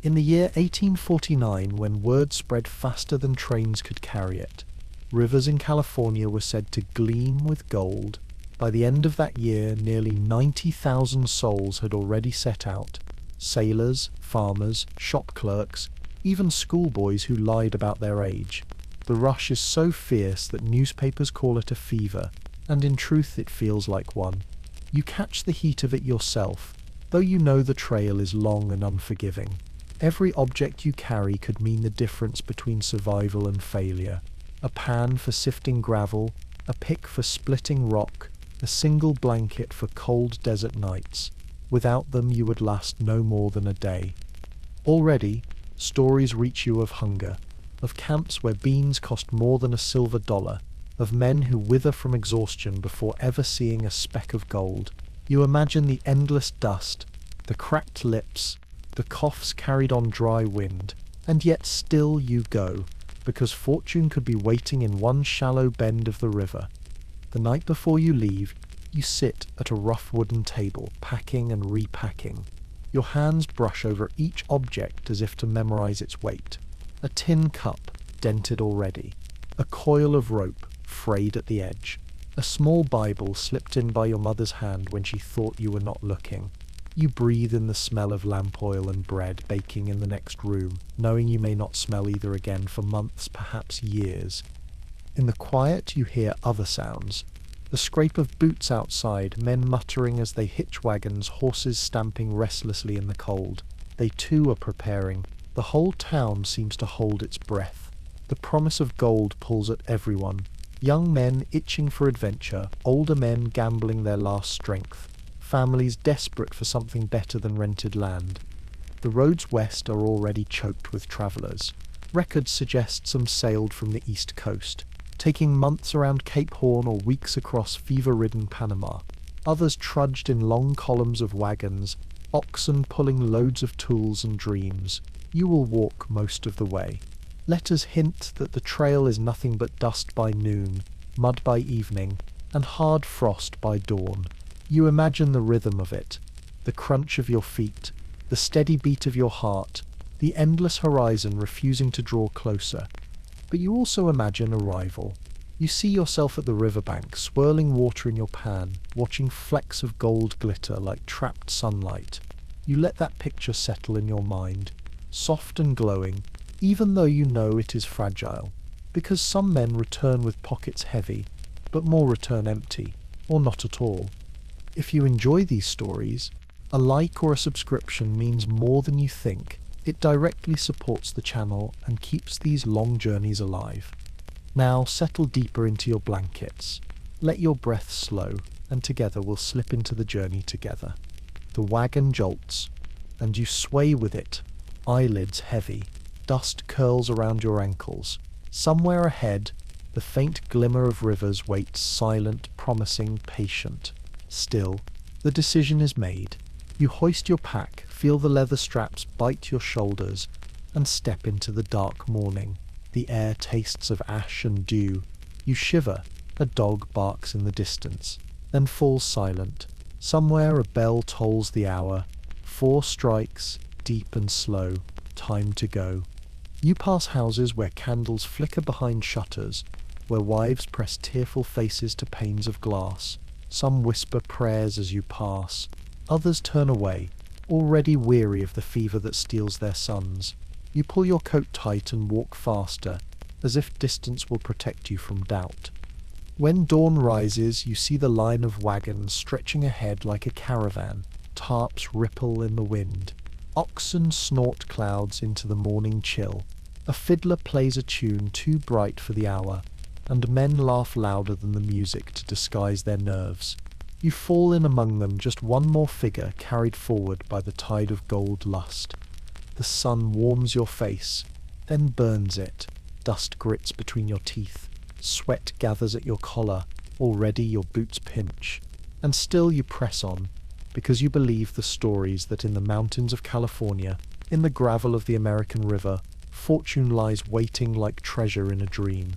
In the year 1849, when word spread faster than trains could carry it, rivers in California were said to gleam with gold. By the end of that year, nearly 90,000 souls had already set out. Sailors, farmers, shop clerks, even schoolboys who lied about their age. The rush is so fierce that newspapers call it a fever, and in truth it feels like one. You catch the heat of it yourself, though you know the trail is long and unforgiving. Every object you carry could mean the difference between survival and failure. A pan for sifting gravel, a pick for splitting rock, a single blanket for cold desert nights. Without them you would last no more than a day. Already, stories reach you of hunger, of camps where beans cost more than a silver dollar, of men who wither from exhaustion before ever seeing a speck of gold. You imagine the endless dust, the cracked lips, the coughs carried on dry wind, and yet still you go, because fortune could be waiting in one shallow bend of the river. The night before you leave, you sit at a rough wooden table, packing and repacking. Your hands brush over each object as if to memorize its weight. A tin cup, dented already. A coil of rope, frayed at the edge. A small Bible slipped in by your mother's hand when she thought you were not looking. You breathe in the smell of lamp oil and bread baking in the next room, knowing you may not smell either again for months, perhaps years. In the quiet you hear other sounds. The scrape of boots outside, men muttering as they hitch wagons, horses stamping restlessly in the cold. They too are preparing. The whole town seems to hold its breath. The promise of gold pulls at everyone. Young men itching for adventure, older men gambling their last strength. Families desperate for something better than rented land. The roads west are already choked with travellers. Records suggest some sailed from the east coast, taking months around Cape Horn or weeks across fever-ridden Panama. Others trudged in long columns of wagons, oxen pulling loads of tools and dreams. You will walk most of the way. Letters hint that the trail is nothing but dust by noon, mud by evening, and hard frost by dawn. You imagine the rhythm of it, the crunch of your feet, the steady beat of your heart, the endless horizon refusing to draw closer. But you also imagine arrival. You see yourself at the riverbank, swirling water in your pan, watching flecks of gold glitter like trapped sunlight. You let that picture settle in your mind, soft and glowing, even though you know it is fragile, because some men return with pockets heavy, but more return empty, or not at all. If you enjoy these stories, a like or a subscription means more than you think. It directly supports the channel and keeps these long journeys alive. Now settle deeper into your blankets. Let your breath slow, and together we'll slip into the journey together. The wagon jolts, and you sway with it, eyelids heavy. Dust curls around your ankles. Somewhere ahead, the faint glimmer of rivers waits, silent, promising, patient. Still, the decision is made. You hoist your pack, feel the leather straps bite your shoulders, and step into the dark morning. The air tastes of ash and dew. You shiver. A dog barks in the distance, then falls silent. Somewhere a bell tolls the hour. 4 strikes, deep and slow. Time to go. You pass houses where candles flicker behind shutters, where wives press tearful faces to panes of glass. Some whisper prayers as you pass. Others turn away, already weary of the fever that steals their sons. You pull your coat tight and walk faster, as if distance will protect you from doubt. When dawn rises, you see the line of wagons stretching ahead like a caravan. Tarps ripple in the wind. Oxen snort clouds into the morning chill. A fiddler plays a tune too bright for the hour, and men laugh louder than the music to disguise their nerves. You fall in among them, just one more figure carried forward by the tide of gold lust. The sun warms your face, then burns it. Dust grits between your teeth. Sweat gathers at your collar. Already your boots pinch. And still you press on, because you believe the stories that in the mountains of California, in the gravel of the American River, fortune lies waiting like treasure in a dream.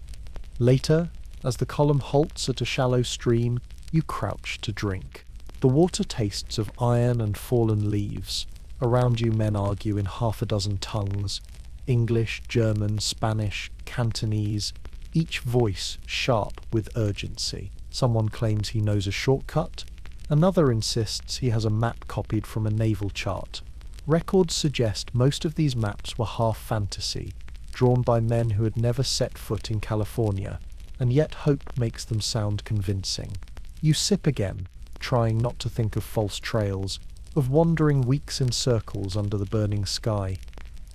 Later, as the column halts at a shallow stream, you crouch to drink. The water tastes of iron and fallen leaves. Around you, men argue in half a dozen tongues: English, German, Spanish, Cantonese, each voice sharp with urgency. Someone claims he knows a shortcut, another insists he has a map copied from a naval chart. Records suggest most of these maps were half fantasy, drawn by men who had never set foot in California, and yet hope makes them sound convincing. You sip again, trying not to think of false trails, of wandering weeks in circles under the burning sky.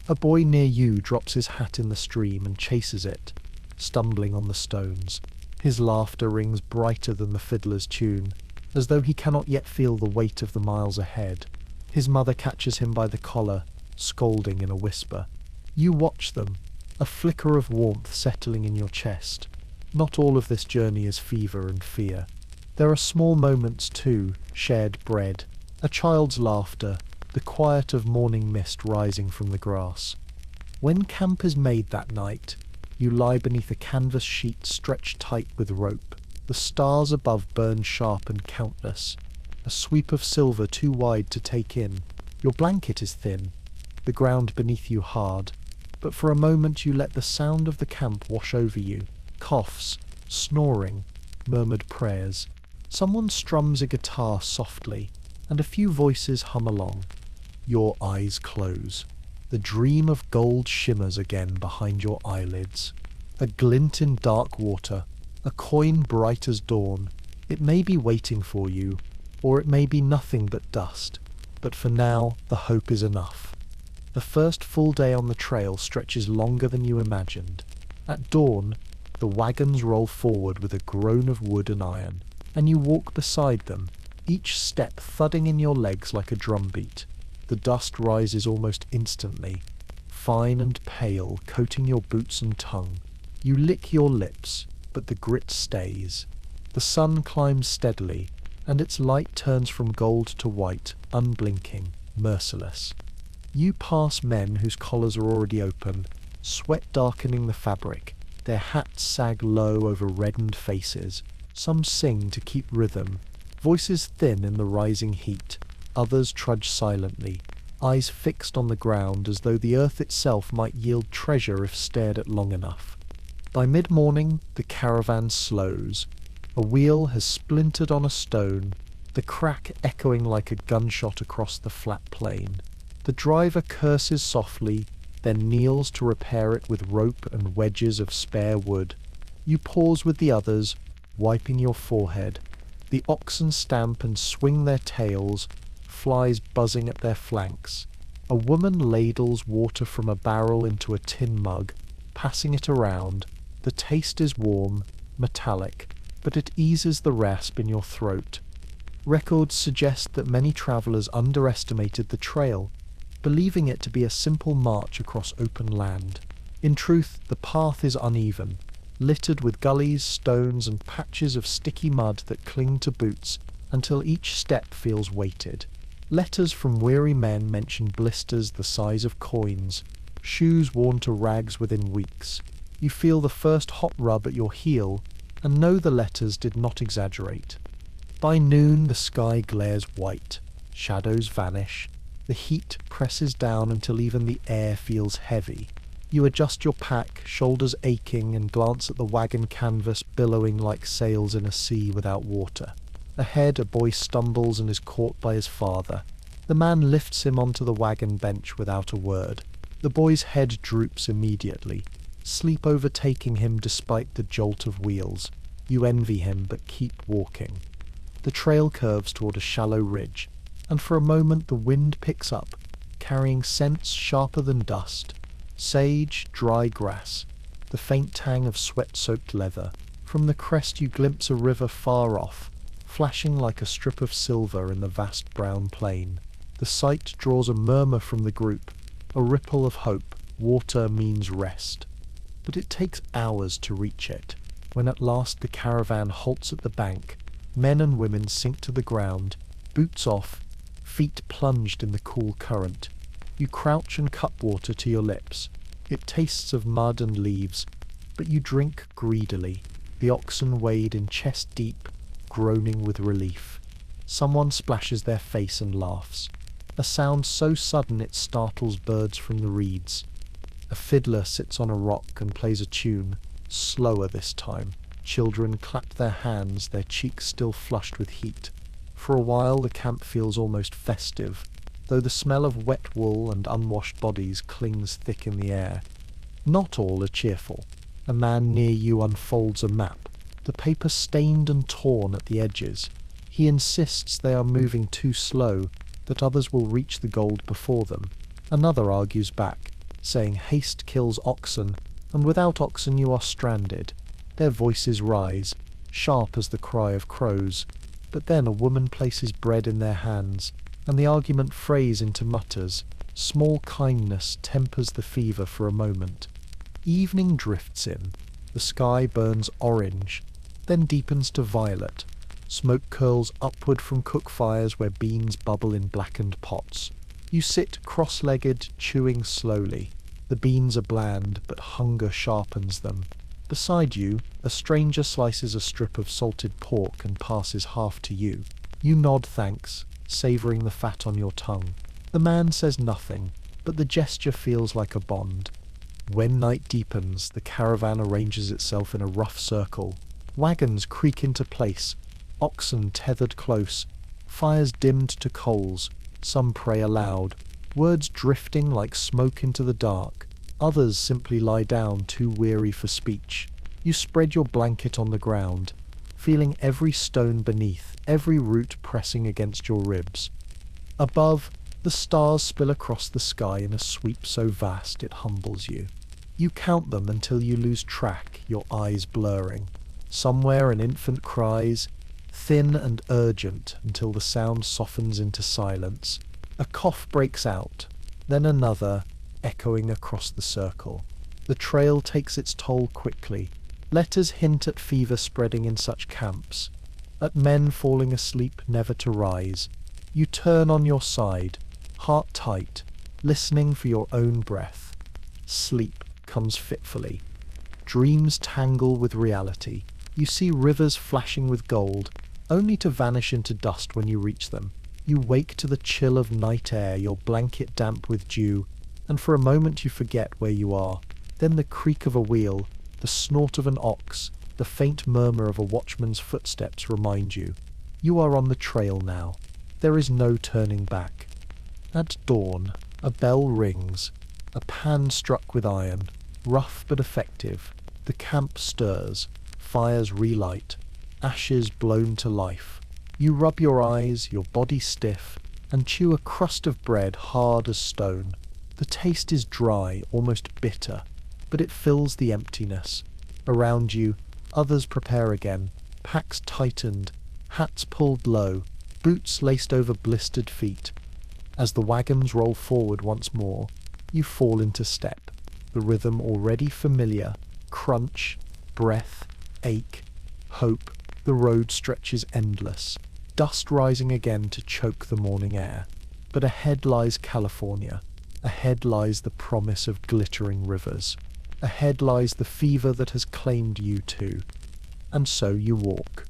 A boy near you drops his hat in the stream and chases it, stumbling on the stones. His laughter rings brighter than the fiddler's tune, as though he cannot yet feel the weight of the miles ahead. His mother catches him by the collar, scolding in a whisper. You watch them, a flicker of warmth settling in your chest. Not all of this journey is fever and fear. There are small moments too: shared bread, a child's laughter, the quiet of morning mist rising from the grass. When camp is made that night, you lie beneath a canvas sheet stretched tight with rope. The stars above burn sharp and countless, a sweep of silver too wide to take in. Your blanket is thin, the ground beneath you hard, but for a moment you let the sound of the camp wash over you. Coughs, snoring, murmured prayers. Someone strums a guitar softly, and a few voices hum along. Your eyes close. The dream of gold shimmers again behind your eyelids. A glint in dark water, a coin bright as dawn. It may be waiting for you, or it may be nothing but dust. But for now, the hope is enough. The first full day on the trail stretches longer than you imagined. At dawn, the wagons roll forward with a groan of wood and iron, and you walk beside them, each step thudding in your legs like a drumbeat. The dust rises almost instantly, fine and pale, coating your boots and tongue. You lick your lips, but the grit stays. The sun climbs steadily, and its light turns from gold to white, unblinking, merciless. You pass men whose collars are already open, sweat darkening the fabric. Their hats sag low over reddened faces. Some sing to keep rhythm, voices thin in the rising heat. Others trudge silently, eyes fixed on the ground as though the earth itself might yield treasure if stared at long enough. By mid-morning, the caravan slows. A wheel has splintered on a stone, the crack echoing like a gunshot across the flat plain. The driver curses softly, then kneels to repair it with rope and wedges of spare wood. You pause with the others, wiping your forehead. The oxen stamp and swing their tails, flies buzzing at their flanks. A woman ladles water from a barrel into a tin mug, passing it around. The taste is warm, metallic, but it eases the rasp in your throat. Records suggest that many travelers underestimated the trail, believing it to be a simple march across open land. In truth, the path is uneven, littered with gullies, stones, and patches of sticky mud that cling to boots until each step feels weighted. Letters from weary men mention blisters the size of coins, shoes worn to rags within weeks. You feel the first hot rub at your heel, and know the letters did not exaggerate. By noon the sky glares white, shadows vanish, the heat presses down until even the air feels heavy. You adjust your pack, shoulders aching, and glance at the wagon canvas billowing like sails in a sea without water. Ahead, a boy stumbles and is caught by his father. The man lifts him onto the wagon bench without a word. The boy's head droops immediately, sleep overtaking him despite the jolt of wheels. You envy him, but keep walking. The trail curves toward a shallow ridge, and for a moment the wind picks up, carrying scents sharper than dust. Sage, dry grass, the faint tang of sweat-soaked leather. From the crest you glimpse a river far off, flashing like a strip of silver in the vast brown plain. The sight draws a murmur from the group, a ripple of hope. Water means rest. But it takes hours to reach it. When at last the caravan halts at the bank, men and women sink to the ground, boots off, feet plunged in the cool current. You crouch and cup water to your lips. It tastes of mud and leaves, but you drink greedily. The oxen wade in chest deep, groaning with relief. Someone splashes their face and laughs. a sound so sudden it startles birds from the reeds. A fiddler sits on a rock and plays a tune, slower this time. Children clap their hands, their cheeks still flushed with heat. For a while the camp feels almost festive, though the smell of wet wool and unwashed bodies clings thick in the air. Not all are cheerful. A man near you unfolds a map, the paper stained and torn at the edges. He insists they are moving too slow, that others will reach the gold before them. Another argues back, saying haste kills oxen, and without oxen you are stranded. Their voices rise, sharp as the cry of crows. But then a woman places bread in their hands, and the argument frays into mutters. Small kindness tempers the fever for a moment. Evening drifts in. The sky burns orange, then deepens to violet. Smoke curls upward from cook fires where beans bubble in blackened pots. You sit cross-legged, chewing slowly. The beans are bland, but hunger sharpens them. Beside you, a stranger slices a strip of salted pork and passes half to you. You nod thanks, savouring the fat on your tongue. The man says nothing, but the gesture feels like a bond. When night deepens, the caravan arranges itself in a rough circle. Wagons creak into place, oxen tethered close, fires dimmed to coals. Some pray aloud, words drifting like smoke into the dark. Others simply lie down, too weary for speech. You spread your blanket on the ground, feeling every stone beneath, every root pressing against your ribs. Above, the stars spill across the sky in a sweep so vast it humbles you. You count them until you lose track, your eyes blurring. Somewhere an infant cries, thin and urgent, until the sound softens into silence. A cough breaks out, then another, echoing across the circle. The trail takes its toll quickly. Letters hint at fever spreading in such camps, at men falling asleep never to rise. You turn on your side, heart tight, listening for your own breath. Sleep comes fitfully. Dreams tangle with reality. You see rivers flashing with gold, only to vanish into dust when you reach them. You wake to the chill of night air, your blanket damp with dew, and for a moment you forget where you are. Then the creak of a wheel, the snort of an ox, the faint murmur of a watchman's footsteps remind you. You are on the trail now. There is no turning back. At dawn, a bell rings, a pan struck with iron, rough but effective. The camp stirs, fires relight, ashes blown to life. You rub your eyes, your body stiff, and chew a crust of bread hard as stone. The taste is dry, almost bitter, but it fills the emptiness. Around you, others prepare again, packs tightened, hats pulled low, boots laced over blistered feet. As the wagons roll forward once more, you fall into step, the rhythm already familiar, crunch, breath, ache, hope. The road stretches endless, dust rising again to choke the morning air. But ahead lies California. Ahead lies the promise of glittering rivers. Ahead lies the fever that has claimed you too. And so you walk.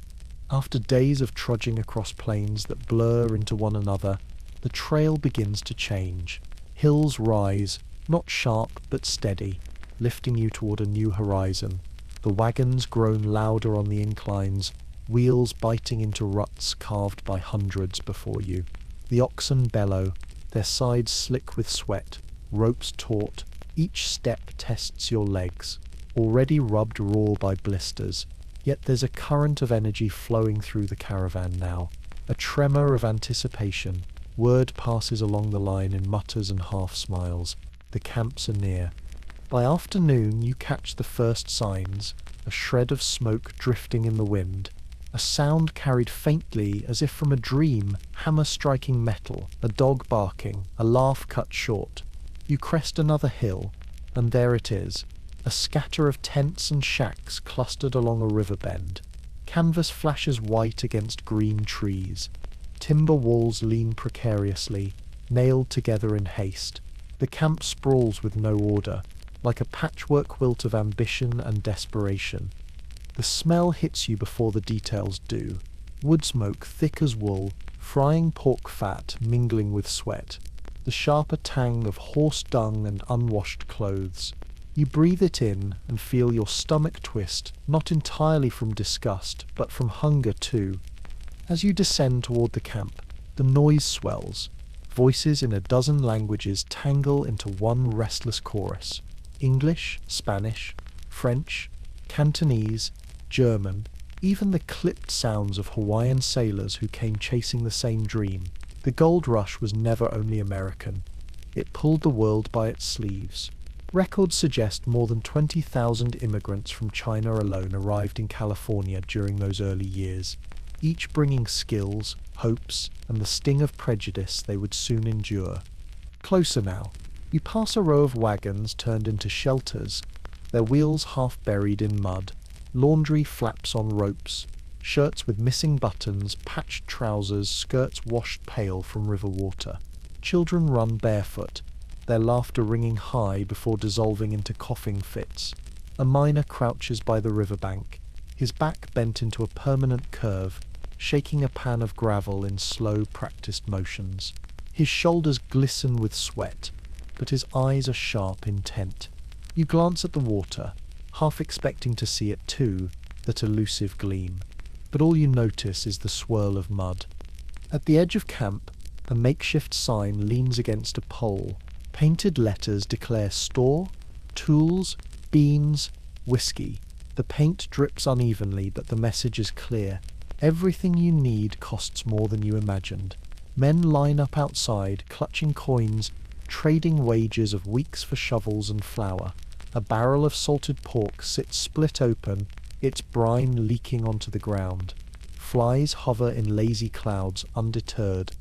After days of trudging across plains that blur into one another, the trail begins to change. Hills rise, not sharp but steady, lifting you toward a new horizon. The wagons groan louder on the inclines, wheels biting into ruts carved by hundreds before you. The oxen bellow, their sides slick with sweat, ropes taut. Each step tests your legs, already rubbed raw by blisters. Yet there's a current of energy flowing through the caravan now, a tremor of anticipation. Word passes along the line in mutters and half-smiles. The camps are near. By afternoon you catch the first signs, a shred of smoke drifting in the wind, a sound carried faintly as if from a dream, hammer striking metal, a dog barking, a laugh cut short. You crest another hill, and there it is, a scatter of tents and shacks clustered along a river bend. Canvas flashes white against green trees. Timber walls lean precariously, nailed together in haste. The camp sprawls with no order, like a patchwork quilt of ambition and desperation. The smell hits you before the details do. Wood smoke thick as wool, frying pork fat mingling with sweat, the sharper tang of horse dung and unwashed clothes. You breathe it in and feel your stomach twist, not entirely from disgust, but from hunger too. As you descend toward the camp, the noise swells. Voices in a dozen languages tangle into one restless chorus. English, Spanish, French, Cantonese, German, even the clipped sounds of Hawaiian sailors who came chasing the same dream. The gold rush was never only American. It pulled the world by its sleeves. Records suggest more than 20,000 immigrants from China alone arrived in California during those early years, each bringing skills, hopes, and the sting of prejudice they would soon endure. Closer now, you pass a row of wagons turned into shelters, their wheels half buried in mud, laundry flaps on ropes, shirts with missing buttons, patched trousers, skirts washed pale from river water. Children run barefoot, their laughter ringing high before dissolving into coughing fits. A miner crouches by the riverbank, his back bent into a permanent curve, shaking a pan of gravel in slow, practiced motions. His shoulders glisten with sweat, but his eyes are sharp, intent. You glance at the water, half expecting to see it too, that elusive gleam. But all you notice is the swirl of mud. At the edge of camp, a makeshift sign leans against a pole. Painted letters declare store, tools, beans, whiskey. The paint drips unevenly, but the message is clear. Everything you need costs more than you imagined. Men line up outside, clutching coins, trading wages of weeks for shovels and flour. A barrel of salted pork sits split open, its brine leaking onto the ground. Flies hover in lazy clouds, undeterred.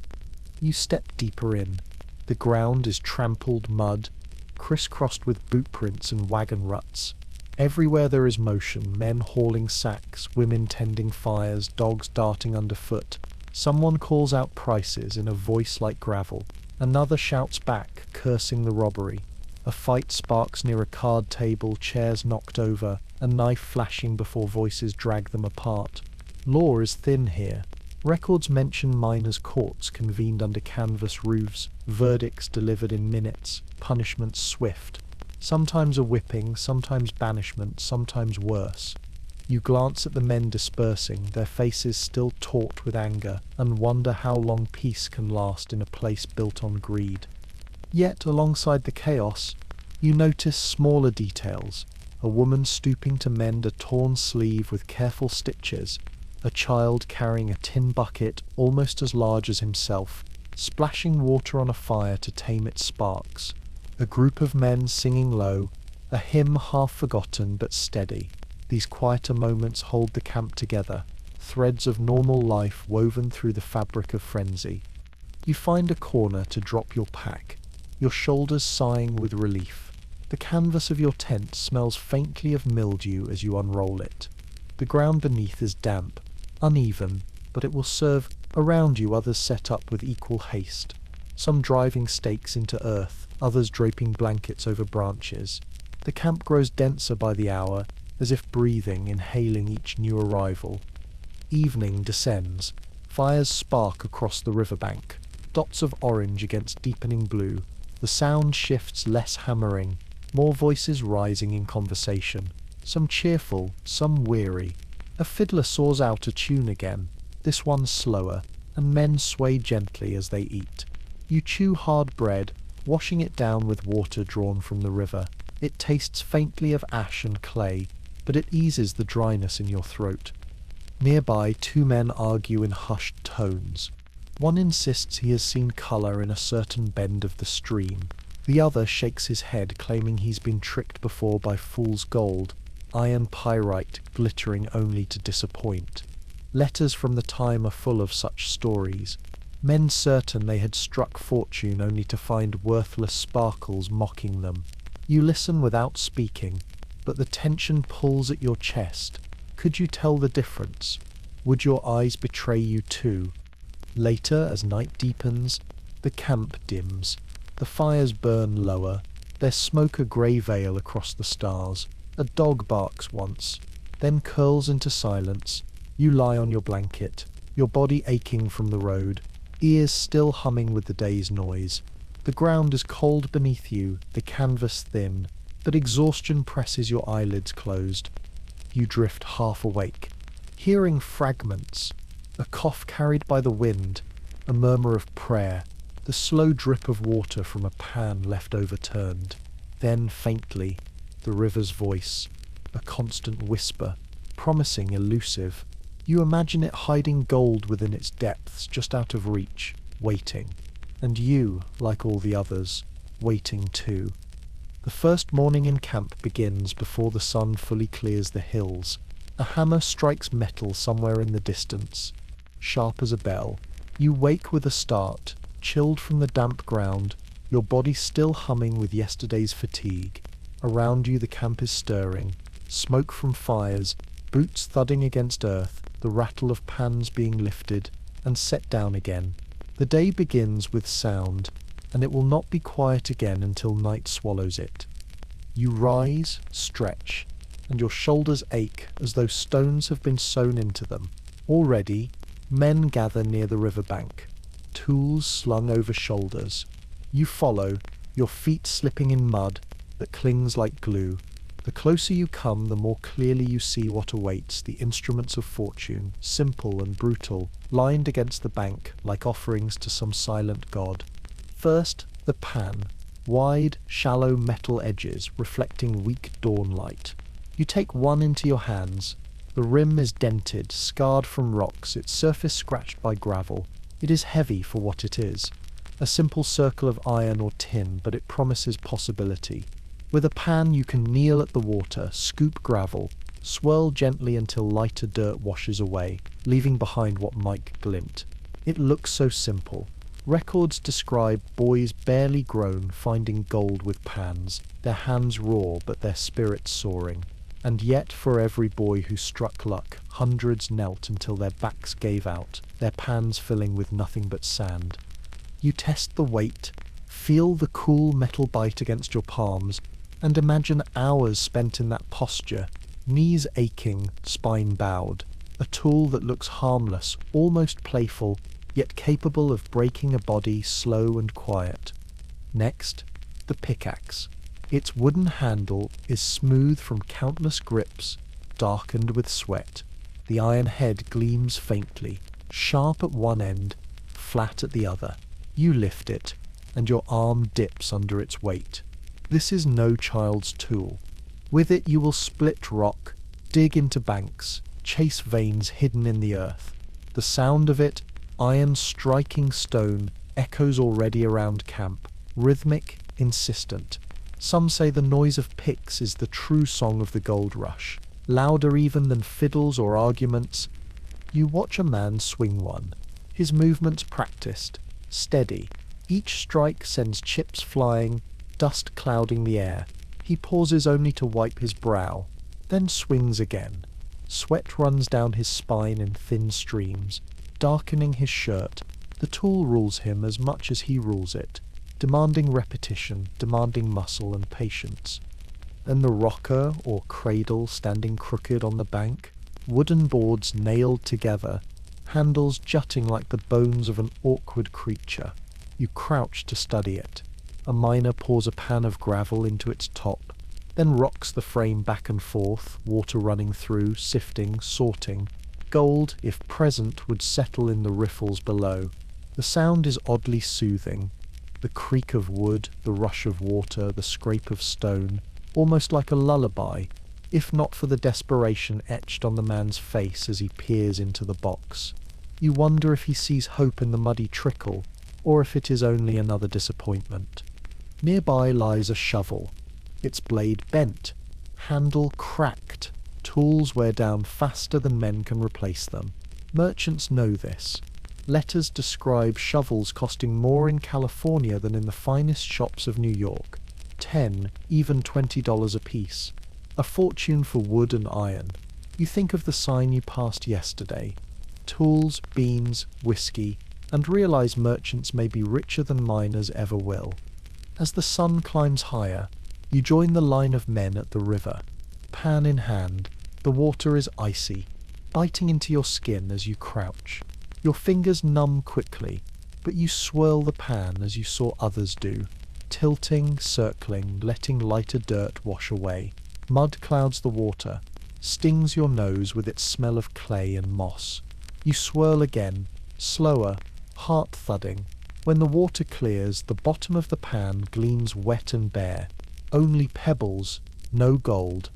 You step deeper in. The ground is trampled mud, crisscrossed with boot prints and wagon ruts. Everywhere there is motion, men hauling sacks, women tending fires, dogs darting underfoot. Someone calls out prices in a voice like gravel. Another shouts back, cursing the robbery. A fight sparks near a card table, chairs knocked over, a knife flashing before voices drag them apart. Law is thin here. Records mention miners' courts convened under canvas roofs, verdicts delivered in minutes, punishments swift. Sometimes a whipping, sometimes banishment, sometimes worse. You glance at the men dispersing, their faces still taut with anger, and wonder how long peace can last in a place built on greed. Yet, alongside the chaos, you notice smaller details. A woman stooping to mend a torn sleeve with careful stitches, a child carrying a tin bucket almost as large as himself, splashing water on a fire to tame its sparks. A group of men singing low, a hymn half forgotten but steady. These quieter moments hold the camp together, threads of normal life woven through the fabric of frenzy. You find a corner to drop your pack, your shoulders sighing with relief. The canvas of your tent smells faintly of mildew as you unroll it. The ground beneath is damp, uneven, but it will serve. Around you others set up with equal haste, some driving stakes into earth, others draping blankets over branches. The camp grows denser by the hour, as if breathing, inhaling each new arrival. Evening descends. Fires spark across the riverbank, dots of orange against deepening blue. The sound shifts, less hammering, more voices rising in conversation, some cheerful, some weary. A fiddler saws out a tune again, this one slower, and men sway gently as they eat. You chew hard bread, washing it down with water drawn from the river. It tastes faintly of ash and clay, but it eases the dryness in your throat. Nearby, two men argue in hushed tones. One insists he has seen colour in a certain bend of the stream. The other shakes his head, claiming he's been tricked before by fool's gold, iron pyrite glittering only to disappoint. Letters from the time are full of such stories. Men certain they had struck fortune only to find worthless sparkles mocking them. You listen without speaking, but the tension pulls at your chest. Could you tell the difference? Would your eyes betray you too? Later, as night deepens, the camp dims. The fires burn lower, their smoke a grey veil across the stars. A dog barks once, then curls into silence. You lie on your blanket, your body aching from the road, ears still humming with the day's noise. The ground is cold beneath you, the canvas thin, but exhaustion presses your eyelids closed. You drift half awake, hearing fragments, a cough carried by the wind, a murmur of prayer, the slow drip of water from a pan left overturned. Then, faintly, the river's voice, a constant whisper, promising elusive. You imagine it hiding gold within its depths, just out of reach, waiting. And you, like all the others, waiting too. The first morning in camp begins before the sun fully clears the hills. A hammer strikes metal somewhere in the distance, sharp as a bell. You wake with a start, chilled from the damp ground, your body still humming with yesterday's fatigue. Around you the camp is stirring, smoke from fires, boots thudding against earth, the rattle of pans being lifted and set down again. The day begins with sound, and it will not be quiet again until night swallows it. You rise, stretch, and your shoulders ache as though stones have been sewn into them. Already, men gather near the riverbank, tools slung over shoulders. You follow, your feet slipping in mud that clings like glue. The closer you come, the more clearly you see what awaits, the instruments of fortune, simple and brutal, lined against the bank like offerings to some silent god. First, the pan, wide, shallow metal edges reflecting weak dawn light. You take one into your hands. The rim is dented, scarred from rocks, its surface scratched by gravel. It is heavy for what it is. A simple circle of iron or tin, but it promises possibility. With a pan you can kneel at the water, scoop gravel, swirl gently until lighter dirt washes away, leaving behind what might glint. It looks so simple. Records describe boys barely grown finding gold with pans, their hands raw but their spirits soaring. And yet for every boy who struck luck, hundreds knelt until their backs gave out, their pans filling with nothing but sand. You test the weight, feel the cool metal bite against your palms, and imagine hours spent in that posture, knees aching, spine bowed, a tool that looks harmless, almost playful, yet capable of breaking a body slow and quiet. Next, the pickaxe. Its wooden handle is smooth from countless grips, darkened with sweat. The iron head gleams faintly, sharp at one end, flat at the other. You lift it, and your arm dips under its weight. This is no child's tool. With it you will split rock, dig into banks, chase veins hidden in the earth. The sound of it, iron striking stone, echoes already around camp, rhythmic, insistent. Some say the noise of picks is the true song of the gold rush, louder even than fiddles or arguments. You watch a man swing one, his movements practiced, steady. Each strike sends chips flying, dust clouding the air. He pauses only to wipe his brow, then swings again. Sweat runs down his spine in thin streams, darkening his shirt. The tool rules him as much as he rules it, demanding repetition, demanding muscle and patience. Then the rocker or cradle standing crooked on the bank, wooden boards nailed together, handles jutting like the bones of an awkward creature. You crouch to study it. A miner pours a pan of gravel into its top, then rocks the frame back and forth, water running through, sifting, sorting. Gold, if present, would settle in the riffles below. The sound is oddly soothing. The creak of wood, the rush of water, the scrape of stone, almost like a lullaby, if not for the desperation etched on the man's face as he peers into the box. You wonder if he sees hope in the muddy trickle, or if it is only another disappointment. Nearby lies a shovel, its blade bent, handle cracked. Tools wear down faster than men can replace them. Merchants know this. Letters describe shovels costing more in California than in the finest shops of New York. $10, even $20 apiece. A fortune for wood and iron. You think of the sign you passed yesterday. Tools, beans, whiskey, and realize merchants may be richer than miners ever will. As the sun climbs higher, you join the line of men at the river. Pan in hand, the water is icy, biting into your skin as you crouch. Your fingers numb quickly. but you swirl the pan as you saw others do, tilting, circling, letting lighter dirt wash away. Mud clouds the water, stings your nose with its smell of clay and moss. You swirl again, slower, heart thudding. When the water clears, the bottom of the pan gleams wet and bare. Only pebbles, no gold.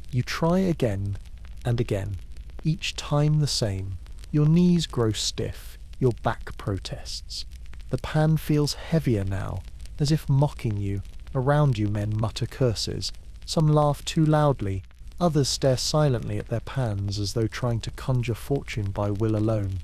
You try again and again, each time the same. Your knees grow stiff, your back protests. The pan feels heavier now, as if mocking you. Around you men mutter curses. Some laugh too loudly, others stare silently at their pans as though trying to conjure fortune by will alone.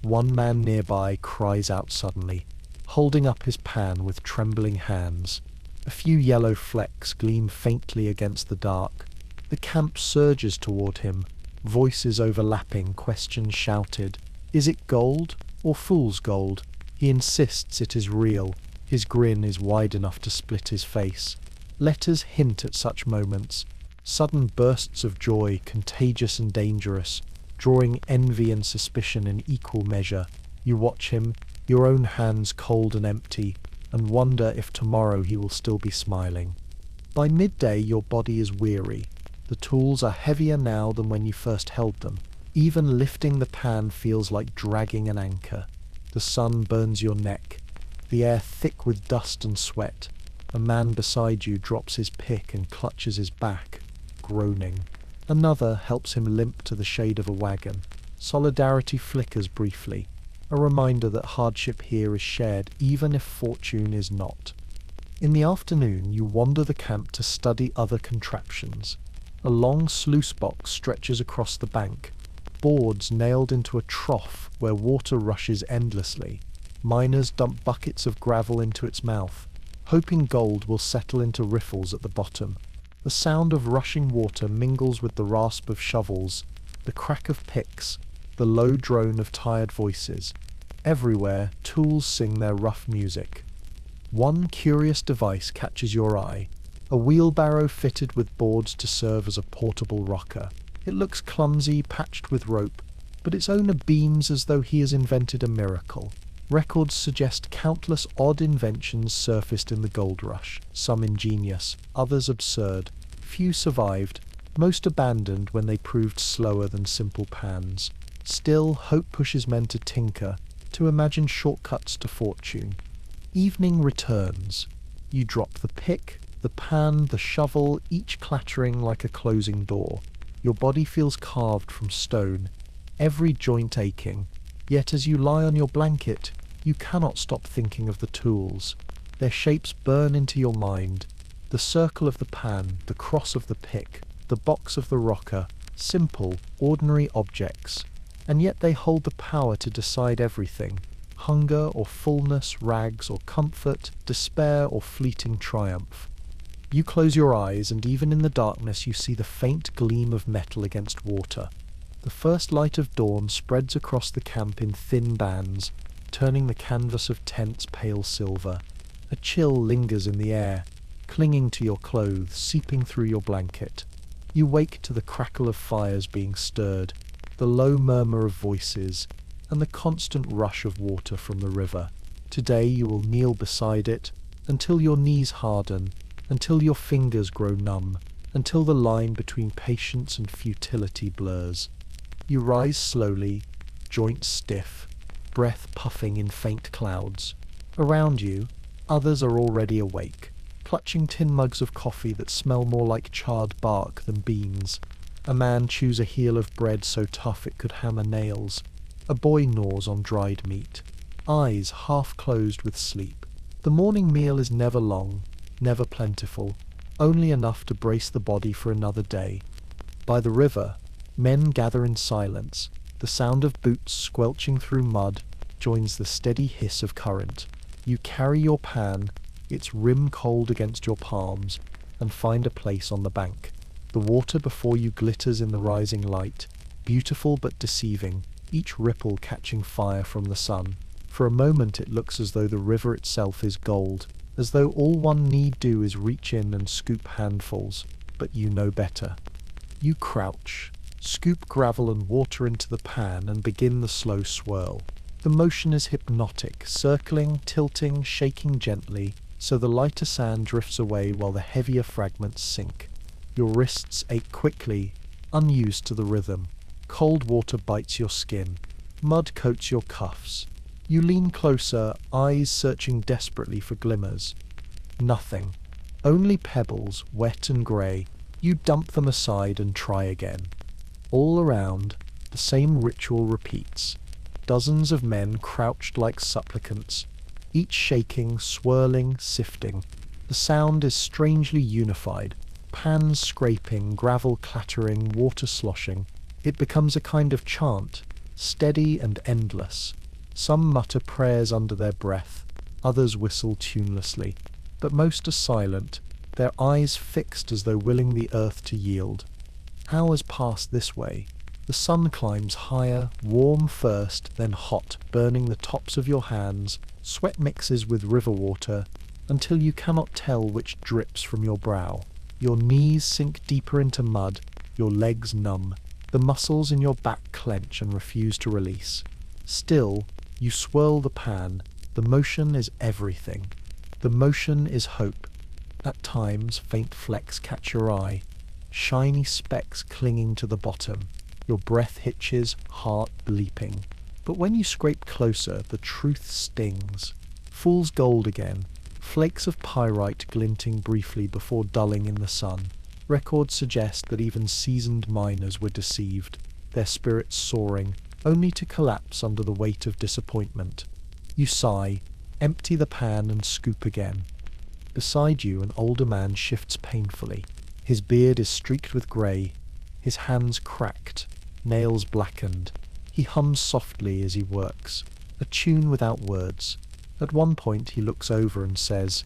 One man nearby cries out suddenly, holding up his pan with trembling hands. A few yellow flecks gleam faintly against the dark. The camp surges toward him, voices overlapping, questions shouted. Is it gold or fool's gold? He insists it is real. His grin is wide enough to split his face. Letters hint at such moments, sudden bursts of joy, contagious and dangerous, drawing envy and suspicion in equal measure. You watch him, your own hands cold and empty, and wonder if tomorrow he will still be smiling. By midday your body is weary. The tools are heavier now than when you first held them. Even lifting the pan feels like dragging an anchor. The sun burns your neck, the air thick with dust and sweat. A man beside you drops his pick and clutches his back, groaning. Another helps him limp to the shade of a wagon. Solidarity flickers briefly, a reminder that hardship here is shared even if fortune is not. In the afternoon you wander the camp to study other contraptions. A long sluice box stretches across the bank, boards nailed into a trough where water rushes endlessly. Miners dump buckets of gravel into its mouth, hoping gold will settle into riffles at the bottom. The sound of rushing water mingles with the rasp of shovels, the crack of picks, the low drone of tired voices. Everywhere, tools sing their rough music. One curious device catches your eye, a wheelbarrow fitted with boards to serve as a portable rocker. It looks clumsy, patched with rope, but its owner beams as though he has invented a miracle. Records suggest countless odd inventions surfaced in the gold rush, some ingenious, others absurd. Few survived, most abandoned when they proved slower than simple pans. Still, hope pushes men to tinker, to imagine shortcuts to fortune. Evening returns. You drop the pick, the pan, the shovel, each clattering like a closing door. Your body feels carved from stone, every joint aching. Yet as you lie on your blanket, you cannot stop thinking of the tools. Their shapes burn into your mind. The circle of the pan, the cross of the pick, the box of the rocker, simple, ordinary objects. And yet they hold the power to decide everything. Hunger or fullness, rags or comfort, despair or fleeting triumph. You close your eyes, and even in the darkness you see the faint gleam of metal against water. The first light of dawn spreads across the camp in thin bands, turning the canvas of tents pale silver. A chill lingers in the air, clinging to your clothes, seeping through your blanket. You wake to the crackle of fires being stirred, the low murmur of voices, and the constant rush of water from the river. Today you will kneel beside it, until your knees harden, until your fingers grow numb, until the line between patience and futility blurs. You rise slowly, joints stiff, breath puffing in faint clouds. Around you, others are already awake, clutching tin mugs of coffee that smell more like charred bark than beans. A man chews a heel of bread so tough it could hammer nails. A boy gnaws on dried meat, eyes half closed with sleep. The morning meal is never long, never plentiful, only enough to brace the body for another day. By the river, men gather in silence. The sound of boots squelching through mud joins the steady hiss of current. You carry your pan, its rim cold against your palms, and find a place on the bank. The water before you glitters in the rising light, beautiful but deceiving, each ripple catching fire from the sun. For a moment it looks as though the river itself is gold, as though all one need do is reach in and scoop handfuls. But you know better. You crouch, scoop gravel and water into the pan and begin the slow swirl. The motion is hypnotic, circling, tilting, shaking gently, so the lighter sand drifts away while the heavier fragments sink. Your wrists ache quickly, unused to the rhythm. Cold water bites your skin. Mud coats your cuffs. You lean closer, eyes searching desperately for glimmers. Nothing. Only pebbles, wet and grey. You dump them aside and try again. All around, the same ritual repeats. Dozens of men crouched like supplicants, each shaking, swirling, sifting. The sound is strangely unified. Pans scraping, gravel clattering, water sloshing. It becomes a kind of chant, steady and endless. Some mutter prayers under their breath, others whistle tunelessly, but most are silent, their eyes fixed as though willing the earth to yield. Hours pass this way. The sun climbs higher, warm first, then hot, burning the tops of your hands. Sweat mixes with river water, until you cannot tell which drips from your brow. Your knees sink deeper into mud, your legs numb. The muscles in your back clench and refuse to release. Still, you swirl the pan. The motion is everything. The motion is hope. At times, faint flecks catch your eye, shiny specks clinging to the bottom. Your breath hitches, heart bleeping. But when you scrape closer, the truth stings. Fool's gold again, flakes of pyrite glinting briefly before dulling in the sun. Records suggest that even seasoned miners were deceived, their spirits soaring, only to collapse under the weight of disappointment. You sigh, empty the pan and scoop again. Beside you, an older man shifts painfully. His beard is streaked with grey, his hands cracked, nails blackened. He hums softly as he works, a tune without words. At one point he looks over and says,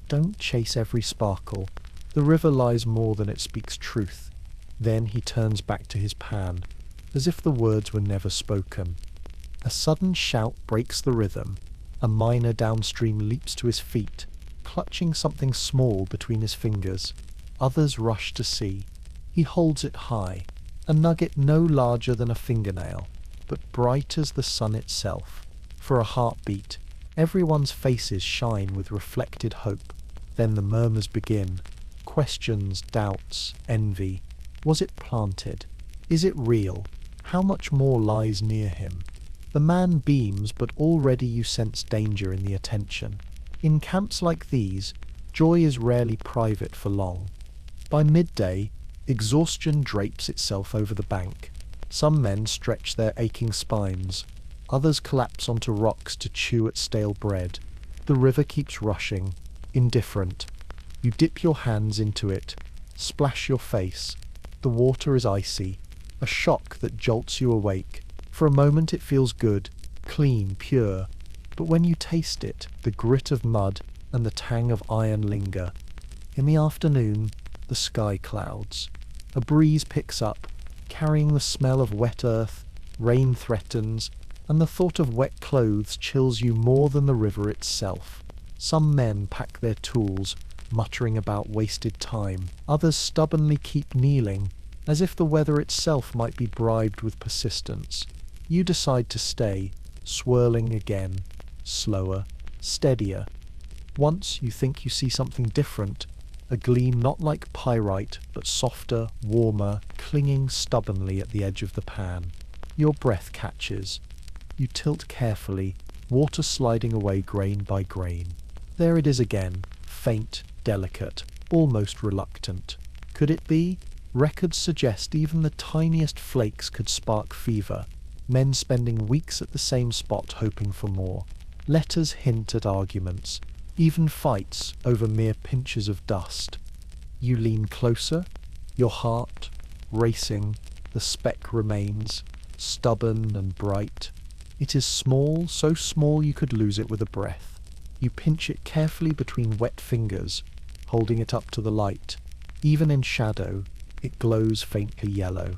"Don't chase every sparkle. The river lies more than it speaks truth." Then he turns back to his pan, as if the words were never spoken. A sudden shout breaks the rhythm. A miner downstream leaps to his feet, clutching something small between his fingers. Others rush to see. He holds it high, a nugget no larger than a fingernail, but bright as the sun itself. For a heartbeat, everyone's faces shine with reflected hope. Then the murmurs begin. Questions, doubts, envy. Was it planted? Is it real? How much more lies near him? The man beams, but already you sense danger in the attention. In camps like these, joy is rarely private for long. By midday, exhaustion drapes itself over the bank. Some men stretch their aching spines. Others collapse onto rocks to chew at stale bread. The river keeps rushing, indifferent. You dip your hands into it, splash your face. The water is icy, a shock that jolts you awake. For a moment it feels good, clean, pure. But when you taste it, the grit of mud and the tang of iron linger. In the afternoon, the sky clouds. A breeze picks up, carrying the smell of wet earth. Rain threatens, and the thought of wet clothes chills you more than the river itself. Some men pack their tools, muttering about wasted time. Others stubbornly keep kneeling, as if the weather itself might be bribed with persistence. You decide to stay, swirling again, slower, steadier. Once you think you see something different, a gleam not like pyrite, but softer, warmer, clinging stubbornly at the edge of the pan. Your breath catches. You tilt carefully, water sliding away grain by grain. There it is again, faint, delicate, almost reluctant. Could it be? Records suggest even the tiniest flakes could spark fever. Men spending weeks at the same spot hoping for more. Letters hint at arguments, even fights over mere pinches of dust. You lean closer, your heart racing. The speck remains, stubborn and bright. It is small, so small you could lose it with a breath. You pinch it carefully between wet fingers, holding it up to the light. Even in shadow, it glows faintly yellow.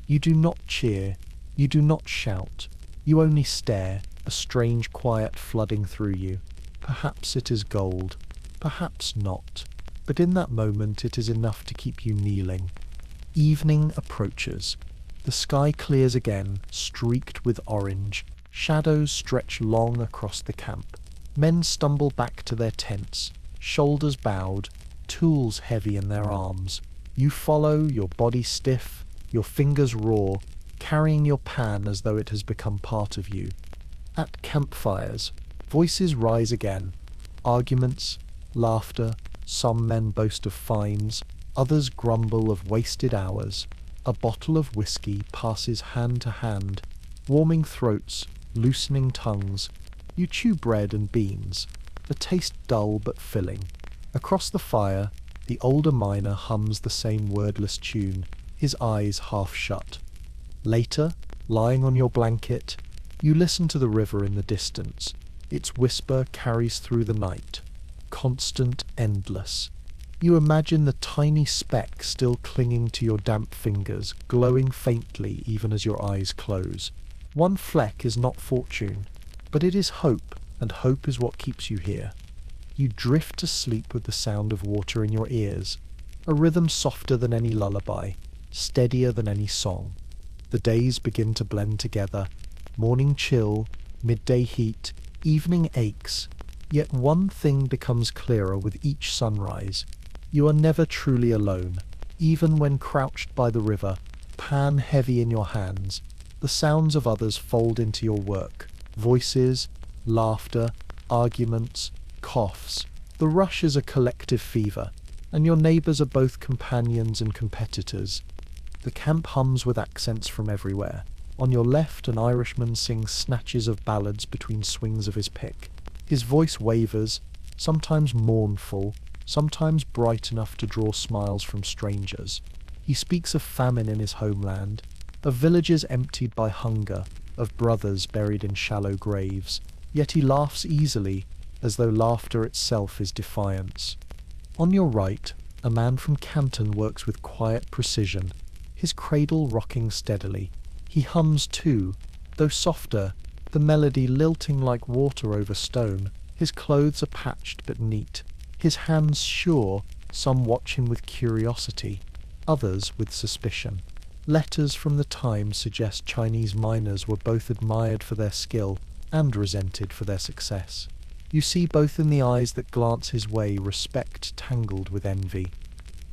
You do not cheer, you do not shout. You only stare, a strange quiet flooding through you. Perhaps it is gold, perhaps not. But in that moment it is enough to keep you kneeling. Evening approaches. The sky clears again, streaked with orange. Shadows stretch long across the camp. Men stumble back to their tents, shoulders bowed, tools heavy in their arms. You follow, your body stiff, your fingers raw, carrying your pan as though it has become part of you. At campfires, voices rise again. Arguments, laughter, some men boast of fines, others grumble of wasted hours. A bottle of whiskey passes hand to hand, warming throats, loosening tongues. You chew bread and beans, the taste dull but filling. Across the fire, the older miner hums the same wordless tune, his eyes half shut. Later, lying on your blanket, you listen to the river in the distance. Its whisper carries through the night, constant, endless. You imagine the tiny speck still clinging to your damp fingers, glowing faintly even as your eyes close. One fleck is not fortune, but it is hope, and hope is what keeps you here. You drift to sleep with the sound of water in your ears, a rhythm softer than any lullaby, steadier than any song. The days begin to blend together, morning chill, midday heat, evening aches, yet one thing becomes clearer with each sunrise. You are never truly alone, even when crouched by the river, pan heavy in your hands. The sounds of others fold into your work. Voices, laughter, arguments, coughs. The rush is a collective fever, and your neighbours are both companions and competitors. The camp hums with accents from everywhere. On your left, an Irishman sings snatches of ballads between swings of his pick. His voice wavers, sometimes mournful, sometimes bright enough to draw smiles from strangers. He speaks of famine in his homeland, of villages emptied by hunger, of brothers buried in shallow graves. Yet he laughs easily, as though laughter itself is defiance. On your right, a man from Canton works with quiet precision, his cradle rocking steadily. He hums too, though softer, the melody lilting like water over stone. His clothes are patched but neat, his hands sure. Some watch him with curiosity, others with suspicion. Letters from the time suggest Chinese miners were both admired for their skill and resented for their success. You see both in the eyes that glance his way respect tangled with envy.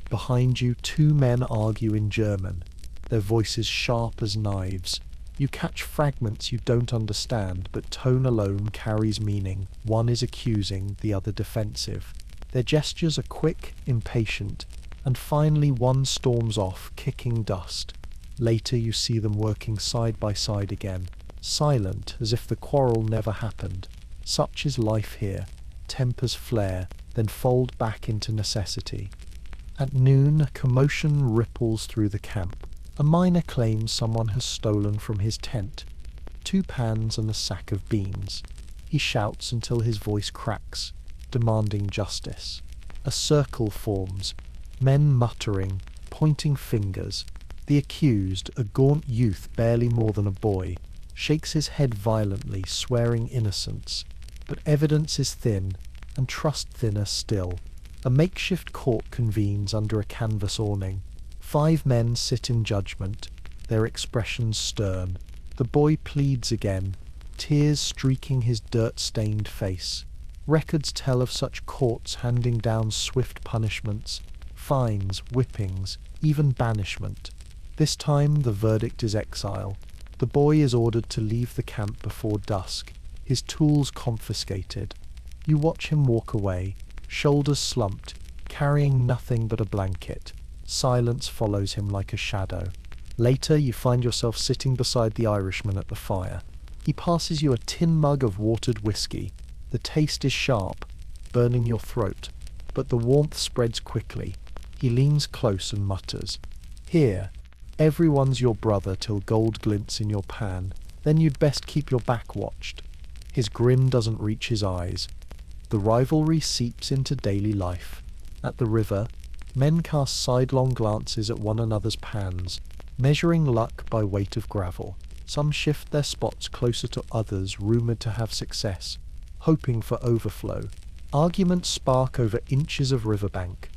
Behind you, two men argue in German, their voices sharp as knives. You catch fragments you don't understand, but tone alone carries meaning. One is accusing, the other defensive. Their gestures are quick, impatient, and finally one storms off, kicking dust. Later you see them working side by side again, silent as if the quarrel never happened. Such is life here. Tempers flare, then fold back into necessity. At noon, a commotion ripples through the camp. A miner claims someone has stolen from his tent 2 pans and a sack of beans. He shouts until his voice cracks, demanding justice. A circle forms, men muttering, pointing fingers. The accused, a gaunt youth barely more than a boy, shakes his head violently, swearing innocence. But evidence is thin, and trust thinner still. A makeshift court convenes under a canvas awning. 5 men sit in judgment, their expressions stern. The boy pleads again, tears streaking his dirt-stained face. Records tell of such courts handing down swift punishments, fines, whippings, even banishment. This time the verdict is exile. The boy is ordered to leave the camp before dusk, his tools confiscated. You watch him walk away, shoulders slumped, carrying nothing but a blanket. Silence follows him like a shadow. Later you find yourself sitting beside the Irishman at the fire. He passes you a tin mug of watered whiskey. The taste is sharp, burning your throat, but the warmth spreads quickly. He leans close and mutters, "Here, everyone's your brother till gold glints in your pan, then you'd best keep your back watched." His grin doesn't reach his eyes. The rivalry seeps into daily life. At the river, men cast sidelong glances at one another's pans, measuring luck by weight of gravel. Some shift their spots closer to others rumoured to have success, hoping for overflow. Arguments spark over inches of riverbank.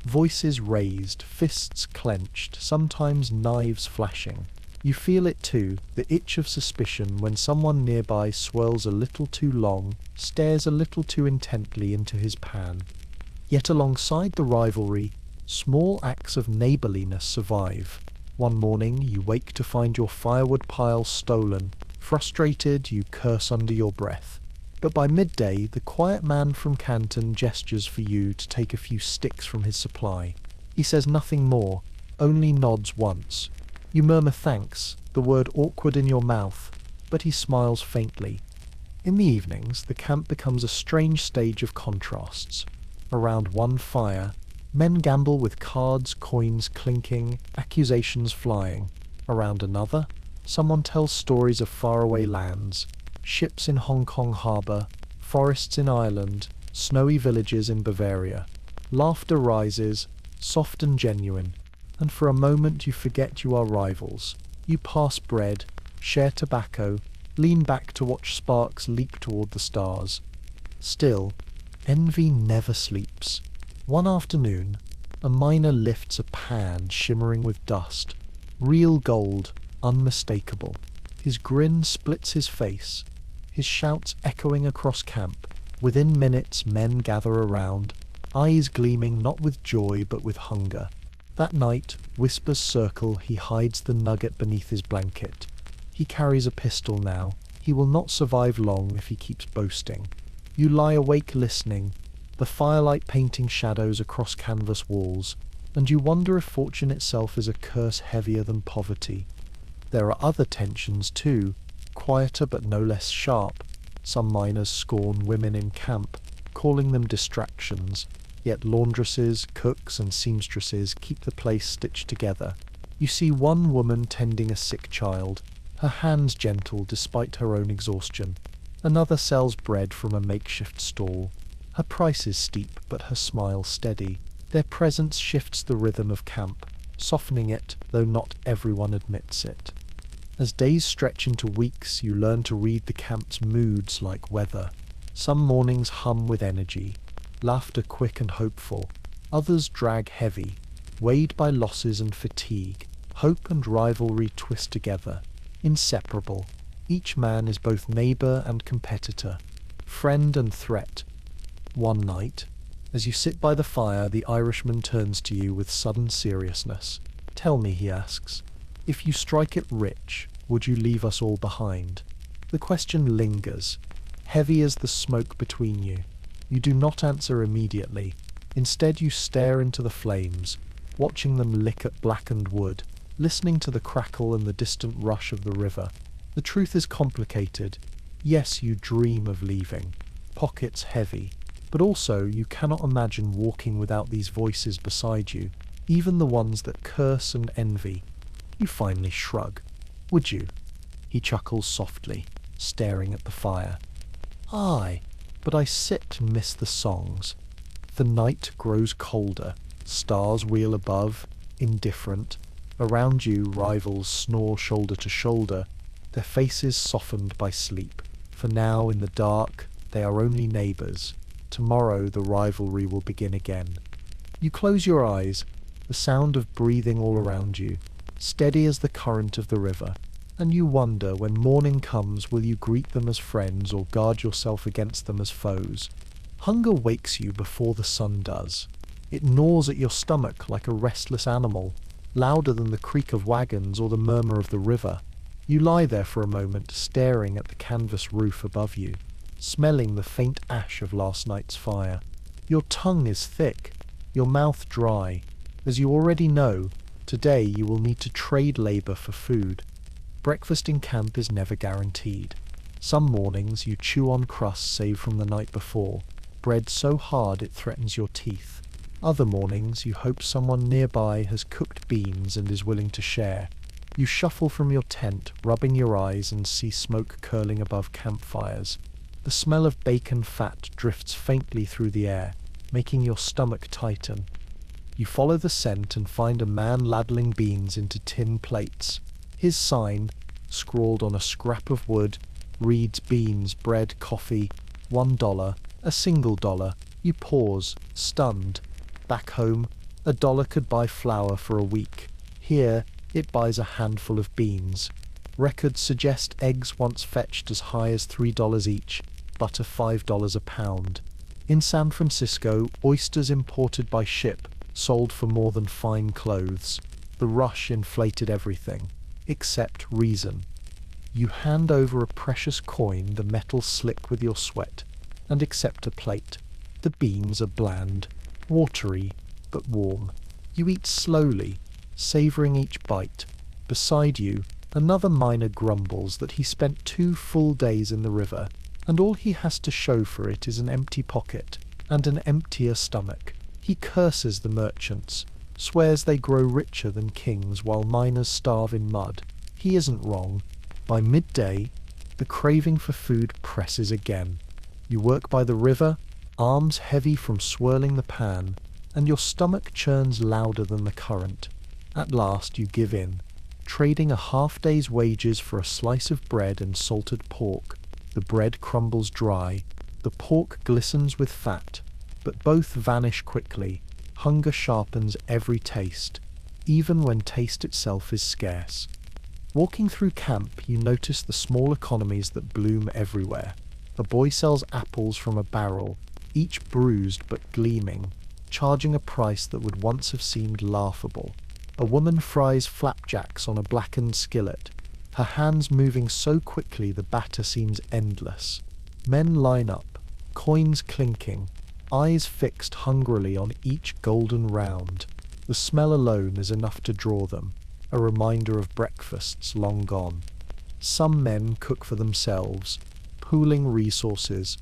Voices raised, fists clenched, sometimes knives flashing. You feel it too, the itch of suspicion when someone nearby swirls a little too long, stares a little too intently into his pan. Yet alongside the rivalry, small acts of neighborliness survive. One morning you wake to find your firewood pile stolen. Frustrated, you curse under your breath. But by midday, the quiet man from Canton gestures for you to take a few sticks from his supply. He says nothing more, only nods once. You murmur thanks, the word awkward in your mouth, but he smiles faintly. In the evenings, the camp becomes a strange stage of contrasts. Around one fire, men gamble with cards, coins clinking, accusations flying. Around another, someone tells stories of faraway lands, ships in Hong Kong harbour, forests in Ireland, snowy villages in Bavaria. Laughter rises, soft and genuine, and for a moment you forget you are rivals. You pass bread, share tobacco, lean back to watch sparks leap toward the stars. Still, envy never sleeps. One afternoon, a miner lifts a pan shimmering with dust. Real gold, unmistakable. His grin splits his face, his shouts echoing across camp. Within minutes, men gather around, eyes gleaming not with joy but with hunger. That night, whispers circle, he hides the nugget beneath his blanket. He carries a pistol now. He will not survive long if he keeps boasting. You lie awake listening, the firelight painting shadows across canvas walls, and you wonder if fortune itself is a curse heavier than poverty. There are other tensions too, quieter but no less sharp. Some miners scorn women in camp, calling them distractions, yet laundresses, cooks and seamstresses keep the place stitched together. You see one woman tending a sick child, her hands gentle despite her own exhaustion. Another sells bread from a makeshift stall. Her price is steep, but her smile steady. Their presence shifts the rhythm of camp, softening it, though not everyone admits it. As days stretch into weeks, you learn to read the camp's moods like weather. Some mornings hum with energy, laughter quick and hopeful. Others drag heavy, weighed by losses and fatigue. Hope and rivalry twist together, inseparable. Each man is both neighbour and competitor, friend and threat. One night, as you sit by the fire, the Irishman turns to you with sudden seriousness. "Tell me," he asks, "if you strike it rich, would you leave us all behind?" The question lingers, heavy as the smoke between you. You do not answer immediately. Instead you stare into the flames, watching them lick at blackened wood, listening to the crackle and the distant rush of the river. The truth is complicated. Yes, you dream of leaving, pockets heavy, but also you cannot imagine walking without these voices beside you, even the ones that curse and envy. You finally shrug. "Would you?" He chuckles softly, staring at the fire. "Aye, but I sit and miss the songs." The night grows colder. Stars wheel above, indifferent. Around you, rivals snore shoulder to shoulder, their faces softened by sleep. For now, in the dark, they are only neighbours. Tomorrow, the rivalry will begin again. You close your eyes, the sound of breathing all around you, steady as the current of the river, and you wonder, when morning comes, will you greet them as friends or guard yourself against them as foes? Hunger wakes you before the sun does. It gnaws at your stomach like a restless animal, louder than the creak of wagons or the murmur of the river. You lie there for a moment, staring at the canvas roof above you, smelling the faint ash of last night's fire. Your tongue is thick, your mouth dry. As you already know, today you will need to trade labour for food. Breakfast in camp is never guaranteed. Some mornings you chew on crusts saved from the night before, bread so hard it threatens your teeth. Other mornings you hope someone nearby has cooked beans and is willing to share. You shuffle from your tent, rubbing your eyes, and see smoke curling above campfires. The smell of bacon fat drifts faintly through the air, making your stomach tighten. You follow the scent and find a man ladling beans into tin plates. His sign, scrawled on a scrap of wood, reads beans, bread, coffee, $1, a single dollar. You pause, stunned. Back home, $1 could buy flour for a week. Here, it buys a handful of beans. Records suggest eggs once fetched as high as $3 each, butter $5 a pound. In San Francisco, oysters imported by ship sold for more than fine clothes. The rush inflated everything, except reason. You hand over a precious coin, the metal slick with your sweat, and accept a plate. The beans are bland, watery, but warm. You eat slowly, savouring each bite. Beside you, another miner grumbles that he spent 2 full days in the river, and all he has to show for it is an empty pocket and an emptier stomach. He curses the merchants, swears they grow richer than kings while miners starve in mud. He isn't wrong. By midday, the craving for food presses again. You work by the river, arms heavy from swirling the pan, and your stomach churns louder than the current. At last you give in, trading a half-day's wages for a slice of bread and salted pork. The bread crumbles dry, the pork glistens with fat, but both vanish quickly. Hunger sharpens every taste, even when taste itself is scarce. Walking through camp, you notice the small economies that bloom everywhere. A boy sells apples from a barrel, each bruised but gleaming, charging a price that would once have seemed laughable. A woman fries flapjacks on a blackened skillet, her hands moving so quickly the batter seems endless. Men line up, coins clinking, eyes fixed hungrily on each golden round. The smell alone is enough to draw them, a reminder of breakfasts long gone. Some men cook for themselves, pooling resources.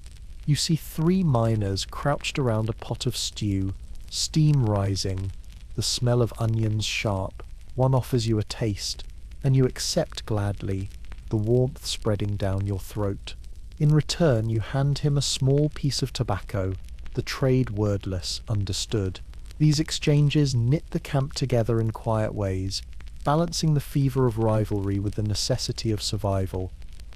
You see 3 miners crouched around a pot of stew, steam rising, the smell of onions sharp. One offers you a taste, and you accept gladly, the warmth spreading down your throat. In return, you hand him a small piece of tobacco, the trade wordless, understood. These exchanges knit the camp together in quiet ways, balancing the fever of rivalry with the necessity of survival.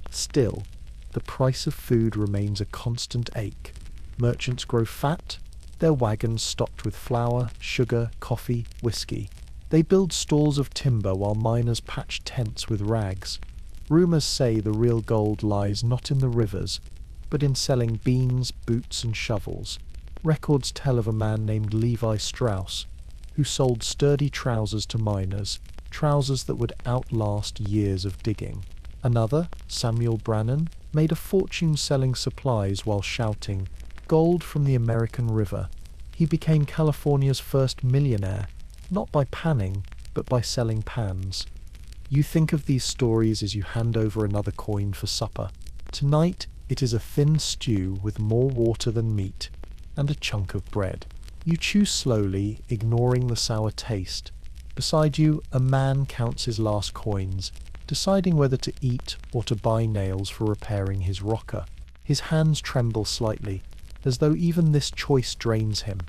Still, the price of food remains a constant ache. Merchants grow fat, their wagons stocked with flour, sugar, coffee, whiskey. They build stalls of timber while miners patch tents with rags. Rumors say the real gold lies not in the rivers, but in selling beans, boots, and shovels. Records tell of a man named Levi Strauss, who sold sturdy trousers to miners, trousers that would outlast years of digging. Another, Samuel Brannan, made a fortune selling supplies while shouting, "Gold from the American River." He became California's first millionaire, not by panning, but by selling pans. You think of these stories as you hand over another coin for supper. Tonight, it is a thin stew with more water than meat, and a chunk of bread. You chew slowly, ignoring the sour taste. Beside you, a man counts his last coins, deciding whether to eat or to buy nails for repairing his rocker. His hands tremble slightly, as though even this choice drains him.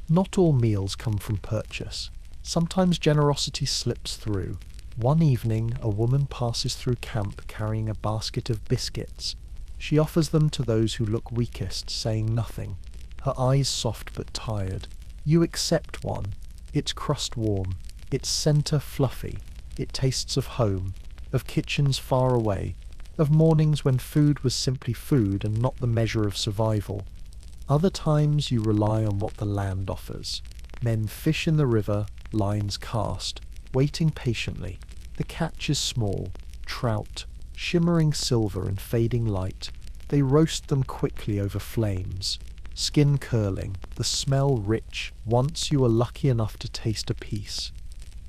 Not all meals come from purchase. Sometimes generosity slips through. One evening, a woman passes through camp carrying a basket of biscuits. She offers them to those who look weakest, saying nothing, her eyes soft but tired. You accept one, its crust warm, its center fluffy. It tastes of home, of kitchens far away, of mornings when food was simply food and not the measure of survival. Other times you rely on what the land offers. Men fish in the river, lines cast, waiting patiently. The catch is small, trout, shimmering silver and fading light. They roast them quickly over flames, skin curling, the smell rich, once you are lucky enough to taste a piece.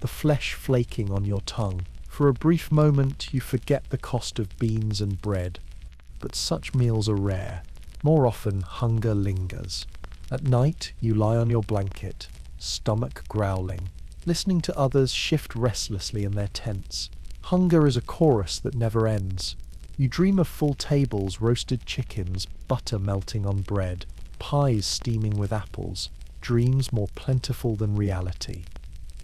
The flesh flaking on your tongue. For a brief moment you forget the cost of beans and bread. But such meals are rare. More often hunger lingers. At night you lie on your blanket, stomach growling, listening to others shift restlessly in their tents. Hunger is a chorus that never ends. You dream of full tables, roasted chickens, butter melting on bread, pies steaming with apples, dreams more plentiful than reality.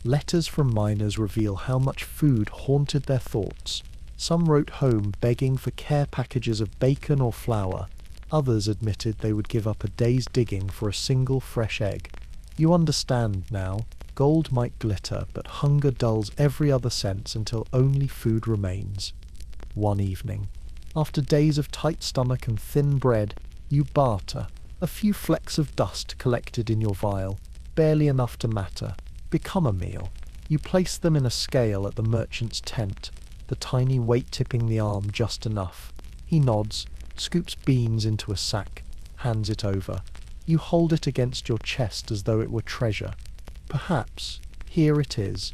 Letters from miners reveal how much food haunted their thoughts. Some wrote home begging for care packages of bacon or flour. Others admitted they would give up a day's digging for a single fresh egg. You understand now. Gold might glitter, but hunger dulls every other sense until only food remains. One evening, after days of tight stomach and thin bread, you barter. A few flecks of dust collected in your vial, barely enough to matter, become a meal. You place them in a scale at the merchant's tent, the tiny weight tipping the arm just enough. He nods, scoops beans into a sack, hands it over. You hold it against your chest as though it were treasure. Perhaps here it is.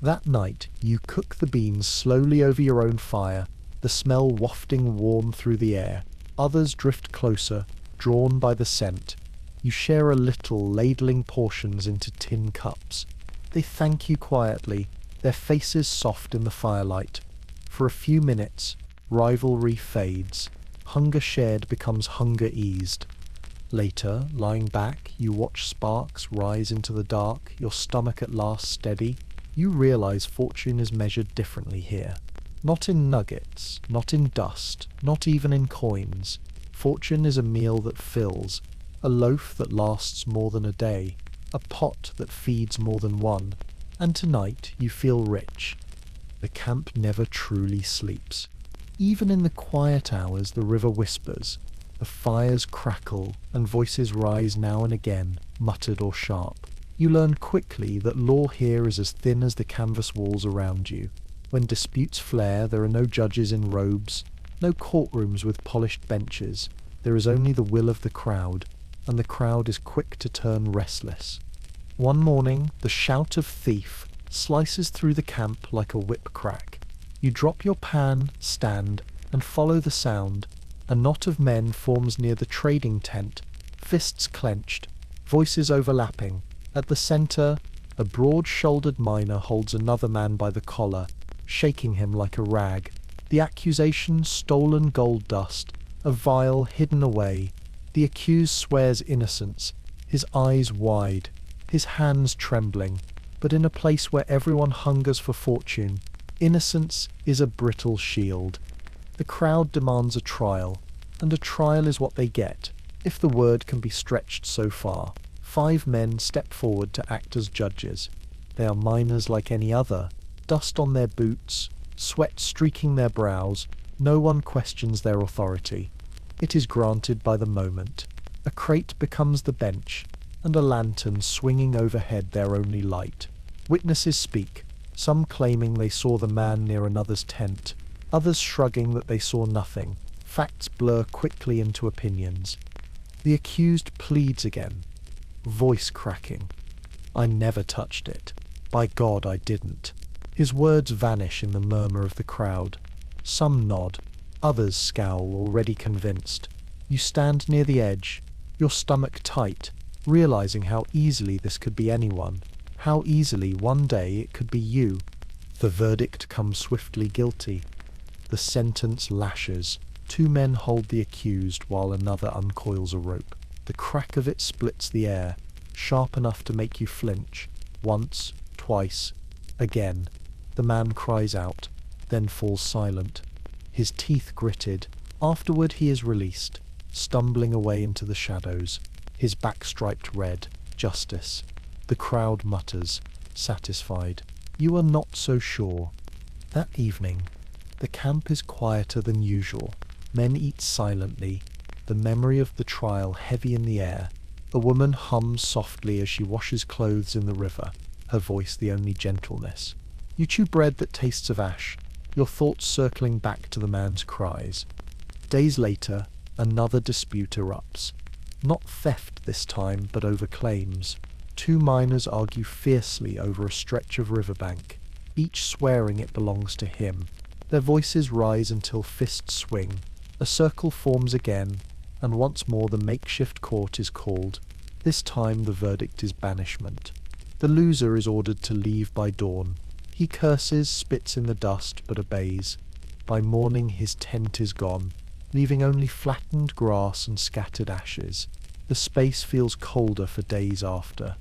That night you cook the beans slowly over your own fire, the smell wafting warm through the air. Others drift closer, drawn by the scent. You share a little, ladling portions into tin cups. They thank you quietly, their faces soft in the firelight. For a few minutes, rivalry fades. Hunger shared becomes hunger eased. Later, lying back, you watch sparks rise into the dark, your stomach at last steady. You realize fortune is measured differently here. Not in nuggets, not in dust, not even in coins. Fortune is a meal that fills, a loaf that lasts more than a day, a pot that feeds more than one. And tonight you feel rich. The camp never truly sleeps. Even in the quiet hours the river whispers, the fires crackle, and voices rise now and again, muttered or sharp. You learn quickly that law here is as thin as the canvas walls around you. When disputes flare, there are no judges in robes, no courtrooms with polished benches. There is only the will of the crowd, and the crowd is quick to turn restless. One morning, the shout of thief slices through the camp like a whip crack. You drop your pan, stand, and follow the sound. A knot of men forms near the trading tent, fists clenched, voices overlapping. At the center, a broad-shouldered miner holds another man by the collar, shaking him like a rag. The accusation, stolen gold dust, a vial hidden away. The accused swears innocence, his eyes wide, his hands trembling. But in a place where everyone hungers for fortune, innocence is a brittle shield. The crowd demands a trial, and a trial is what they get, if the word can be stretched so far. 5 men step forward to act as judges. They are miners like any other, dust on their boots, sweat streaking their brows. No one questions their authority. It is granted by the moment. A crate becomes the bench, and a lantern swinging overhead their only light. Witnesses speak, some claiming they saw the man near another's tent, others shrugging that they saw nothing. Facts blur quickly into opinions. The accused pleads again, voice cracking. I never touched it. By God, I didn't. His words vanish in the murmur of the crowd. Some nod, others scowl, already convinced. You stand near the edge, your stomach tight, realizing how easily this could be anyone, how easily one day it could be you. The verdict comes swiftly guilty. The sentence lashes. 2 men hold the accused while another uncoils a rope. The crack of it splits the air, sharp enough to make you flinch. Once, twice, again. The man cries out, then falls silent. His teeth gritted. Afterward he is released, stumbling away into the shadows, his back striped red. Justice. The crowd mutters, satisfied. You are not so sure. That evening, the camp is quieter than usual. Men eat silently, the memory of the trial heavy in the air. A woman hums softly as she washes clothes in the river, her voice the only gentleness. You chew bread that tastes of ash, your thoughts circling back to the man's cries. Days later, another dispute erupts. Not theft this time, but over claims. 2 miners argue fiercely over a stretch of riverbank, each swearing it belongs to him. Their voices rise until fists swing. A circle forms again, and once more the makeshift court is called. This time the verdict is banishment. The loser is ordered to leave by dawn. He curses, spits in the dust, but obeys. By morning his tent is gone, leaving only flattened grass and scattered ashes. The space feels colder for days after.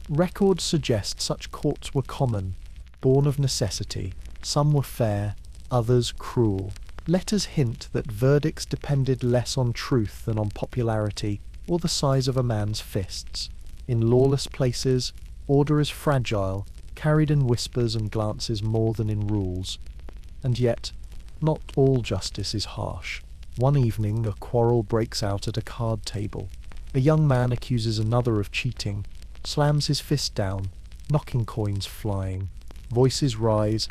Records suggest such courts were common, born of necessity. Some were fair, others cruel. Letters hint that verdicts depended less on truth than on popularity or the size of a man's fists. In lawless places, Order is fragile, carried in whispers and glances more than in rules. And yet, not all justice is harsh. One evening, a quarrel breaks out at a card table. A young man accuses another of cheating, slams his fist down, knocking coins flying. Voices rise,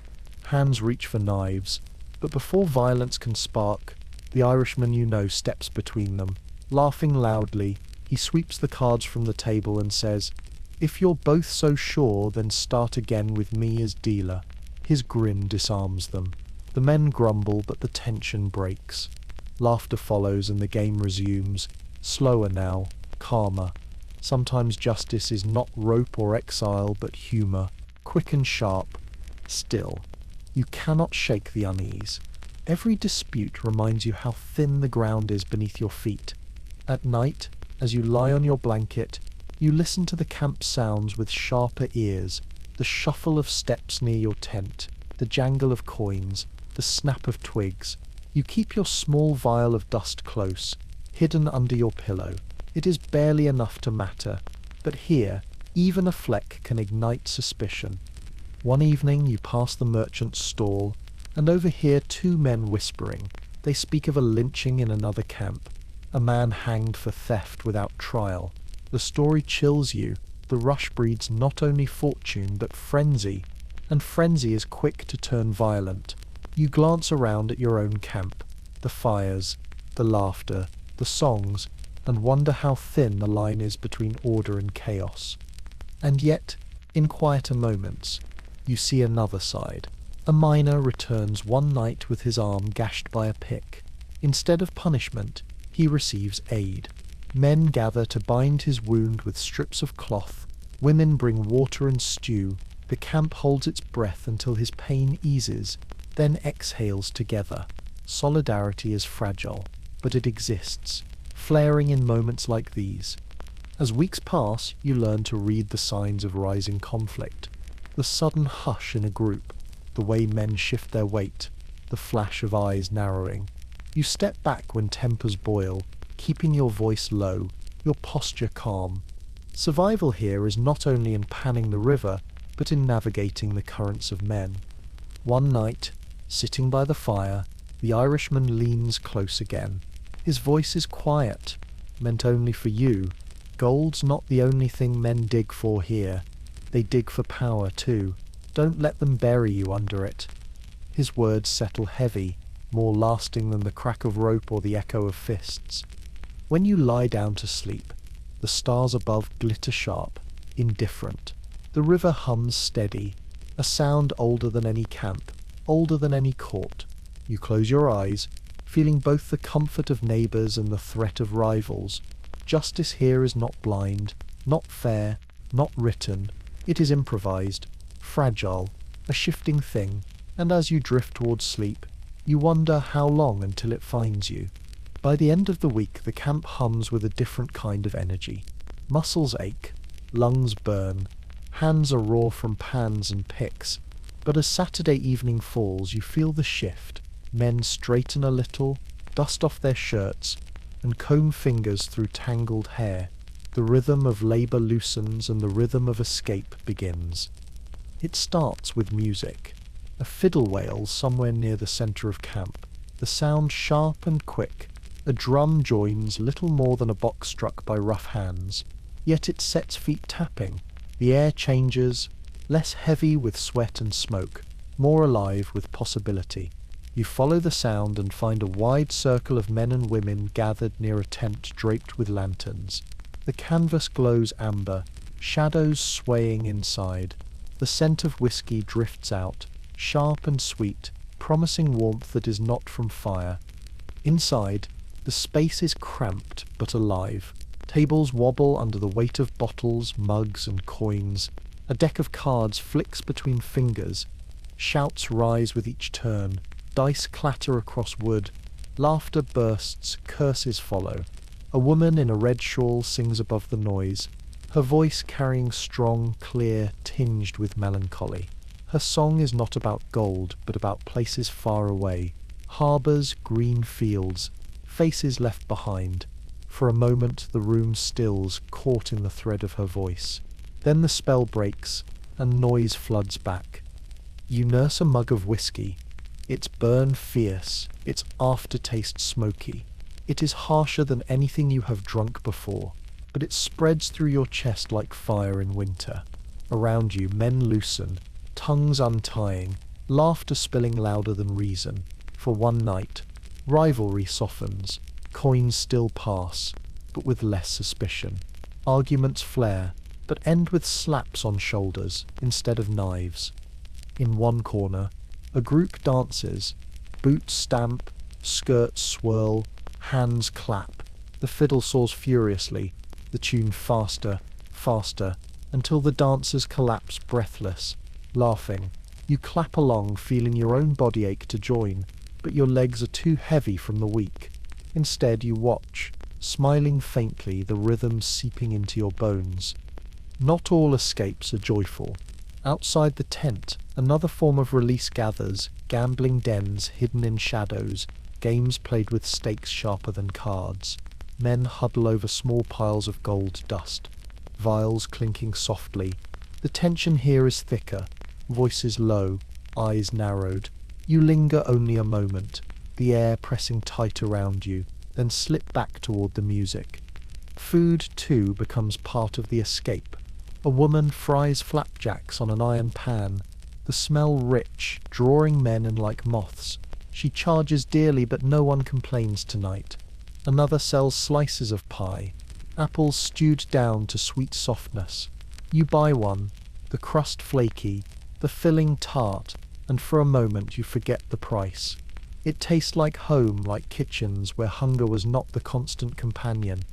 hands reach for knives, but before violence can spark, the Irishman you know steps between them. Laughing loudly, he sweeps the cards from the table and says, "If you're both so sure, then start again with me as dealer." His grin disarms them. The men grumble, but the tension breaks. Laughter follows and the game resumes, slower now, calmer. Sometimes justice is not rope or exile, but humour, quick and sharp. Still, you cannot shake the unease. Every dispute reminds you how thin the ground is beneath your feet. At night, as you lie on your blanket, you listen to the camp sounds with sharper ears, the shuffle of steps near your tent, the jangle of coins, the snap of twigs. You keep your small vial of dust close, hidden under your pillow. It is barely enough to matter, but here, even a fleck can ignite suspicion. One evening you pass the merchant's stall, and overhear two men whispering. They speak of a lynching in another camp, a man hanged for theft without trial. The story chills you. The rush breeds not only fortune but frenzy, and frenzy is quick to turn violent. You glance around at your own camp, the fires, the laughter, the songs, and wonder how thin the line is between order and chaos. And yet, in quieter moments, you see another side. A miner returns one night with his arm gashed by a pick. Instead of punishment, he receives aid. Men gather to bind his wound with strips of cloth. Women bring water and stew. The camp holds its breath until his pain eases, then exhales together. Solidarity is fragile, but it exists, flaring in moments like these. As weeks pass, you learn to read the signs of rising conflict. The sudden hush in a group, the way men shift their weight, the flash of eyes narrowing. You step back when tempers boil, keeping your voice low, your posture calm. Survival here is not only in panning the river, but in navigating the currents of men. One night, sitting by the fire, the Irishman leans close again. His voice is quiet, meant only for you. Gold's not the only thing men dig for here. They dig for power too. Don't let them bury you under it. His words settle heavy, more lasting than the crack of rope or the echo of fists. When you lie down to sleep, the stars above glitter sharp, indifferent. The river hums steady, a sound older than any camp, older than any court. You close your eyes, feeling both the comfort of neighbours and the threat of rivals. Justice here is not blind, not fair, not written. It is improvised, fragile, a shifting thing, and as you drift towards sleep, you wonder how long until it finds you. By the end of the week, the camp hums with a different kind of energy. Muscles ache, lungs burn, hands are raw from pans and picks. But as Saturday evening falls, you feel the shift. Men straighten a little, dust off their shirts, and comb fingers through tangled hair. The rhythm of labour loosens and the rhythm of escape begins. It starts with music. A fiddle wails somewhere near the centre of camp, the sound sharp and quick. A drum joins, little more than a box struck by rough hands. Yet it sets feet tapping. The air changes, less heavy with sweat and smoke, more alive with possibility. You follow the sound and find a wide circle of men and women gathered near a tent draped with lanterns. The canvas glows amber, shadows swaying inside. The scent of whiskey drifts out, sharp and sweet, promising warmth that is not from fire. Inside, the space is cramped but alive. Tables wobble under the weight of bottles, mugs, and coins. A deck of cards flicks between fingers. Shouts rise with each turn. Dice clatter across wood. Laughter bursts, curses follow. A woman in a red shawl sings above the noise, her voice carrying strong, clear, tinged with melancholy. Her song is not about gold, but about places far away. Harbours, green fields, faces left behind. For a moment the room stills, caught in the thread of her voice. Then the spell breaks, and noise floods back. You nurse a mug of whiskey. Its burn fierce, its aftertaste smoky. It is harsher than anything you have drunk before, but it spreads through your chest like fire in winter. Around you, men loosen, tongues untying, laughter spilling louder than reason. For one night, rivalry softens, coins still pass, but with less suspicion. Arguments flare, but end with slaps on shoulders instead of knives. In one corner, a group dances, boots stamp, skirts swirl, hands clap. The fiddle saws furiously, the tune faster, faster, until the dancers collapse breathless, laughing. You clap along, feeling your own body ache to join, but your legs are too heavy from the week. Instead, you watch, smiling faintly, the rhythm seeping into your bones. Not all escapes are joyful. Outside the tent, another form of release gathers, gambling dens hidden in shadows, games played with stakes sharper than cards. Men huddle over small piles of gold dust, vials clinking softly. The tension here is thicker, voices low, eyes narrowed. You linger only a moment, the air pressing tight around you, then slip back toward the music. Food, too, becomes part of the escape. A woman fries flapjacks on an iron pan, the smell rich, drawing men in like moths. She charges dearly, but no one complains tonight. Another sells slices of pie, apples stewed down to sweet softness. You buy one, the crust flaky, the filling tart, and for a moment you forget the price. It tastes like home, like kitchens where hunger was not the constant companion.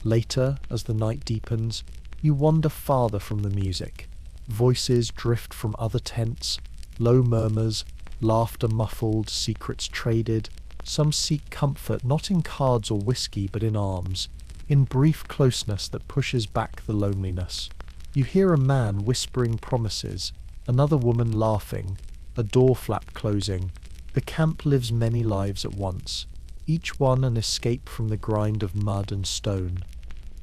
Later, as the night deepens, you wander farther from the music. Voices drift from other tents, low murmurs, laughter muffled, secrets traded. Some seek comfort not in cards or whiskey but in arms, in brief closeness that pushes back the loneliness. You hear a man whispering promises, another woman laughing, a door flap closing. The camp lives many lives at once, each one an escape from the grind of mud and stone.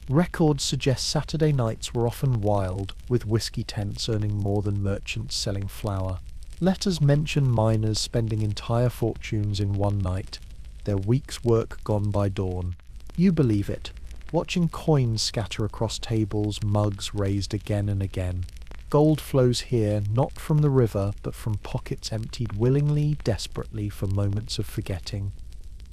Records suggest Saturday nights were often wild, with whiskey tents earning more than merchants selling flour. Letters mention miners spending entire fortunes in one night, their week's work gone by dawn. You believe it, watching coins scatter across tables, mugs raised again and again. Gold flows here not from the river, but from pockets emptied willingly, desperately for moments of forgetting.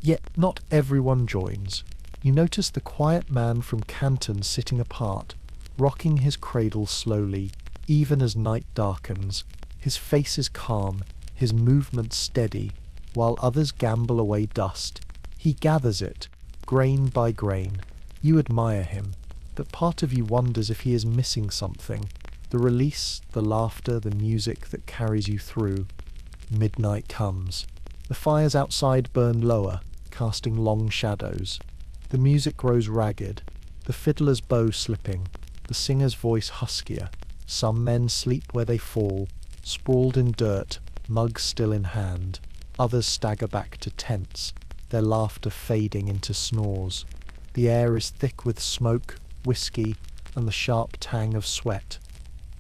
Yet not everyone joins. You notice the quiet man from Canton sitting apart, rocking his cradle slowly, even as night darkens. His face is calm, his movements steady, while others gamble away dust. He gathers it, grain by grain. You admire him, but part of you wonders if he is missing something. The release, the laughter, the music that carries you through. Midnight comes. The fires outside burn lower, casting long shadows. The music grows ragged, the fiddler's bow slipping, the singer's voice huskier. Some men sleep where they fall, sprawled in dirt, mugs still in hand. Others stagger back to tents, their laughter fading into snores. The air is thick with smoke, whiskey, and the sharp tang of sweat.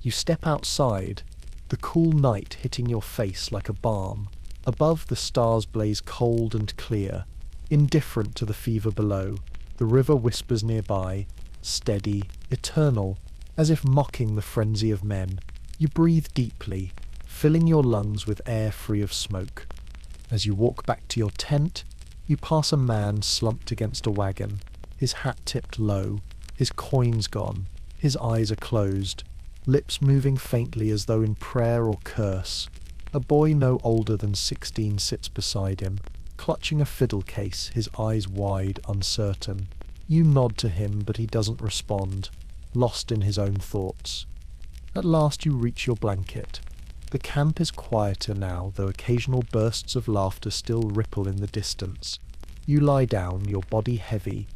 You step outside, the cool night hitting your face like a balm. Above, the stars blaze cold and clear, indifferent to the fever below. The river whispers nearby, steady, eternal, as if mocking the frenzy of men. You breathe deeply, filling your lungs with air free of smoke. As you walk back to your tent, you pass a man slumped against a wagon, his hat tipped low, his coins gone, his eyes are closed, lips moving faintly as though in prayer or curse. A boy no older than 16 sits beside him, clutching a fiddle case, his eyes wide, uncertain. You nod to him, but he doesn't respond, lost in his own thoughts. At last you reach your blanket. The camp is quieter now, though occasional bursts of laughter still ripple in the distance. You lie down, your body heavy,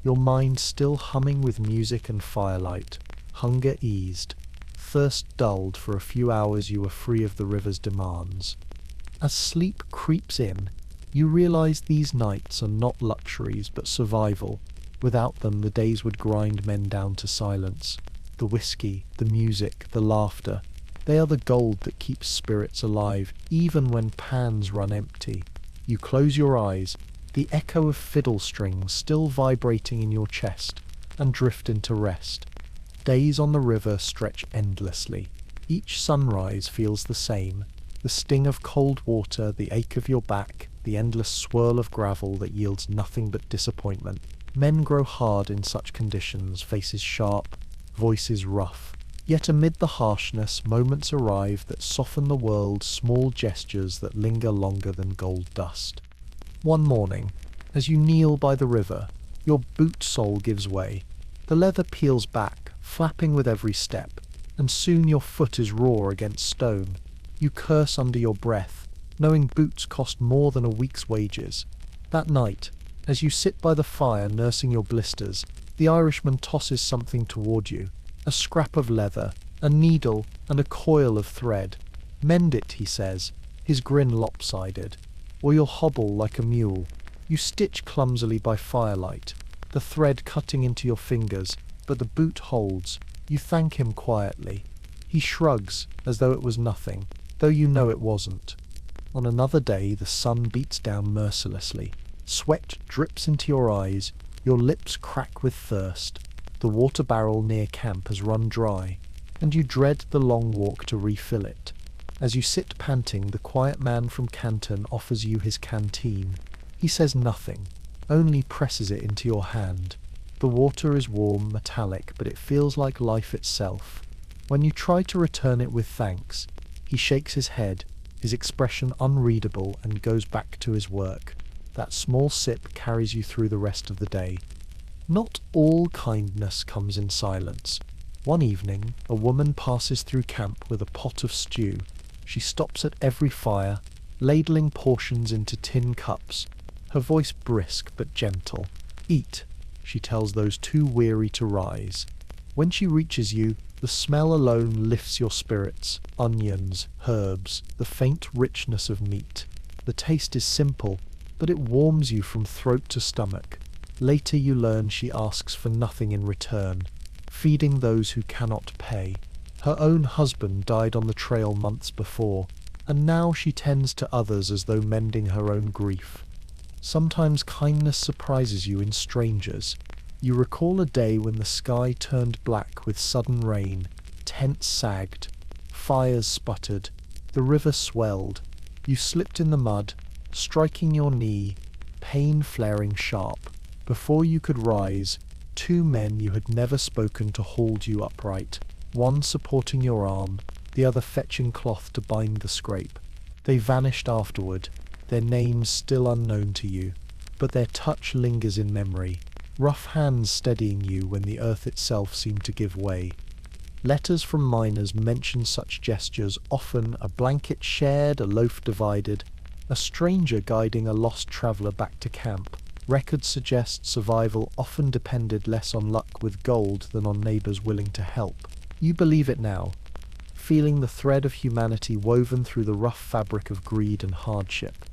your mind still humming with music and firelight, hunger eased, thirst dulled. For a few hours you are free of the river's demands. As sleep creeps in, you realize these nights are not luxuries but survival. Without them, the days would grind men down to silence. The whiskey, the music, the laughter. They are the gold that keeps spirits alive, even when pans run empty. You close your eyes, the echo of fiddle strings still vibrating in your chest, and drift into rest. Days on the river stretch endlessly. Each sunrise feels the same. The sting of cold water, the ache of your back, the endless swirl of gravel that yields nothing but disappointment. Men grow hard in such conditions, faces sharp, voices rough. Yet amid the harshness, moments arrive that soften the world, small gestures that linger longer than gold dust. One morning, as you kneel by the river, your boot sole gives way. The leather peels back, flapping with every step, and soon your foot is raw against stone. You curse under your breath, knowing boots cost more than a week's wages. That night, as you sit by the fire nursing your blisters, the Irishman tosses something toward you. A scrap of leather, a needle, and a coil of thread. "Mend it," he says, his grin lopsided, "or you'll hobble like a mule." You stitch clumsily by firelight, the thread cutting into your fingers, but the boot holds. You thank him quietly. He shrugs, as though it was nothing, though you know it wasn't. On another day, the sun beats down mercilessly. Sweat drips into your eyes, your lips crack with thirst. The water barrel near camp has run dry, and you dread the long walk to refill it. As you sit panting, the quiet man from Canton offers you his canteen. He says nothing, only presses it into your hand. The water is warm, metallic, but it feels like life itself. When you try to return it with thanks, he shakes his head, his expression unreadable, and goes back to his work. That small sip carries you through the rest of the day. Not all kindness comes in silence. One evening, a woman passes through camp with a pot of stew. She stops at every fire, ladling portions into tin cups, her voice brisk but gentle. "Eat," she tells those too weary to rise. When she reaches you, the smell alone lifts your spirits. Onions, herbs, the faint richness of meat. The taste is simple, but it warms you from throat to stomach. Later you learn she asks for nothing in return, feeding those who cannot pay. Her own husband died on the trail months before, and now she tends to others as though mending her own grief. Sometimes kindness surprises you in strangers. You recall a day when the sky turned black with sudden rain, tents sagged, fires sputtered, the river swelled. You slipped in the mud, striking your knee, pain flaring sharp. Before you could rise, two men you had never spoken to hauled you upright, one supporting your arm, the other fetching cloth to bind the scrape. They vanished afterward, their names still unknown to you, but their touch lingers in memory, rough hands steadying you when the earth itself seemed to give way. Letters from miners mention such gestures often: a blanket shared, a loaf divided, a stranger guiding a lost traveller back to camp. Records suggest survival often depended less on luck with gold than on neighbours willing to help. You believe it now, feeling the thread of humanity woven through the rough fabric of greed and hardship.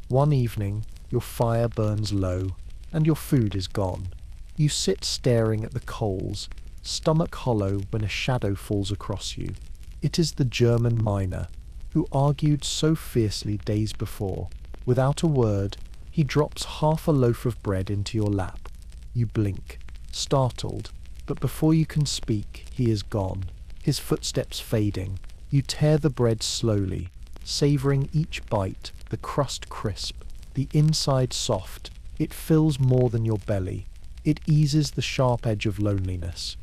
One evening, your fire burns low, and your food is gone. You sit staring at the coals, stomach hollow when a shadow falls across you. It is the German miner, who argued so fiercely days before. Without a word, he drops half a loaf of bread into your lap. You blink, startled, but before you can speak, he is gone, his footsteps fading. You tear the bread slowly, savouring each bite, the crust crisp, the inside soft. It fills more than your belly. It eases the sharp edge of loneliness.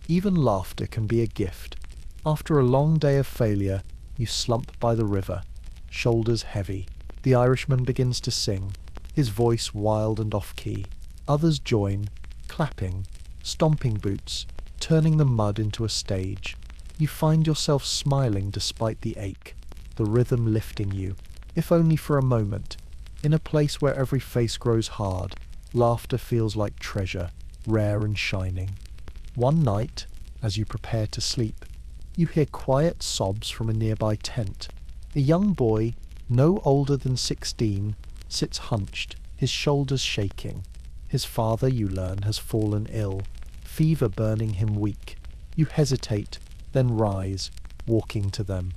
Even laughter can be a gift. After a long day of failure, you slump by the river, shoulders heavy. The Irishman begins to sing, his voice wild and off-key. Others join, clapping, stomping boots, turning the mud into a stage. You find yourself smiling despite the ache, the rhythm lifting you, if only for a moment. In a place where every face grows hard, laughter feels like treasure, rare and shining. One night, as you prepare to sleep, you hear quiet sobs from a nearby tent. A young boy, no older than 16, sits hunched, his shoulders shaking. His father, you learn, has fallen ill, fever burning him weak. You hesitate, then rise, walking to them.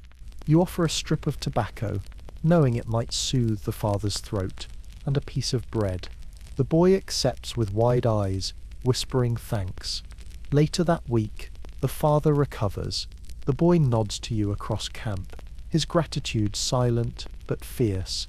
You offer a strip of tobacco, knowing it might soothe the father's throat, and a piece of bread. The boy accepts with wide eyes, whispering thanks. Later that week, the father recovers. The boy nods to you across camp, his gratitude silent but fierce.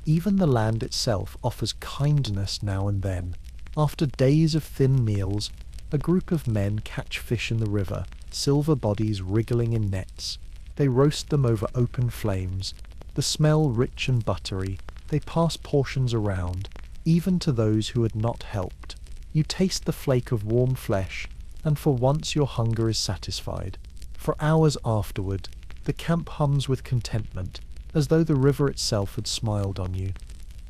Even the land itself offers kindness now and then. After days of thin meals, a group of men catch fish in the river, silver bodies wriggling in nets. They roast them over open flames. The smell rich and buttery. They pass portions around, even to those who had not helped. You taste the flake of warm flesh, and for once your hunger is satisfied. For hours afterward, the camp hums with contentment, as though the river itself had smiled on you.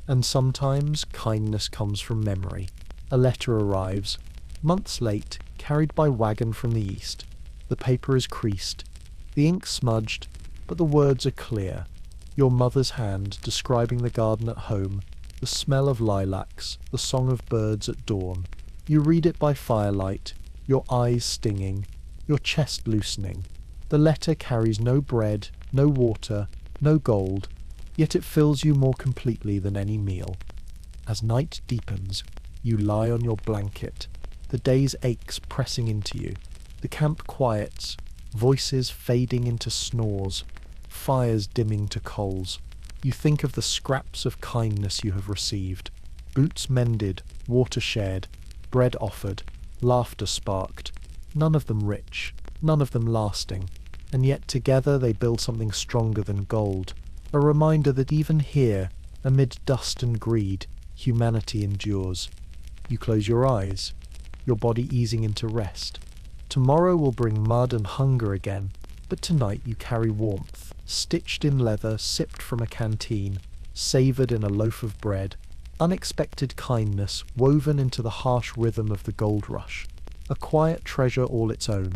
And sometimes kindness comes from memory. A letter arrives, months late, carried by wagon from the east. The paper is creased, the ink smudged, but the words are clear. Your mother's hand describing the garden at home, the smell of lilacs, the song of birds at dawn. You read it by firelight, your eyes stinging, your chest loosening. The letter carries no bread, no water, no gold, yet it fills you more completely than any meal. As night deepens, you lie on your blanket, the day's aches pressing into you. The camp quiets, voices fading into snores, fires dimming to coals. You think of the scraps of kindness you have received. Boots mended, water shared, bread offered, laughter sparked. None of them rich, none of them lasting. And yet together they build something stronger than gold. A reminder that even here, amid dust and greed, humanity endures. You close your eyes, your body easing into rest. Tomorrow will bring mud and hunger again, but tonight you carry warmth, stitched in leather, sipped from a canteen, savoured in a loaf of bread, unexpected kindness woven into the harsh rhythm of the gold rush, a quiet treasure all its own.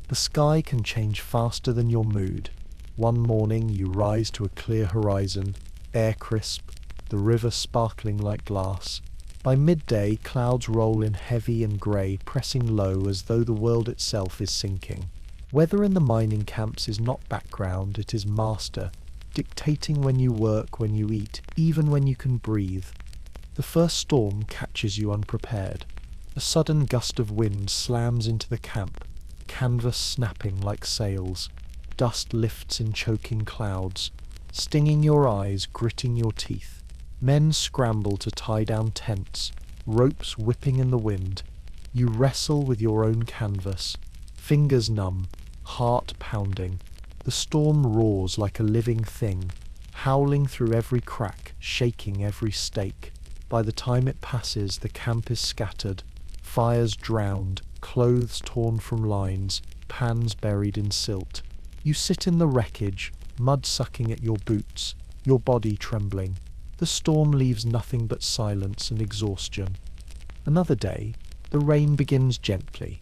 The sky can change faster than your mood. One morning you rise to a clear horizon, air crisp, the river sparkling like glass. By midday, clouds roll in heavy and grey, pressing low as though the world itself is sinking. Weather in the mining camps is not background, it is master, dictating when you work, when you eat, even when you can breathe. The first storm catches you unprepared. A sudden gust of wind slams into the camp, canvas snapping like sails. Dust lifts in choking clouds, stinging your eyes, gritting your teeth. Men scramble to tie down tents, ropes whipping in the wind. You wrestle with your own canvas, fingers numb, heart pounding. The storm roars like a living thing, howling through every crack, shaking every stake. By the time it passes, the camp is scattered, fires drowned, clothes torn from lines, pans buried in silt. You sit in the wreckage, mud sucking at your boots, your body trembling. The storm leaves nothing but silence and exhaustion. Another day, the rain begins gently,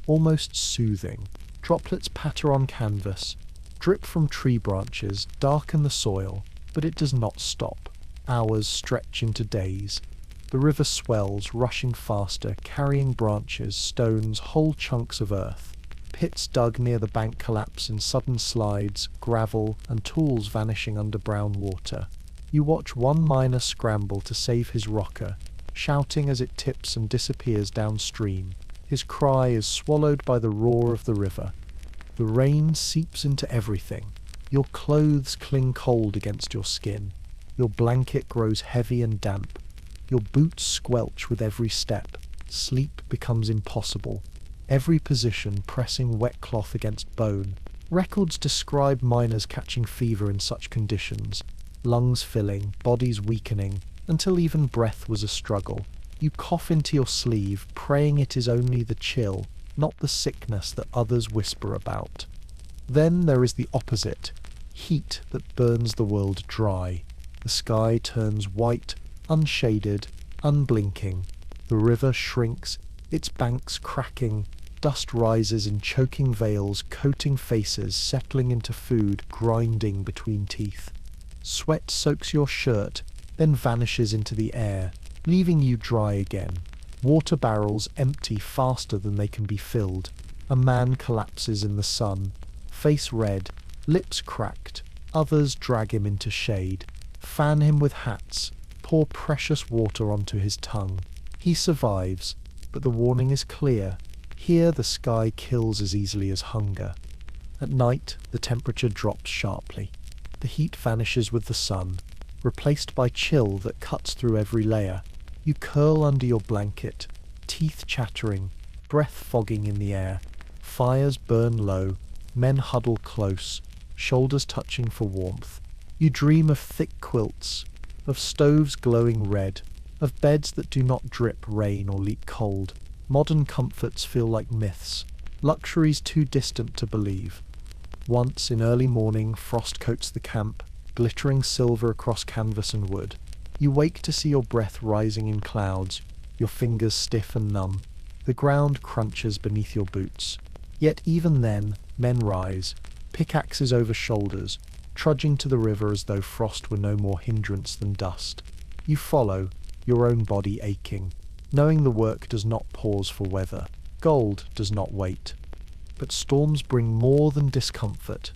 almost soothing. Droplets patter on canvas, drip from tree branches, darken the soil, but it does not stop. Hours stretch into days. The river swells, rushing faster, carrying branches, stones, whole chunks of earth. Pits dug near the bank collapse in sudden slides, gravel, and tools vanishing under brown water. You watch one miner scramble to save his rocker, shouting as it tips and disappears downstream. His cry is swallowed by the roar of the river. The rain seeps into everything. Your clothes cling cold against your skin. Your blanket grows heavy and damp. Your boots squelch with every step. Sleep becomes impossible. Every position pressing wet cloth against bone. Records describe miners catching fever in such conditions. Lungs filling, bodies weakening, until even breath was a struggle. You cough into your sleeve, praying it is only the chill, not the sickness that others whisper about. Then there is the opposite, heat that burns the world dry. The sky turns white, unshaded, unblinking. The river shrinks, its banks cracking. Dust rises in choking veils, coating faces, settling into food, grinding between teeth. Sweat soaks your shirt, then vanishes into the air, leaving you dry again. Water barrels empty faster than they can be filled. A man collapses in the sun, face red, lips cracked. Others drag him into shade, fan him with hats, pour precious water onto his tongue. He survives, but the warning is clear. Here the sky kills as easily as hunger. At night, the temperature drops sharply. The heat vanishes with the sun, replaced by chill that cuts through every layer. You curl under your blanket, teeth chattering, breath fogging in the air. Fires burn low, men huddle close, shoulders touching for warmth. You dream of thick quilts, of stoves glowing red, of beds that do not drip rain or leak cold. Modern comforts feel like myths, luxuries too distant to believe. Once in early morning, frost coats the camp, glittering silver across canvas and wood. You wake to see your breath rising in clouds, your fingers stiff and numb. The ground crunches beneath your boots. Yet even then, men rise, pickaxes over shoulders, trudging to the river as though frost were no more hindrance than dust. You follow, your own body aching, knowing the work does not pause for weather. Gold does not wait. But storms bring more than discomfort.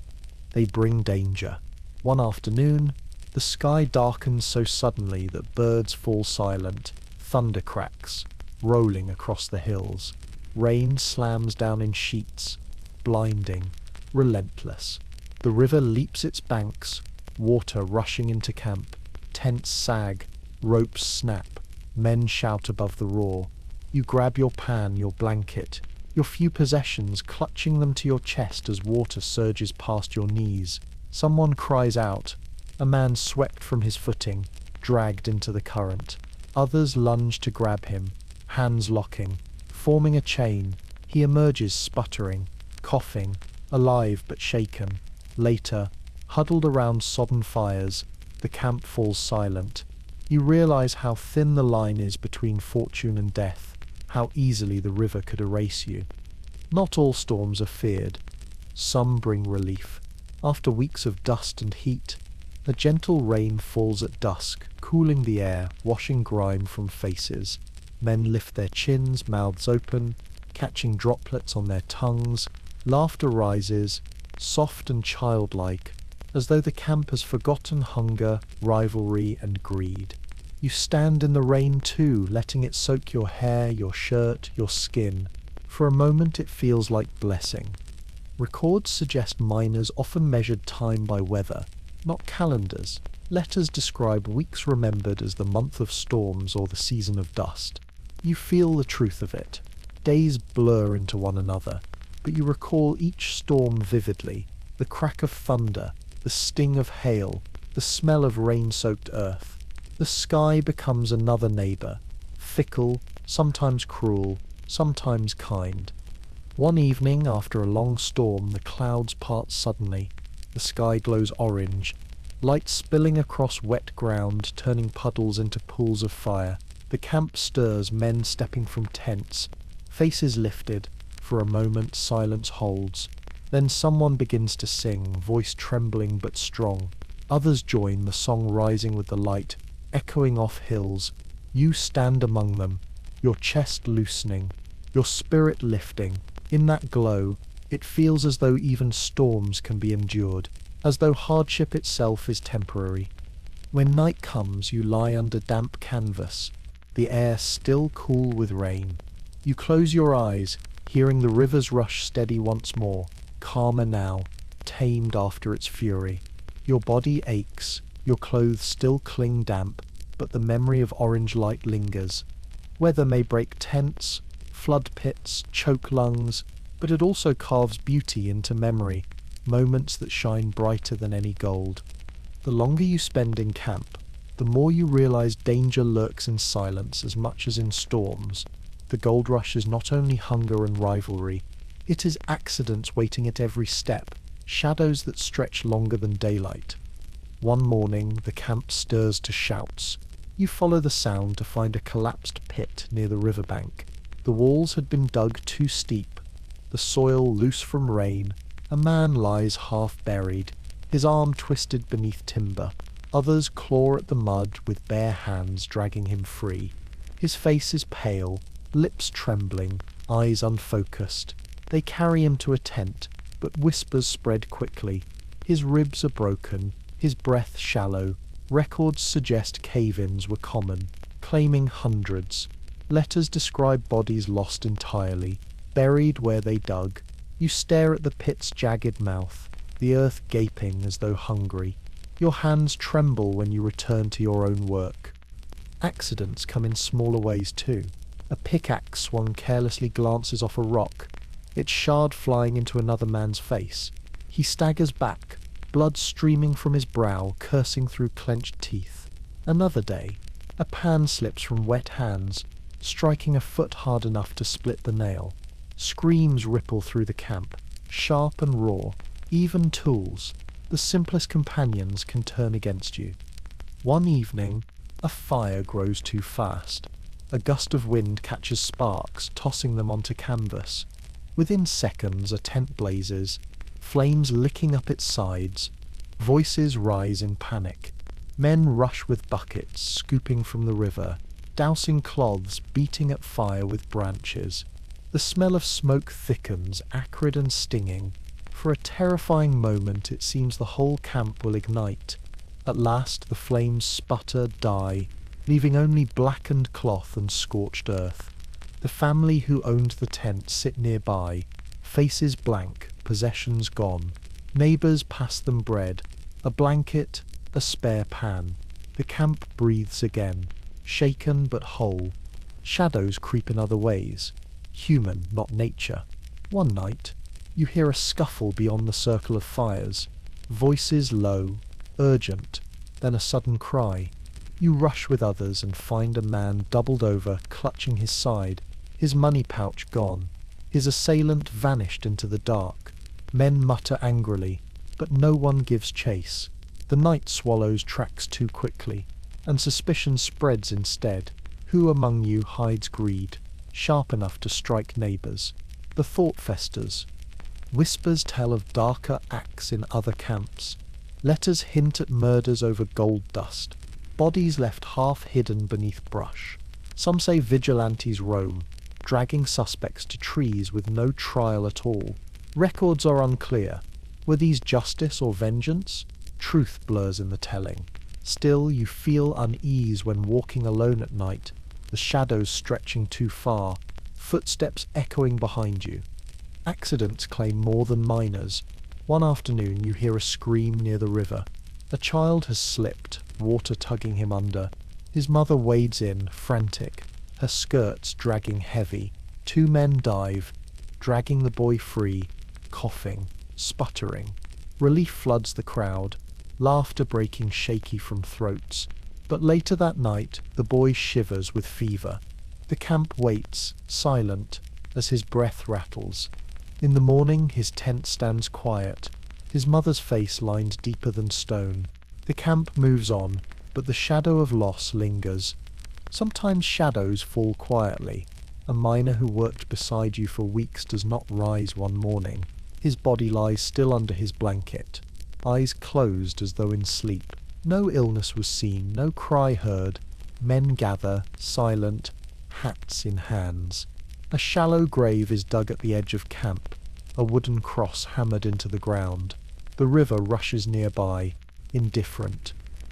They bring danger. One afternoon, the sky darkens so suddenly that birds fall silent. Thunder cracks, rolling across the hills. Rain slams down in sheets, blinding, relentless. The river leaps its banks, water rushing into camp. Tents sag, ropes snap, men shout above the roar. You grab your pan, your blanket, your few possessions, clutching them to your chest as water surges past your knees. Someone cries out. A man swept from his footing, dragged into the current. Others lunge to grab him, hands locking, forming a chain. He emerges sputtering, coughing, alive but shaken. Later, huddled around sodden fires, the camp falls silent. You realize how thin the line is between fortune and death, how easily the river could erase you. Not all storms are feared. Some bring relief. After weeks of dust and heat, a gentle rain falls at dusk, cooling the air, washing grime from faces. Men lift their chins, mouths open, catching droplets on their tongues. Laughter rises, soft and childlike, as though the camp has forgotten hunger, rivalry, and greed. You stand in the rain too, letting it soak your hair, your shirt, your skin. For a moment it feels like blessing. Records suggest miners often measured time by weather, not calendars. Letters describe weeks remembered as the month of storms or the season of dust. You feel the truth of it. Days blur into one another, but you recall each storm vividly. The crack of thunder, the sting of hail, the smell of rain-soaked earth. The sky becomes another neighbour, fickle, sometimes cruel, sometimes kind. One evening, after a long storm, the clouds part suddenly. The sky glows orange, light spilling across wet ground, turning puddles into pools of fire. The camp stirs, men stepping from tents, faces lifted. For a moment, silence holds. Then someone begins to sing, voice trembling but strong. Others join, the song rising with the light, echoing off hills. You stand among them, your chest loosening, your spirit lifting. In that glow, it feels as though even storms can be endured, as though hardship itself is temporary. When night comes, you lie under damp canvas, the air still cool with rain. You close your eyes, hearing the river's rush steady once more, calmer now, tamed after its fury. Your body aches, your clothes still cling damp, but the memory of orange light lingers. Weather may break tents, flood pits, choke lungs, but it also carves beauty into memory, moments that shine brighter than any gold. The longer you spend in camp, the more you realize danger lurks in silence as much as in storms. The gold rush is not only hunger and rivalry, it is accidents waiting at every step, shadows that stretch longer than daylight. One morning, the camp stirs to shouts. You follow the sound to find a collapsed pit near the riverbank. The walls had been dug too steep, the soil loose from rain. A man lies half buried, his arm twisted beneath timber. Others claw at the mud with bare hands, dragging him free. His face is pale, lips trembling, eyes unfocused. They carry him to a tent, but whispers spread quickly. His ribs are broken, his breath shallow. Records suggest cave-ins were common, claiming hundreds. Letters describe bodies lost entirely, buried where they dug. You stare at the pit's jagged mouth, the earth gaping as though hungry. Your hands tremble when you return to your own work. Accidents come in smaller ways too. A pickaxe swung carelessly glances off a rock, its shard flying into another man's face. He staggers back, blood streaming from his brow, cursing through clenched teeth. Another day, a pan slips from wet hands, striking a foot hard enough to split the nail. Screams ripple through the camp, sharp and raw. Even tools, the simplest companions, can turn against you. One evening, a fire grows too fast. A gust of wind catches sparks, tossing them onto canvas. Within seconds, a tent blazes, flames licking up its sides. Voices rise in panic. Men rush with buckets, scooping from the river, dousing cloths, beating at fire with branches. The smell of smoke thickens, acrid and stinging. For a terrifying moment, it seems the whole camp will ignite. At last, the flames sputter, die, leaving only blackened cloth and scorched earth. The family who owned the tent sit nearby, faces blank, possessions gone. Neighbours pass them bread, a blanket, a spare pan. The camp breathes again, shaken but whole. Shadows creep in other ways, human, not nature. One night, you hear a scuffle beyond the circle of fires, voices low, urgent, then a sudden cry. You rush with others and find a man doubled over, clutching his side, his money pouch gone. His assailant vanished into the dark. Men mutter angrily, but no one gives chase. The night swallows tracks too quickly, and suspicion spreads instead. Who among you hides greed, sharp enough to strike neighbours? The thought festers. Whispers tell of darker acts in other camps. Letters hint at murders over gold dust. Bodies left half hidden beneath brush. Some say vigilantes roam, dragging suspects to trees with no trial at all. Records are unclear. Were these justice or vengeance? Truth blurs in the telling. Still, you feel unease when walking alone at night, the shadows stretching too far, footsteps echoing behind you. Accidents claim more than minors. One afternoon you hear a scream near the river. A child has slipped, water tugging him under. His mother wades in, frantic, her skirts dragging heavy. Two men dive, dragging the boy free, coughing, sputtering. Relief floods the crowd, laughter breaking shaky from throats. But later that night, the boy shivers with fever. The camp waits, silent, as his breath rattles. In the morning, his tent stands quiet, his mother's face lined deeper than stone. The camp moves on, but the shadow of loss lingers. Sometimes shadows fall quietly. A miner who worked beside you for weeks does not rise one morning. His body lies still under his blanket, eyes closed as though in sleep. No illness was seen, no cry heard. Men gather, silent, hats in hands. A shallow grave is dug at the edge of camp, a wooden cross hammered into the ground. The river rushes nearby, indifferent.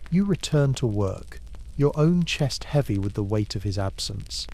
You return to work, your own chest heavy with the weight of his absence.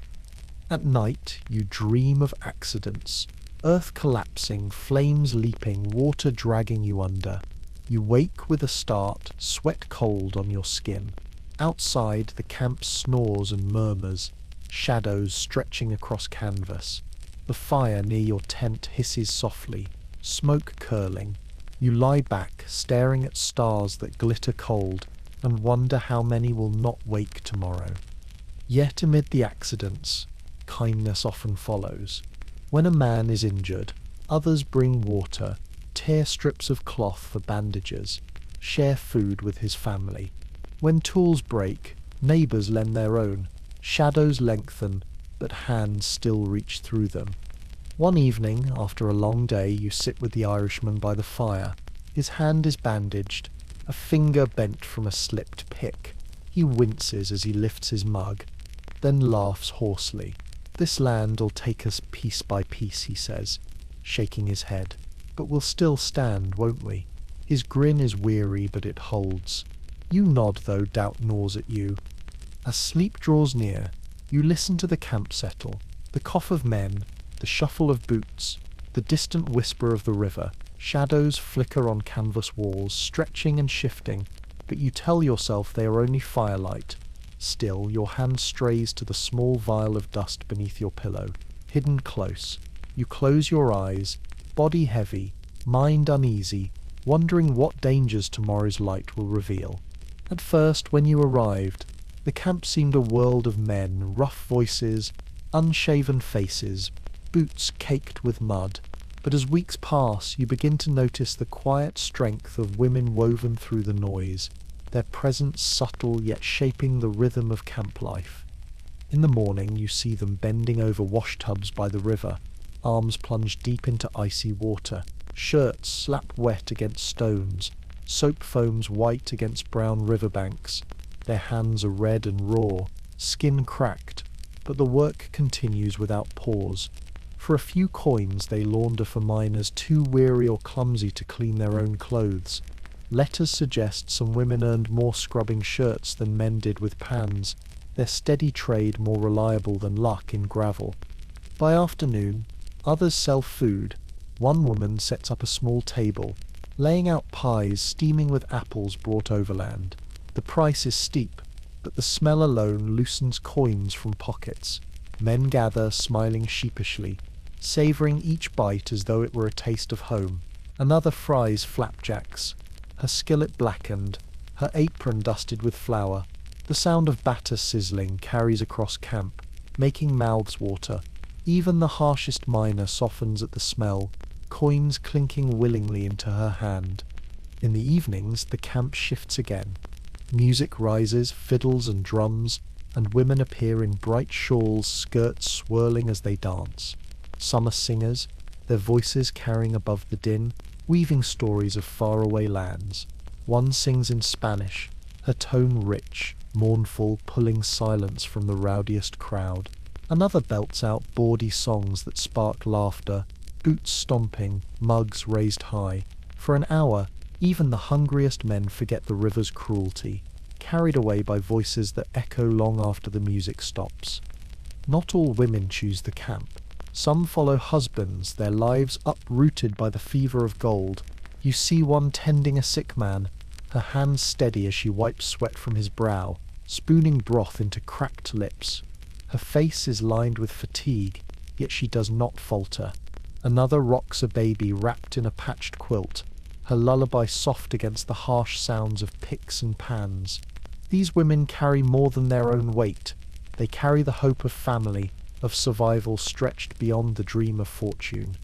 At night, you dream of accidents, earth collapsing, flames leaping, water dragging you under. You wake with a start, sweat cold on your skin. Outside, the camp snores and murmurs, shadows stretching across canvas. The fire near your tent hisses softly, smoke curling. You lie back, staring at stars that glitter cold, and wonder how many will not wake tomorrow. Yet amid the accidents, kindness often follows. When a man is injured, others bring water, tear strips of cloth for bandages, share food with his family. When tools break, neighbours lend their own. Shadows lengthen, but hands still reach through them. One evening, after a long day, you sit with the Irishman by the fire. His hand is bandaged, a finger bent from a slipped pick. He winces as he lifts his mug, then laughs hoarsely. "This land'll take us piece by piece," he says. shaking his head. "But we'll still stand, won't we?" His grin is weary, but it holds. You nod, though doubt gnaws at you. As sleep draws near, you listen to the camp settle, the cough of men, the shuffle of boots, the distant whisper of the river. Shadows flicker on canvas walls, stretching and shifting, but you tell yourself they are only firelight. Still, your hand strays to the small vial of dust beneath your pillow, hidden close. You close your eyes, body heavy, mind uneasy, wondering what dangers tomorrow's light will reveal. At first, when you arrived, the camp seemed a world of men, rough voices, unshaven faces, boots caked with mud. But as weeks pass, you begin to notice the quiet strength of women woven through the noise, their presence subtle yet shaping the rhythm of camp life. In the morning, you see them bending over wash tubs by the river, arms plunged deep into icy water, shirts slap wet against stones, soap foams white against brown riverbanks. Their hands are red and raw, skin cracked, but the work continues without pause. For a few coins they launder for miners too weary or clumsy to clean their own clothes. Letters suggest some women earned more scrubbing shirts than men did with pans, their steady trade more reliable than luck in gravel. By afternoon, others sell food. One woman sets up a small table, laying out pies steaming with apples brought overland. The price is steep, but the smell alone loosens coins from pockets. Men gather, smiling sheepishly, savouring each bite as though it were a taste of home. Another fries flapjacks, her skillet blackened, her apron dusted with flour. The sound of batter sizzling carries across camp, making mouths water. Even the harshest miner softens at the smell, coins clinking willingly into her hand. In the evenings, the camp shifts again. Music rises, fiddles and drums, and women appear in bright shawls, skirts swirling as they dance. Some are singers, their voices carrying above the din, weaving stories of faraway lands. One sings in Spanish, her tone rich, mournful, pulling silence from the rowdiest crowd. Another belts out bawdy songs that spark laughter, boots stomping, mugs raised high. For an hour, even the hungriest men forget the river's cruelty, carried away by voices that echo long after the music stops. Not all women choose the camp. Some follow husbands, their lives uprooted by the fever of gold. You see one tending a sick man, her hands steady as she wipes sweat from his brow, spooning broth into cracked lips. Her face is lined with fatigue, yet she does not falter. Another rocks a baby wrapped in a patched quilt, her lullaby soft against the harsh sounds of picks and pans. These women carry more than their own weight. They carry the hope of family, of survival stretched beyond the dream of fortune.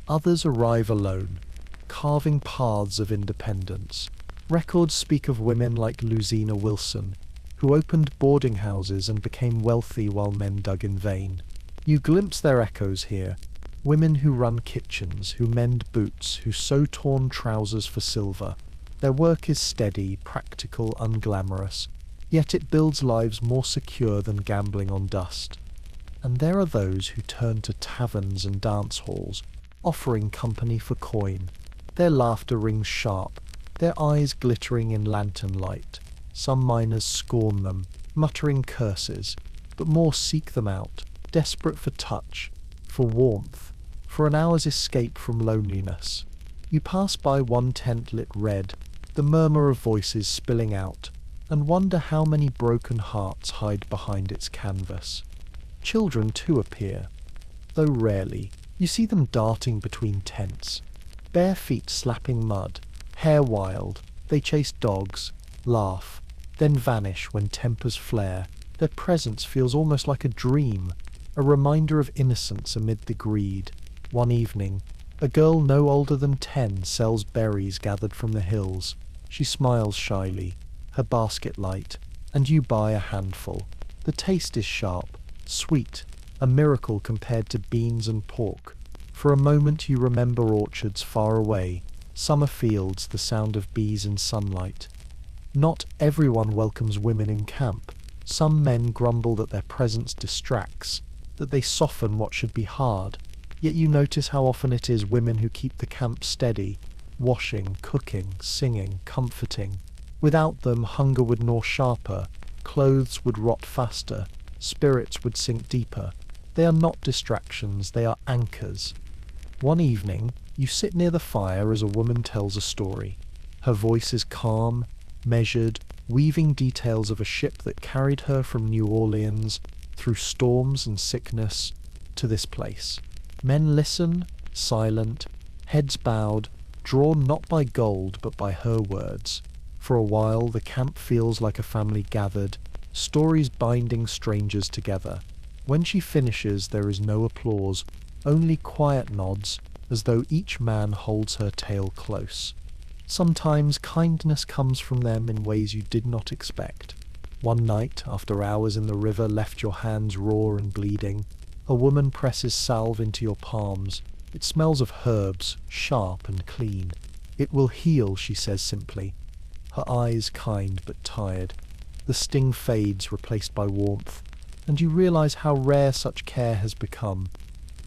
Others arrive alone, carving paths of independence. Records speak of women like Lucina Wilson, who opened boarding houses and became wealthy while men dug in vain. You glimpse their echoes here, women who run kitchens, who mend boots, who sew torn trousers for silver. Their work is steady, practical, unglamorous, yet it builds lives more secure than gambling on dust. And there are those who turn to taverns and dance halls, offering company for coin. Their laughter rings sharp, their eyes glittering in lantern light. Some miners scorn them, muttering curses, but more seek them out, desperate for touch, for warmth, for an hour's escape from loneliness. You pass by one tent lit red, the murmur of voices spilling out, and wonder how many broken hearts hide behind its canvas. Children too appear, though rarely. You see them darting between tents, bare feet slapping mud, hair wild. They chase dogs, laugh, then vanish when tempers flare. Their presence feels almost like a dream, a reminder of innocence amid the greed. One evening, a girl no older than 10 sells berries gathered from the hills. She smiles shyly, her basket light, and you buy a handful. The taste is sharp, sweet, a miracle compared to beans and pork. For a moment you remember orchards far away, summer fields, the sound of bees in sunlight. Not everyone welcomes women in camp. Some men grumble that their presence distracts, that they soften what should be hard. Yet you notice how often it is women who keep the camp steady, washing, cooking, singing, comforting. Without them, hunger would gnaw sharper, clothes would rot faster, spirits would sink deeper. They are not distractions, they are anchors. One evening, you sit near the fire as a woman tells a story. Her voice is calm, measured, weaving details of a ship that carried her from New Orleans, through storms and sickness, to this place. Men listen, silent, heads bowed, drawn not by gold but by her words. For a while the camp feels like a family gathered, stories binding strangers together. When she finishes there is no applause, only quiet nods, as though each man holds her tale close. Sometimes kindness comes from them in ways you did not expect. One night, after hours in the river left your hands raw and bleeding, a woman presses salve into your palms. It smells of herbs, sharp and clean. "It will heal," she says simply. Her eyes kind but tired. The sting fades, replaced by warmth, and you realize how rare such care has become.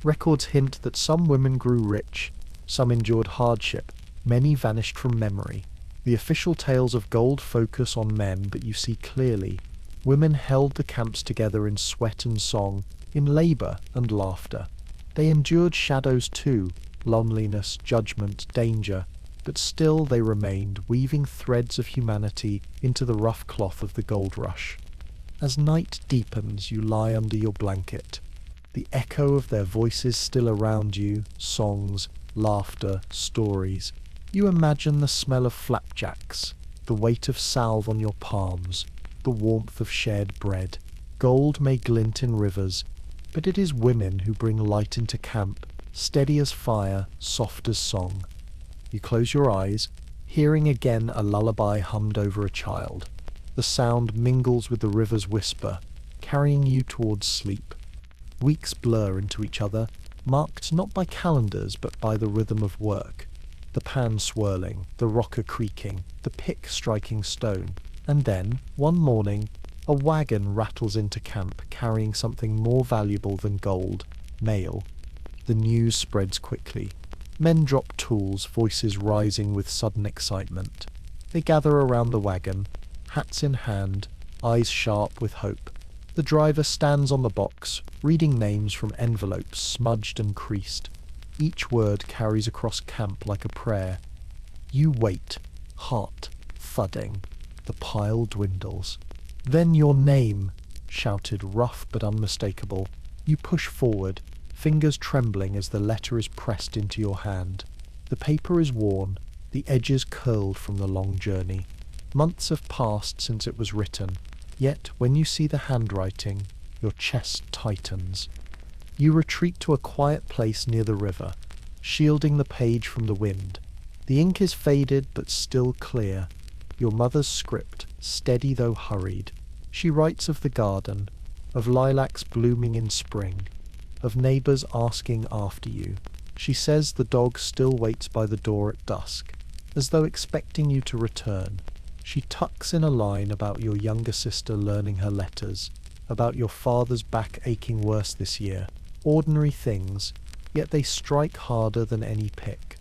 Records hint that some women grew rich, some endured hardship, many vanished from memory. The official tales of gold focus on men, but you see clearly. Women held the camps together in sweat and song, in labor and laughter. They endured shadows too, loneliness, judgment, danger, but still they remained, weaving threads of humanity into the rough cloth of the gold rush. As night deepens, you lie under your blanket. The echo of their voices still around you, songs, laughter, stories. You imagine the smell of flapjacks, the weight of salve on your palms, the warmth of shared bread. Gold may glint in rivers, but it is women who bring light into camp, steady as fire, soft as song. You close your eyes, hearing again a lullaby hummed over a child. The sound mingles with the river's whisper, carrying you towards sleep. Weeks blur into each other, marked not by calendars but by the rhythm of work. The pan swirling, the rocker creaking, the pick striking stone. And then, one morning, a wagon rattles into camp carrying something more valuable than gold, mail. The news spreads quickly. Men drop tools, voices rising with sudden excitement. They gather around the wagon, hats in hand, eyes sharp with hope. The driver stands on the box, reading names from envelopes smudged and creased. Each word carries across camp like a prayer. You wait, heart thudding. The pile dwindles. Then your name, shouted rough but unmistakable. You push forward, fingers trembling as the letter is pressed into your hand. The paper is worn, the edges curled from the long journey. Months have passed since it was written, yet when you see the handwriting, your chest tightens. You retreat to a quiet place near the river, shielding the page from the wind. The ink is faded but still clear. Your mother's script, steady though hurried. She writes of the garden, of lilacs blooming in spring, of neighbours asking after you. She says the dog still waits by the door at dusk, as though expecting you to return. She tucks in a line about your younger sister learning her letters, about your father's back aching worse this year. Ordinary things, yet they strike harder than any pick.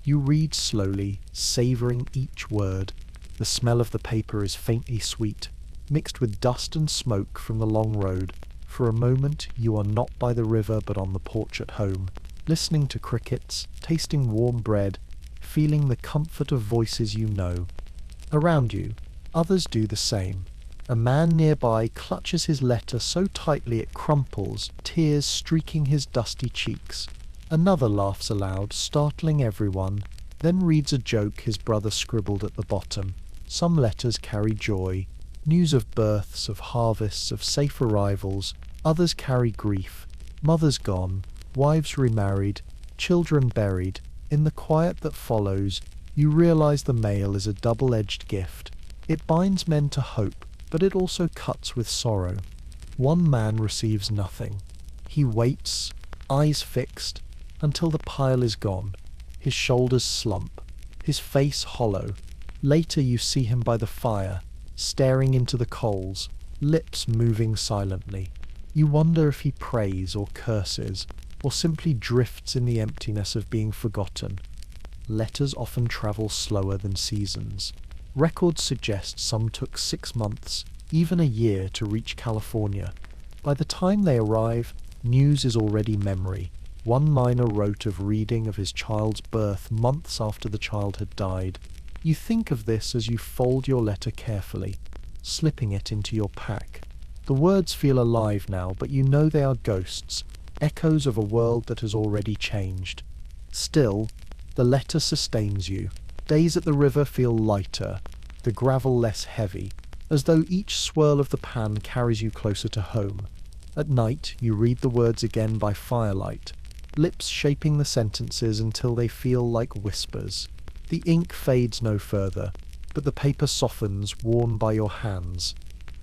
You read slowly, savouring each word. The smell of the paper is faintly sweet, mixed with dust and smoke from the long road. For a moment you are not by the river but on the porch at home, listening to crickets, tasting warm bread, feeling the comfort of voices you know. Around you, others do the same. A man nearby clutches his letter so tightly it crumples, tears streaking his dusty cheeks. Another laughs aloud, startling everyone, then reads a joke his brother scribbled at the bottom. Some letters carry joy, news of births, of harvests, of safe arrivals. Others carry grief, mothers gone, wives remarried, children buried. In the quiet that follows, you realize the mail is a double-edged gift. It binds men to hope, but it also cuts with sorrow. One man receives nothing. He waits, eyes fixed, until the pile is gone. His shoulders slump, his face hollow. Later you see him by the fire, staring into the coals, lips moving silently. You wonder if he prays or curses, or simply drifts in the emptiness of being forgotten. Letters often travel slower than seasons. Records suggest some took 6 months, even a year, to reach California. By the time they arrive, news is already memory. One miner wrote of reading of his child's birth months after the child had died. You think of this as you fold your letter carefully, slipping it into your pack. The words feel alive now, but you know they are ghosts, echoes of a world that has already changed. Still, the letter sustains you. Days at the river feel lighter, the gravel less heavy, as though each swirl of the pan carries you closer to home. At night, you read the words again by firelight, lips shaping the sentences until they feel like whispers. The ink fades no further, but the paper softens, worn by your hands.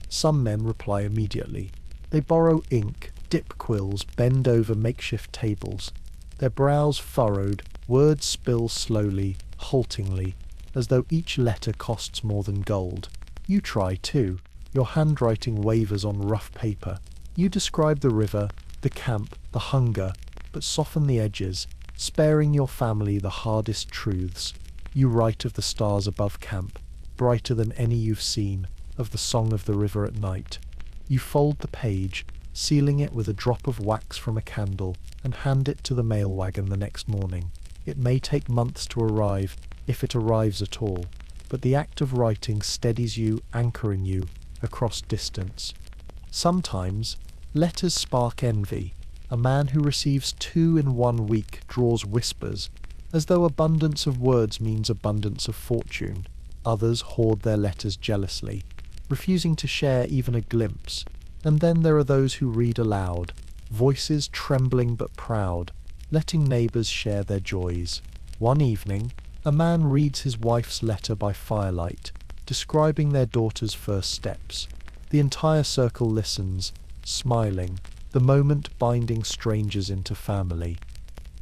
Some men reply immediately. They borrow ink, dip quills, bend over makeshift tables. Their brows furrowed, words spill slowly, haltingly, as though each letter costs more than gold. You try too. Your handwriting wavers on rough paper. You describe the river, the camp, the hunger, but soften the edges, sparing your family the hardest truths. You write of the stars above camp, brighter than any you've seen, of the song of the river at night. You fold the page, sealing it with a drop of wax from a candle, and hand it to the mail wagon the next morning. It may take months to arrive, if it arrives at all, but the act of writing steadies you, anchoring you, across distance. Sometimes, letters spark envy. A man who receives 2 in 1 week draws whispers, as though abundance of words means abundance of fortune. Others hoard their letters jealously, refusing to share even a glimpse. And then there are those who read aloud, voices trembling but proud, letting neighbours share their joys. One evening, a man reads his wife's letter by firelight, describing their daughter's first steps. The entire circle listens, smiling, the moment binding strangers into family.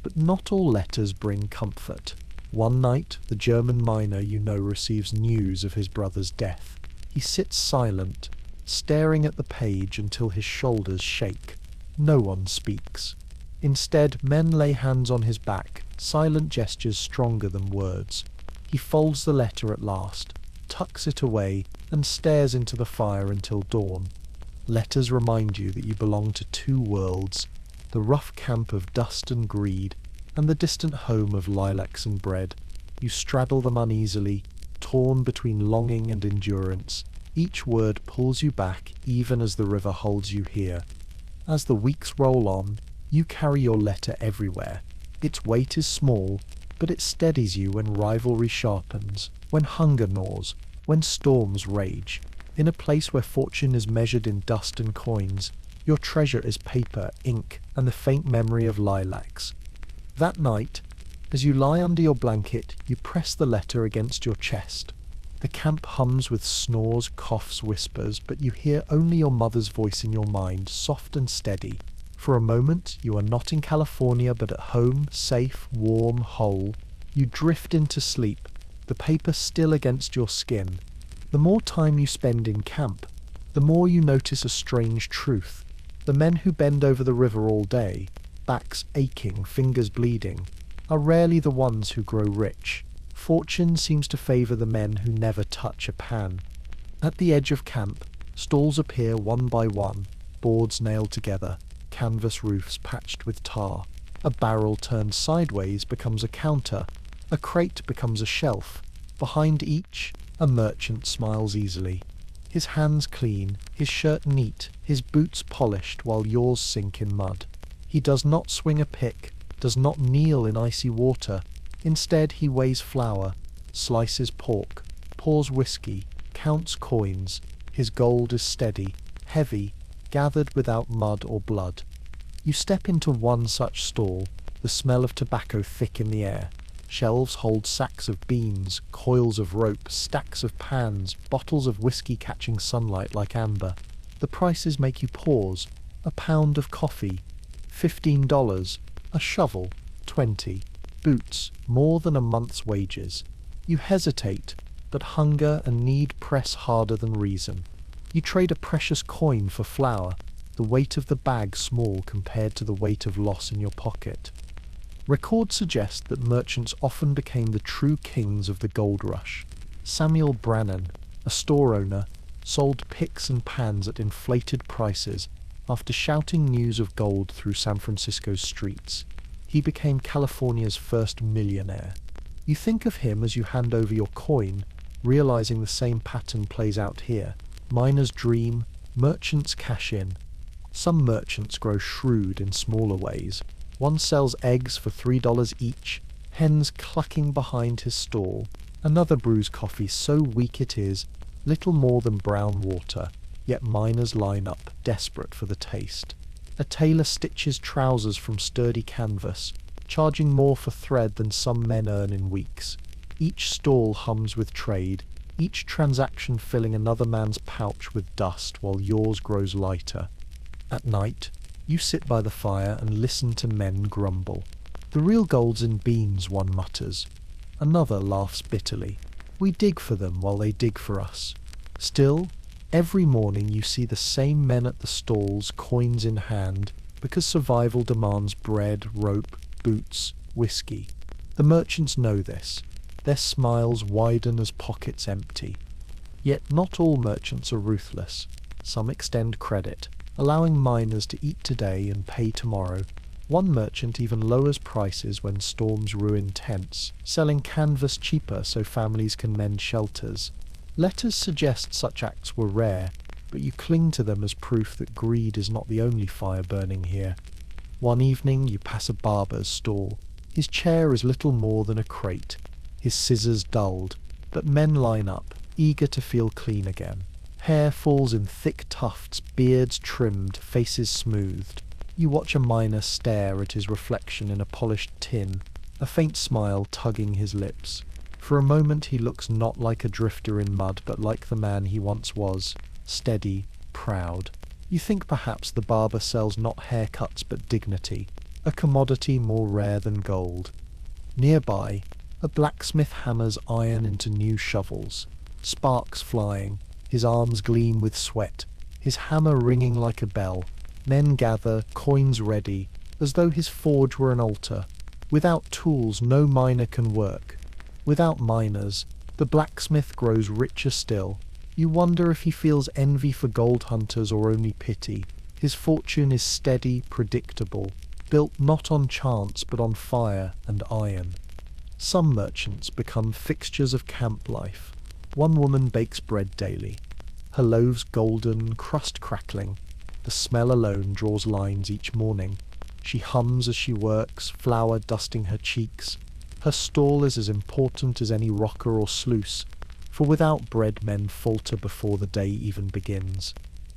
But not all letters bring comfort. One night, the German miner you know receives news of his brother's death. He sits silent, staring at the page until his shoulders shake. No one speaks. Instead, men lay hands on his back, silent gestures stronger than words. He folds the letter at last, tucks it away, and stares into the fire until dawn. Letters remind you that you belong to 2 worlds, the rough camp of dust and greed, and the distant home of lilacs and bread. You straddle them uneasily, torn between longing and endurance. Each word pulls you back, even as the river holds you here. As the weeks roll on, you carry your letter everywhere. Its weight is small, but it steadies you when rivalry sharpens, when hunger gnaws, when storms rage. In a place where fortune is measured in dust and coins, your treasure is paper, ink, and the faint memory of lilacs. That night, as you lie under your blanket, you press the letter against your chest. The camp hums with snores, coughs, whispers, but you hear only your mother's voice in your mind, soft and steady. For a moment, you are not in California, but at home, safe, warm, whole. You drift into sleep, the paper still against your skin. The more time you spend in camp, the more you notice a strange truth. The men who bend over the river all day, backs aching, fingers bleeding, are rarely the ones who grow rich. Fortune seems to favour the men who never touch a pan. At the edge of camp, stalls appear one by one, boards nailed together, canvas roofs patched with tar. A barrel turned sideways becomes a counter, a crate becomes a shelf. Behind each, a merchant smiles easily. His hands clean, his shirt neat, his boots polished while yours sink in mud. He does not swing a pick, does not kneel in icy water. Instead, he weighs flour, slices pork, pours whiskey, counts coins. His gold is steady, heavy, gathered without mud or blood. You step into one such stall, the smell of tobacco thick in the air. Shelves hold sacks of beans, coils of rope, stacks of pans, bottles of whiskey catching sunlight like amber. The prices make you pause. A pound of coffee, $15. A shovel, $20. Boots, more than a month's wages. You hesitate, but hunger and need press harder than reason. You trade a precious coin for flour, the weight of the bag small compared to the weight of loss in your pocket. Records suggest that merchants often became the true kings of the gold rush. Samuel Brannan, a store owner, sold picks and pans at inflated prices after shouting news of gold through San Francisco's streets. He became California's first millionaire. You think of him as you hand over your coin, realizing the same pattern plays out here. Miners dream, merchants cash in. Some merchants grow shrewd in smaller ways. One sells eggs for $3 each, hens clucking behind his stall. Another brews coffee so weak it is little more than brown water, yet miners line up, desperate for the taste. A tailor stitches trousers from sturdy canvas, charging more for thread than some men earn in weeks. Each stall hums with trade, each transaction filling another man's pouch with dust while yours grows lighter. At night, you sit by the fire and listen to men grumble. The real gold's in beans, one mutters. Another laughs bitterly. We dig for them while they dig for us. Still, every morning you see the same men at the stalls, coins in hand, because survival demands bread, rope, boots, whiskey. The merchants know this. Their smiles widen as pockets empty. Yet not all merchants are ruthless. Some extend credit, allowing miners to eat today and pay tomorrow. One merchant even lowers prices when storms ruin tents, selling canvas cheaper so families can mend shelters. Letters suggest such acts were rare, but you cling to them as proof that greed is not the only fire burning here. One evening you pass a barber's stall. His chair is little more than a crate, his scissors dulled, but men line up, eager to feel clean again. Hair falls in thick tufts, beards trimmed, faces smoothed. You watch a miner stare at his reflection in a polished tin, a faint smile tugging his lips. For a moment he looks not like a drifter in mud, but like the man he once was, steady, proud. You think perhaps the barber sells not haircuts but dignity, a commodity more rare than gold. Nearby, a blacksmith hammers iron into new shovels, sparks flying, his arms gleam with sweat, his hammer ringing like a bell. Men gather, coins ready, as though his forge were an altar. Without tools no miner can work. Without miners, the blacksmith grows richer still. You wonder if he feels envy for gold hunters or only pity. His fortune is steady, predictable, built not on chance but on fire and iron. Some merchants become fixtures of camp life. One woman bakes bread daily. Her loaves golden, crust crackling. The smell alone draws lines each morning. She hums as she works, flour dusting her cheeks. Her stall is as important as any rocker or sluice, for without bread men falter before the day even begins.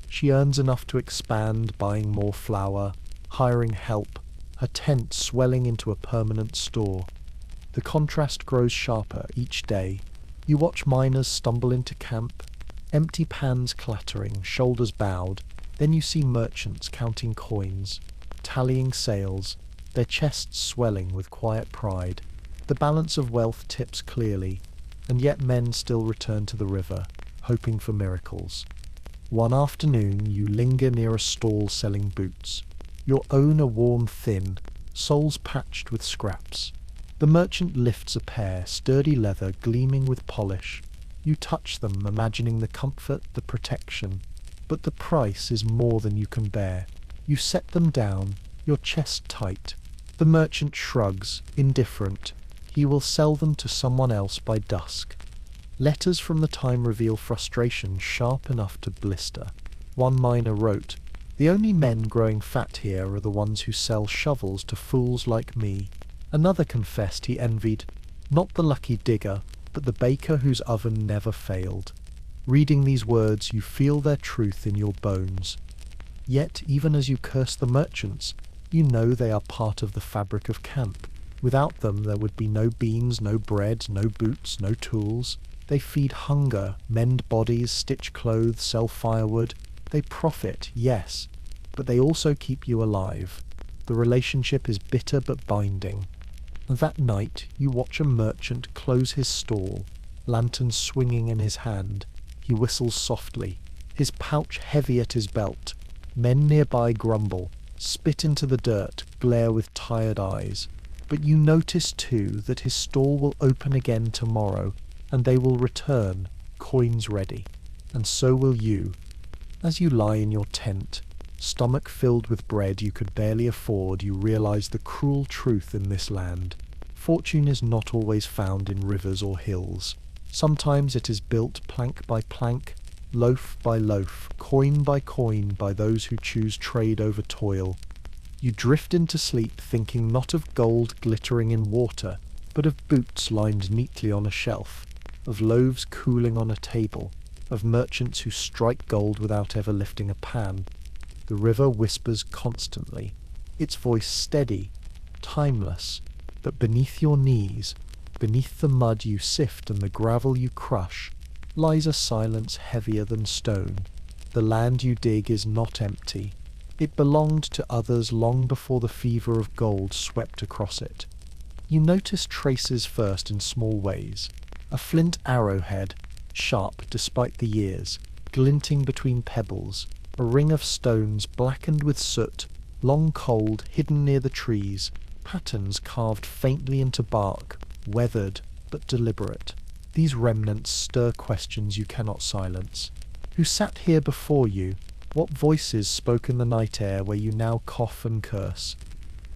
She earns enough to expand, buying more flour, hiring help, her tent swelling into a permanent store. The contrast grows sharper each day. You watch miners stumble into camp, empty pans clattering, shoulders bowed. Then you see merchants counting coins, tallying sales, their chests swelling with quiet pride. The balance of wealth tips clearly, and yet men still return to the river, hoping for miracles. One afternoon you linger near a stall selling boots. Your own are worn thin, soles patched with scraps. The merchant lifts a pair, sturdy leather gleaming with polish. You touch them, imagining the comfort, the protection. But the price is more than you can bear. You set them down, your chest tight. The merchant shrugs, indifferent. He will sell them to someone else by dusk. Letters from the time reveal frustration sharp enough to blister. One miner wrote, "The only men growing fat here are the ones who sell shovels to fools like me." Another confessed he envied, not the lucky digger, but the baker whose oven never failed. Reading these words, you feel their truth in your bones. Yet, even as you curse the merchants, you know they are part of the fabric of camp. Without them, there would be no beans, no bread, no boots, no tools. They feed hunger, mend bodies, stitch clothes, sell firewood. They profit, yes, but they also keep you alive. The relationship is bitter but binding. That night, you watch a merchant close his stall, lantern swinging in his hand. He whistles softly, his pouch heavy at his belt. Men nearby grumble, spit into the dirt, glare with tired eyes. But you notice too that his stall will open again tomorrow, and they will return, coins ready. And so will you. As you lie in your tent, stomach filled with bread you could barely afford, you realize the cruel truth in this land. Fortune is not always found in rivers or hills. Sometimes it is built plank by plank, loaf by loaf, coin by those who choose trade over toil. You drift into sleep thinking not of gold glittering in water, but of boots lined neatly on a shelf, of loaves cooling on a table, of merchants who strike gold without ever lifting a pan. The river whispers constantly, its voice steady, timeless, but beneath your knees, beneath the mud you sift and the gravel you crush, lies a silence heavier than stone. The land you dig is not empty. It belonged to others long before the fever of gold swept across it. You notice traces first in small ways. A flint arrowhead, sharp despite the years, glinting between pebbles, a ring of stones blackened with soot, long cold, hidden near the trees, patterns carved faintly into bark, weathered but deliberate. These remnants stir questions you cannot silence. Who sat here before you? What voices spoke in the night air where you now cough and curse?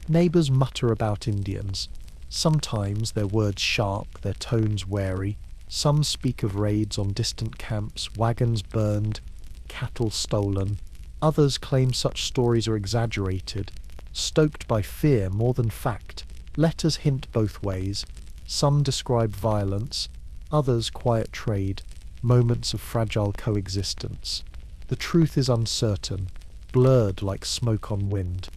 Neighbours mutter about Indians. Sometimes their words sharp, their tones wary. Some speak of raids on distant camps, wagons burned, cattle stolen. Others claim such stories are exaggerated, stoked by fear more than fact. Letters hint both ways. Some describe violence, others quiet trade, moments of fragile coexistence. The truth is uncertain, blurred like smoke on wind.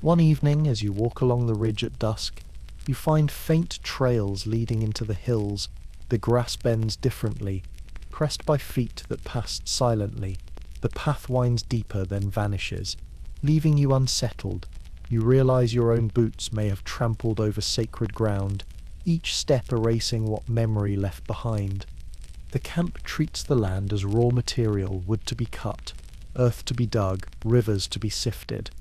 One evening, as you walk along the ridge at dusk, you find faint trails leading into the hills. The grass bends differently, pressed by feet that passed silently. The path winds deeper, then vanishes, leaving you unsettled. You realize your own boots may have trampled over sacred ground, each step erasing what memory left behind. The camp treats the land as raw material, wood to be cut, earth to be dug, rivers to be sifted.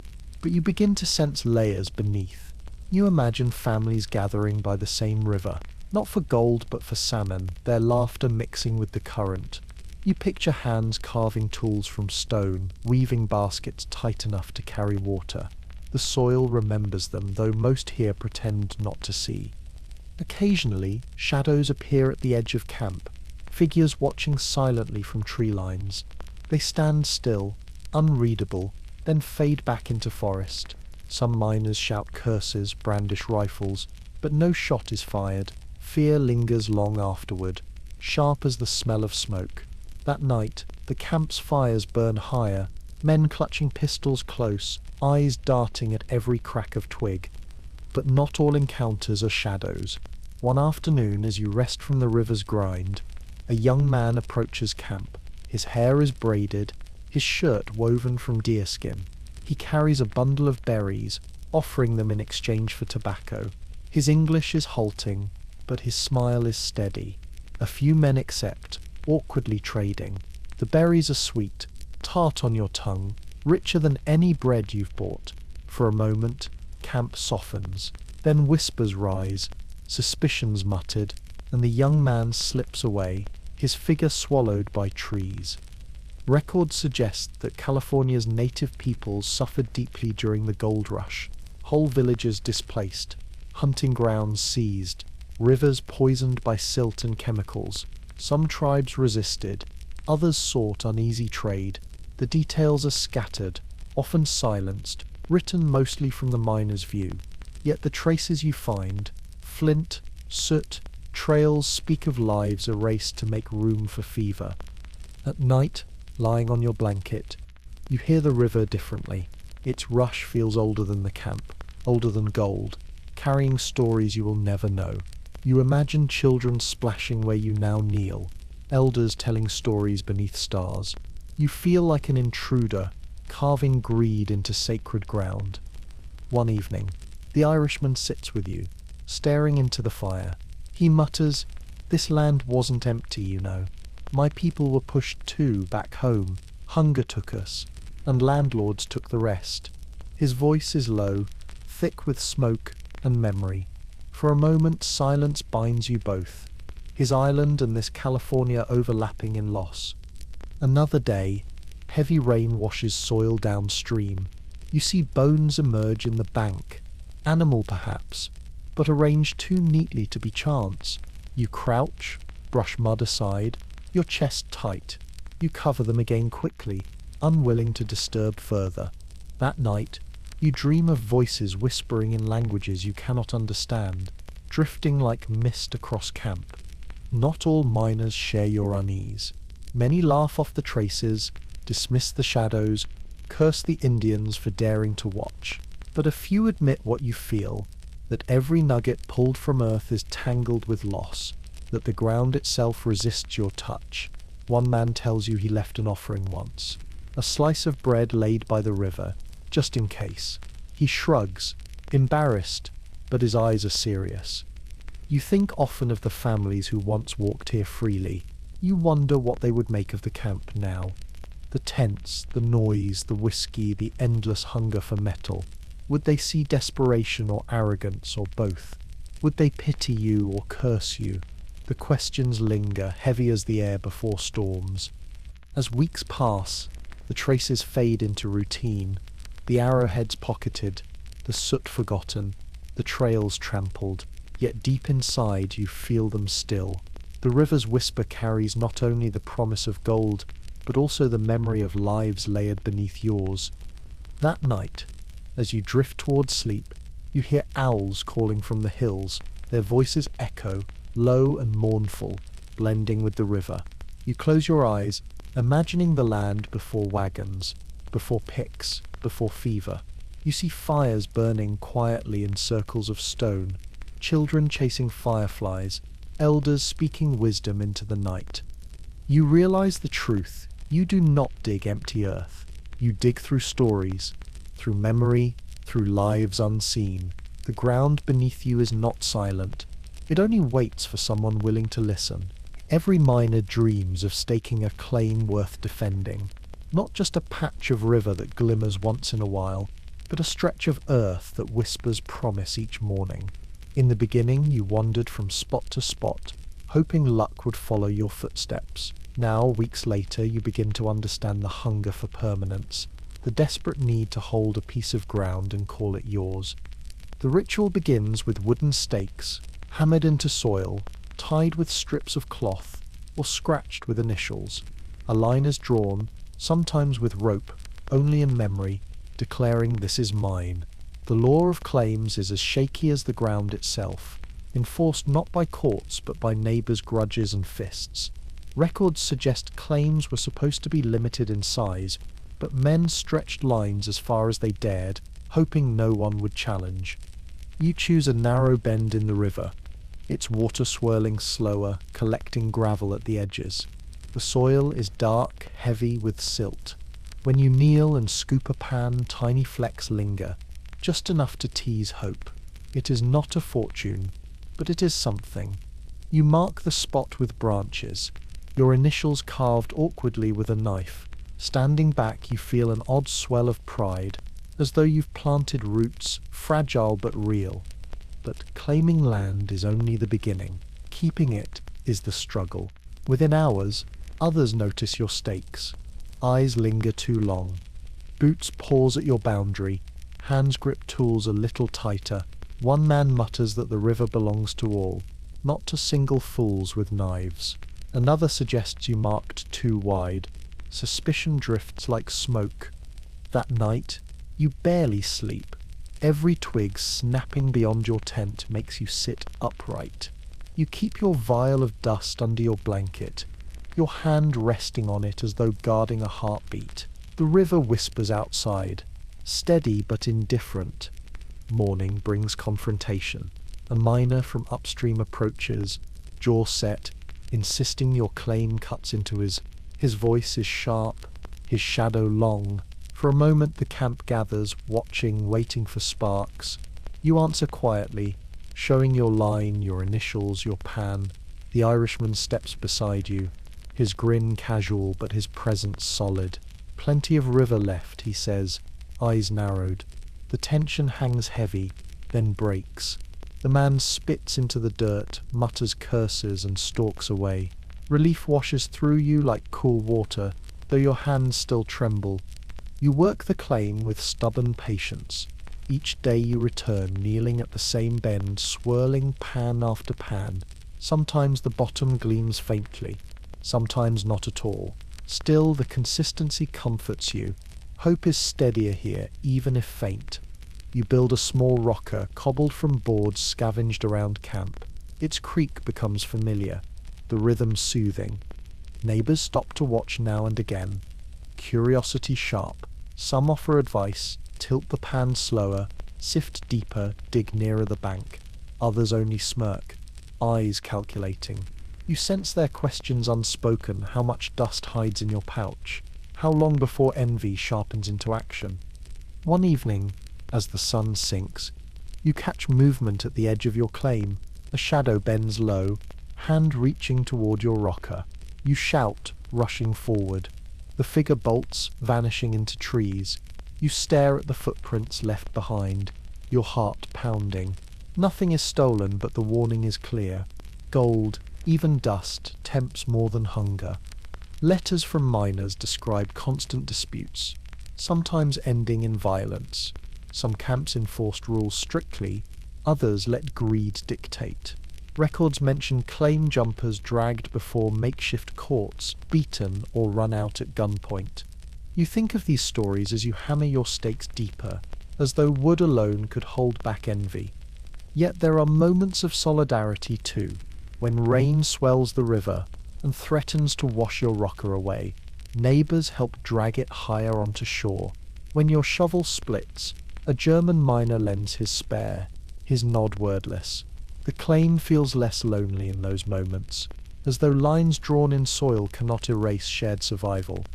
But you begin to sense layers beneath. You imagine families gathering by the same river, not for gold but for salmon, their laughter mixing with the current. You picture hands carving tools from stone, weaving baskets tight enough to carry water. The soil remembers them, though most here pretend not to see. Occasionally, shadows appear at the edge of camp, figures watching silently from tree lines. They stand still, unreadable, then fade back into forest. Some miners shout curses, brandish rifles, but no shot is fired. Fear lingers long afterward, sharp as the smell of smoke. That night, the camp's fires burn higher, men clutching pistols close, eyes darting at every crack of twig. But not all encounters are shadows. One afternoon, as you rest from the river's grind, a young man approaches camp. His hair is braided, his shirt woven from deerskin. He carries a bundle of berries, offering them in exchange for tobacco. His English is halting, but his smile is steady. A few men accept, awkwardly trading. The berries are sweet, tart on your tongue, richer than any bread you've bought. For a moment, camp softens. Then whispers rise, suspicions muttered, and the young man slips away, his figure swallowed by trees. Records suggest that California's native peoples suffered deeply during the gold rush. Whole villages displaced, hunting grounds seized, rivers poisoned by silt and chemicals. Some tribes resisted, others sought uneasy trade. The details are scattered, often silenced, written mostly from the miner's view. Yet the traces you find, flint, soot, trails, speak of lives erased to make room for fever. At night, lying on your blanket, you hear the river differently. Its rush feels older than the camp, older than gold, carrying stories you will never know. You imagine children splashing where you now kneel, elders telling stories beneath stars. You feel like an intruder, carving greed into sacred ground. One evening, the Irishman sits with you, staring into the fire. He mutters, "This land wasn't empty, you know. My people were pushed too back home. Hunger took us. and landlords took the rest. His voice is low, thick with smoke and memory. For a moment silence binds you both, his island and this California overlapping in loss. Another day, heavy rain washes soil downstream. You see bones emerge in the bank, animal perhaps, but arranged too neatly to be chance. You crouch, brush mud aside, your chest tight. You cover them again quickly, unwilling to disturb further. That night, you dream of voices whispering in languages you cannot understand, drifting like mist across camp. Not all miners share your unease. Many laugh off the traces, dismiss the shadows, curse the Indians for daring to watch. But a few admit what you feel, that every nugget pulled from earth is tangled with loss, that the ground itself resists your touch. One man tells you he left an offering once, a slice of bread laid by the river, just in case. He shrugs, embarrassed, but his eyes are serious. You think often of the families who once walked here freely. You wonder what they would make of the camp now. The tents, the noise, the whiskey, the endless hunger for metal. Would they see desperation or arrogance or both? Would they pity you or curse you? The questions linger, heavy as the air before storms. As weeks pass, the traces fade into routine. The arrowheads pocketed, the soot forgotten, the trails trampled. Yet deep inside you feel them still. The river's whisper carries not only the promise of gold, but also the memory of lives layered beneath yours. That night, as you drift towards sleep, you hear owls calling from the hills. Their voices echo, low and mournful, blending with the river. You close your eyes, imagining the land before wagons, before picks, before fever. You see fires burning quietly in circles of stone, children chasing fireflies, elders speaking wisdom into the night. You realize the truth. You do not dig empty earth. You dig through stories, through memory, through lives unseen. The ground beneath you is not silent. It only waits for someone willing to listen. Every miner dreams of staking a claim worth defending. Not just a patch of river that glimmers once in a while, but a stretch of earth that whispers promise each morning. In the beginning, you wandered from spot to spot, hoping luck would follow your footsteps. Now, weeks later, you begin to understand the hunger for permanence, the desperate need to hold a piece of ground and call it yours. The ritual begins with wooden stakes, hammered into soil, tied with strips of cloth, or scratched with initials. A line is drawn, sometimes with rope, only in memory, declaring this is mine. The law of claims is as shaky as the ground itself, enforced not by courts but by neighbors' grudges and fists. Records suggest claims were supposed to be limited in size, but men stretched lines as far as they dared, hoping no one would challenge. You choose a narrow bend in the river, its water swirling slower, collecting gravel at the edges. The soil is dark, heavy with silt. When you kneel and scoop a pan, tiny flecks linger, just enough to tease hope. It is not a fortune, but it is something. You mark the spot with branches, your initials carved awkwardly with a knife. Standing back, you feel an odd swell of pride, as though you've planted roots, fragile but real. But claiming land is only the beginning. Keeping it is the struggle. Within hours, others notice your stakes. Eyes linger too long. Boots pause at your boundary. Hands grip tools a little tighter. One man mutters that the river belongs to all, not to single fools with knives. Another suggests you marked too wide. Suspicion drifts like smoke. That night, you barely sleep. Every twig snapping beyond your tent makes you sit upright. You keep your vial of dust under your blanket, your hand resting on it as though guarding a heartbeat. The river whispers outside, steady but indifferent. Morning brings confrontation. A miner from upstream approaches, jaw set, insisting your claim cuts into his. His voice is sharp, his shadow long. For a moment the camp gathers, watching, waiting for sparks. You answer quietly, showing your line, your initials, your pan. The Irishman steps beside you, his grin casual but his presence solid. Plenty of river left, he says, eyes narrowed. The tension hangs heavy, then breaks. The man spits into the dirt, mutters curses, and stalks away. Relief washes through you like cool water, though your hands still tremble. You work the claim with stubborn patience. Each day you return, kneeling at the same bend, swirling pan after pan. Sometimes the bottom gleams faintly, sometimes not at all. Still, the consistency comforts you. Hope is steadier here, even if faint. You build a small rocker, cobbled from boards scavenged around camp. Its creak becomes familiar, the rhythm soothing. Neighbors stop to watch now and again. Curiosity sharp. Some offer advice, tilt the pan slower, sift deeper, dig nearer the bank. Others only smirk, eyes calculating. You sense their questions unspoken, how much dust hides in your pouch, how long before envy sharpens into action. One evening, as the sun sinks, you catch movement at the edge of your claim. A shadow bends low, hand reaching toward your rocker. You shout, rushing forward. The figure bolts, vanishing into trees. You stare at the footprints left behind, your heart pounding. Nothing is stolen, but the warning is clear. Gold, even dust, tempts more than hunger. Letters from miners describe constant disputes, sometimes ending in violence. Some camps enforced rules strictly, others let greed dictate. Records mention claim jumpers dragged before makeshift courts, beaten or run out at gunpoint. You think of these stories as you hammer your stakes deeper, as though wood alone could hold back envy. Yet there are moments of solidarity too, when rain swells the river and threatens to wash your rocker away. Neighbors help drag it higher onto shore. When your shovel splits, a German miner lends his spare, his nod wordless. The claim feels less lonely in those moments, as though lines drawn in soil cannot erase shared survival.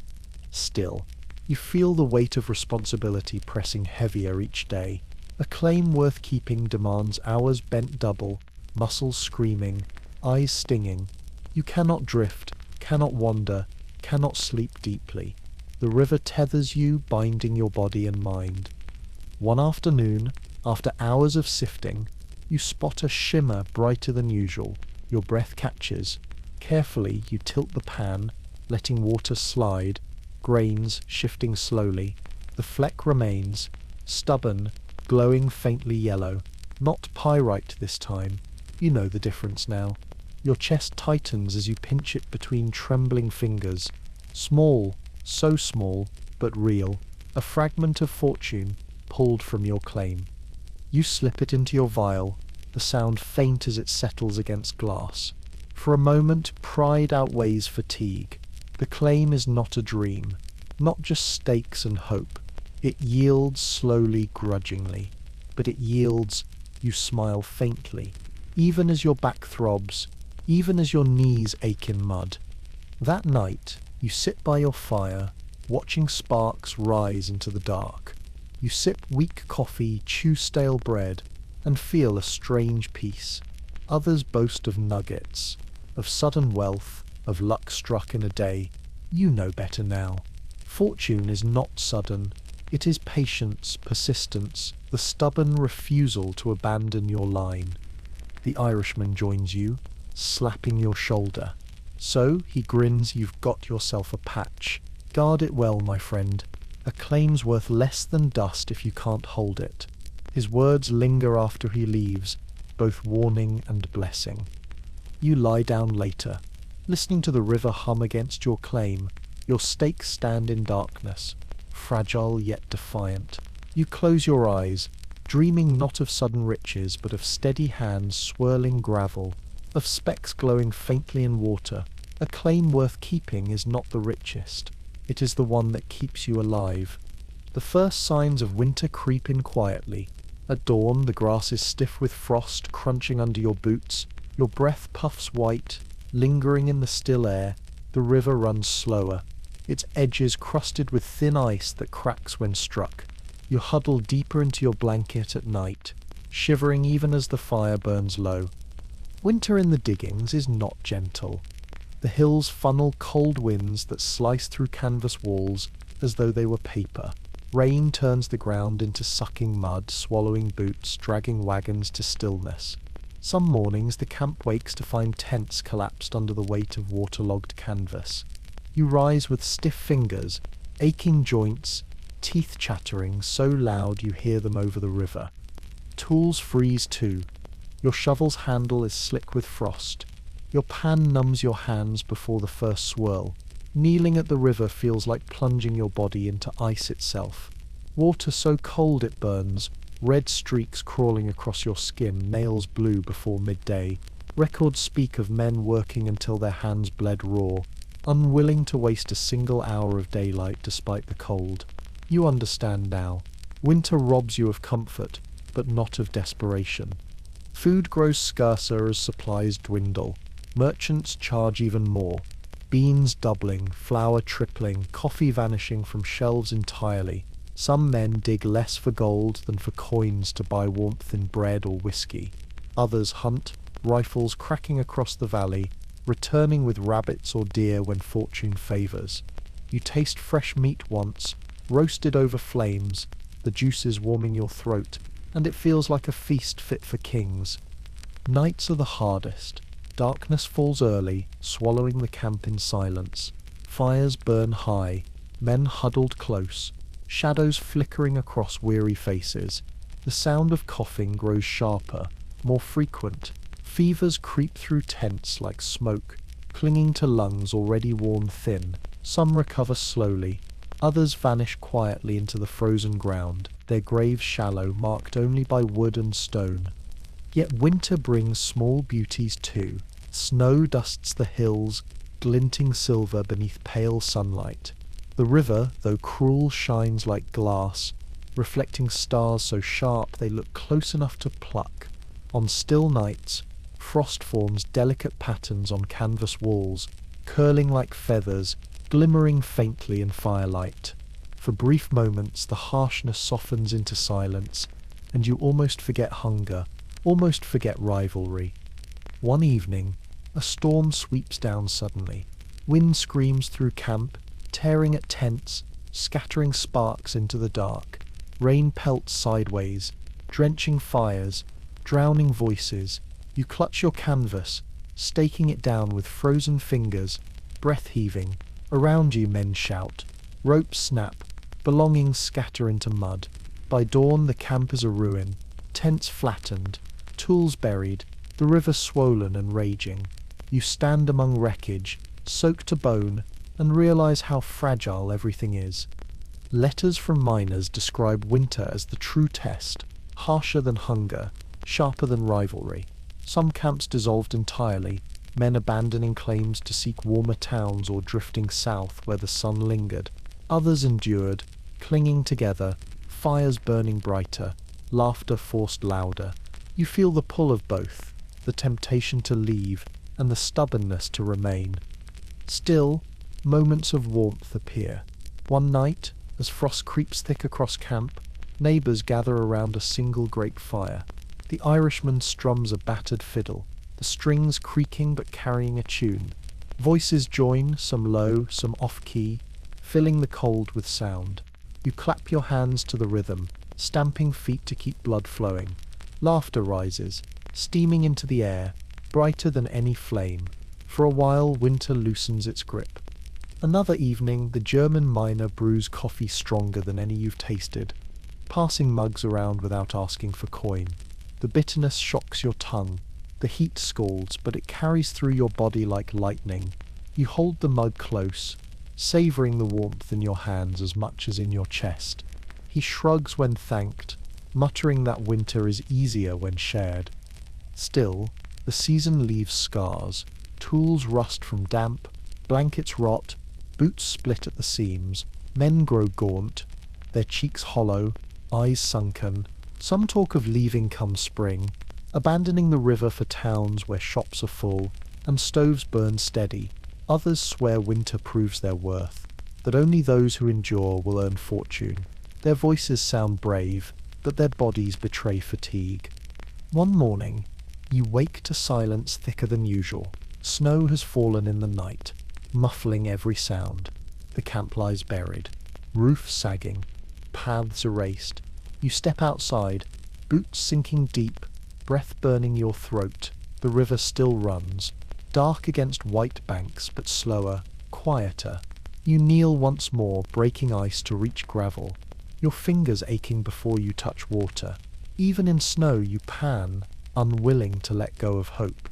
Still, you feel the weight of responsibility pressing heavier each day. A claim worth keeping demands hours bent double, muscles screaming, eyes stinging. You cannot drift, cannot wander, cannot sleep deeply. The river tethers you, binding your body and mind. One afternoon, after hours of sifting, you spot a shimmer brighter than usual. Your breath catches. Carefully, you tilt the pan, letting water slide, grains shifting slowly. The fleck remains, stubborn, glowing faintly yellow. Not pyrite this time. You know the difference now. Your chest tightens as you pinch it between trembling fingers. Small, so small, but real. A fragment of fortune pulled from your claim. You slip it into your vial, the sound faint as it settles against glass. For a moment, pride outweighs fatigue. The claim is not a dream, not just stakes and hope. It yields slowly, grudgingly. But it yields, you smile faintly, even as your back throbs, even as your knees ache in mud. That night, you sit by your fire, watching sparks rise into the dark. You sip weak coffee, chew stale bread, and feel a strange peace. Others boast of nuggets, of sudden wealth, of luck struck in a day. You know better now. Fortune is not sudden. It is patience, persistence, the stubborn refusal to abandon your line. The Irishman joins you, slapping your shoulder. So, he grins, you've got yourself a patch. Guard it well, my friend. A claim's worth less than dust if you can't hold it. His words linger after he leaves, both warning and blessing. You lie down later, listening to the river hum against your claim. Your stakes stand in darkness, fragile yet defiant. You close your eyes, dreaming not of sudden riches, but of steady hands swirling gravel, of specks glowing faintly in water. A claim worth keeping is not the richest. It is the one that keeps you alive. The first signs of winter creep in quietly. At dawn, the grass is stiff with frost crunching under your boots. Your breath puffs white, lingering in the still air. The river runs slower, its edges crusted with thin ice that cracks when struck. You huddle deeper into your blanket at night, shivering even as the fire burns low. Winter in the diggings is not gentle. The hills funnel cold winds that slice through canvas walls, as though they were paper. Rain turns the ground into sucking mud, swallowing boots, dragging wagons to stillness. Some mornings the camp wakes to find tents collapsed under the weight of waterlogged canvas. You rise with stiff fingers, aching joints, teeth chattering so loud you hear them over the river. Tools freeze too. Your shovel's handle is slick with frost. Your pan numbs your hands before the first swirl. Kneeling at the river feels like plunging your body into ice itself. Water so cold it burns, red streaks crawling across your skin, nails blue before midday. Records speak of men working until their hands bled raw, unwilling to waste a single hour of daylight despite the cold. You understand now. Winter robs you of comfort, but not of desperation. Food grows scarcer as supplies dwindle. Merchants charge even more. Beans doubling, flour tripling, coffee vanishing from shelves entirely. Some men dig less for gold than for coins to buy warmth in bread or whiskey. Others hunt, rifles cracking across the valley, returning with rabbits or deer when fortune favors. You taste fresh meat once, roasted over flames, the juices warming your throat, and it feels like a feast fit for kings. Nights are the hardest. Darkness falls early, swallowing the camp in silence. Fires burn high, men huddled close, shadows flickering across weary faces. The sound of coughing grows sharper, more frequent. Fevers creep through tents like smoke, clinging to lungs already worn thin. Some recover slowly, others vanish quietly into the frozen ground, their graves shallow, marked only by wood and stone. Yet winter brings small beauties too. Snow dusts the hills, glinting silver beneath pale sunlight. The river, though cruel, shines like glass, reflecting stars so sharp they look close enough to pluck. On still nights, frost forms delicate patterns on canvas walls, curling like feathers, glimmering faintly in firelight. For brief moments the harshness softens into silence, and you almost forget hunger, almost forget rivalry. One evening, a storm sweeps down suddenly. Wind screams through camp, tearing at tents, scattering sparks into the dark. Rain pelts sideways, drenching fires, drowning voices. You clutch your canvas, staking it down with frozen fingers, breath heaving. Around you men shout. Ropes snap, belongings scatter into mud. By dawn the camp is a ruin, tents flattened, tools buried, the river swollen and raging. You stand among wreckage, soaked to bone, and realize how fragile everything is. Letters from miners describe winter as the true test, harsher than hunger, sharper than rivalry. Some camps dissolved entirely, men abandoning claims to seek warmer towns or drifting south where the sun lingered. Others endured, clinging together, fires burning brighter, laughter forced louder. You feel the pull of both, the temptation to leave and the stubbornness to remain. Still, moments of warmth appear. One night, as frost creeps thick across camp, neighbours gather around a single great fire. The Irishman strums a battered fiddle, the strings creaking but carrying a tune. Voices join, some low, some off-key, filling the cold with sound. You clap your hands to the rhythm, stamping feet to keep blood flowing. Laughter rises, steaming into the air, brighter than any flame. For a while, winter loosens its grip. Another evening, the German miner brews coffee stronger than any you've tasted, passing mugs around without asking for coin. The bitterness shocks your tongue. The heat scalds, but it carries through your body like lightning. You hold the mug close, savouring the warmth in your hands as much as in your chest. He shrugs when thanked, muttering that winter is easier when shared. Still, the season leaves scars. Tools rust from damp, blankets rot, boots split at the seams, men grow gaunt, their cheeks hollow, eyes sunken. Some talk of leaving come spring, abandoning the river for towns where shops are full and stoves burn steady. Others swear winter proves their worth, that only those who endure will earn fortune. Their voices sound brave, but their bodies betray fatigue. One morning, you wake to silence thicker than usual. Snow has fallen in the night, muffling every sound. The camp lies buried. Roofs sagging, paths erased. You step outside, boots sinking deep, breath burning your throat. The river still runs, dark against white banks, but slower, quieter. You kneel once more, breaking ice to reach gravel, your fingers aching before you touch water. Even in snow you pan, unwilling to let go of hope.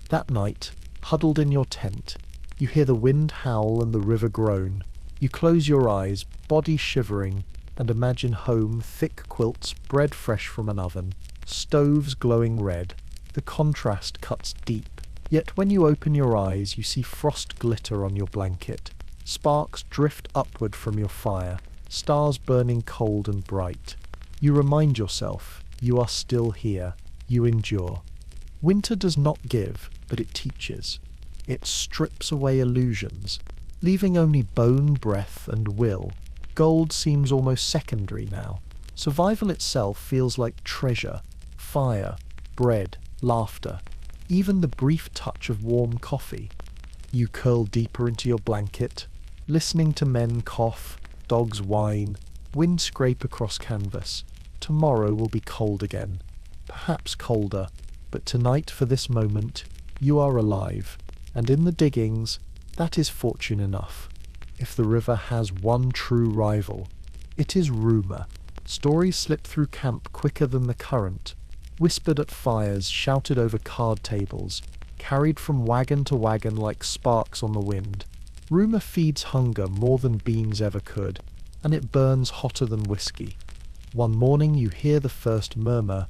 That night, huddled in your tent, you hear the wind howl and the river groan. You close your eyes, body shivering, and imagine home, thick quilts, bread fresh from an oven, stoves glowing red. The contrast cuts deep. Yet when you open your eyes, you see frost glitter on your blanket. Sparks drift upward from your fire, stars burning cold and bright. You remind yourself, you are still here. You endure. Winter does not give, but it teaches. It strips away illusions, leaving only bone, breath, and will. Gold seems almost secondary now. Survival itself feels like treasure, fire, bread, laughter, even the brief touch of warm coffee. You curl deeper into your blanket, listening to men cough, dogs whine, wind scrape across canvas. Tomorrow will be cold again, perhaps colder, but tonight, for this moment, you are alive, and in the diggings, that is fortune enough. If the river has one true rival, it is rumour. Stories slip through camp quicker than the current, whispered at fires, shouted over card tables, carried from wagon to wagon like sparks on the wind. Rumour feeds hunger more than beans ever could, and it burns hotter than whiskey. One morning you hear the first murmur,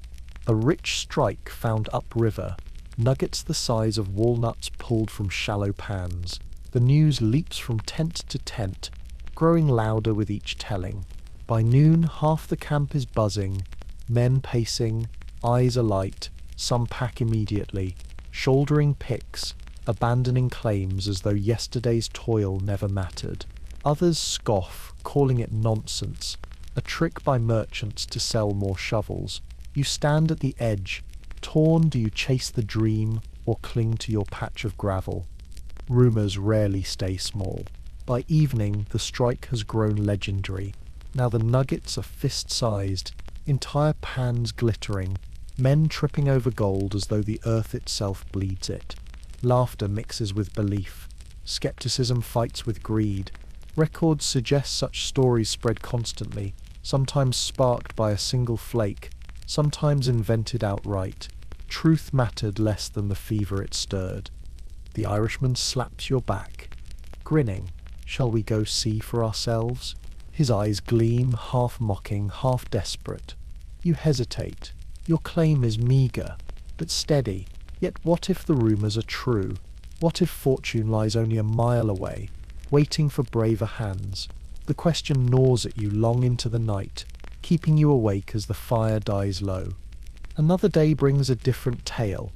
a rich strike found upriver, nuggets the size of walnuts pulled from shallow pans. The news leaps from tent to tent, growing louder with each telling. By noon, half the camp is buzzing, men pacing, eyes alight. Some pack immediately, shouldering picks, abandoning claims as though yesterday's toil never mattered. Others scoff, calling it nonsense, a trick by merchants to sell more shovels. You stand at the edge. Torn, do you chase the dream or cling to your patch of gravel? Rumours rarely stay small. By evening, the strike has grown legendary. Now the nuggets are fist-sized, entire pans glittering, men tripping over gold as though the earth itself bleeds it. Laughter mixes with belief. Skepticism fights with greed. Records suggest such stories spread constantly, sometimes sparked by a single flake, sometimes invented outright. Truth mattered less than the fever it stirred. The Irishman slaps your back, grinning. Shall we go see for ourselves? His eyes gleam, half mocking, half desperate. You hesitate. Your claim is meagre, but steady. Yet what if the rumours are true? What if fortune lies only a mile away, waiting for braver hands? The question gnaws at you long into the night, keeping you awake as the fire dies low. Another day brings a different tale.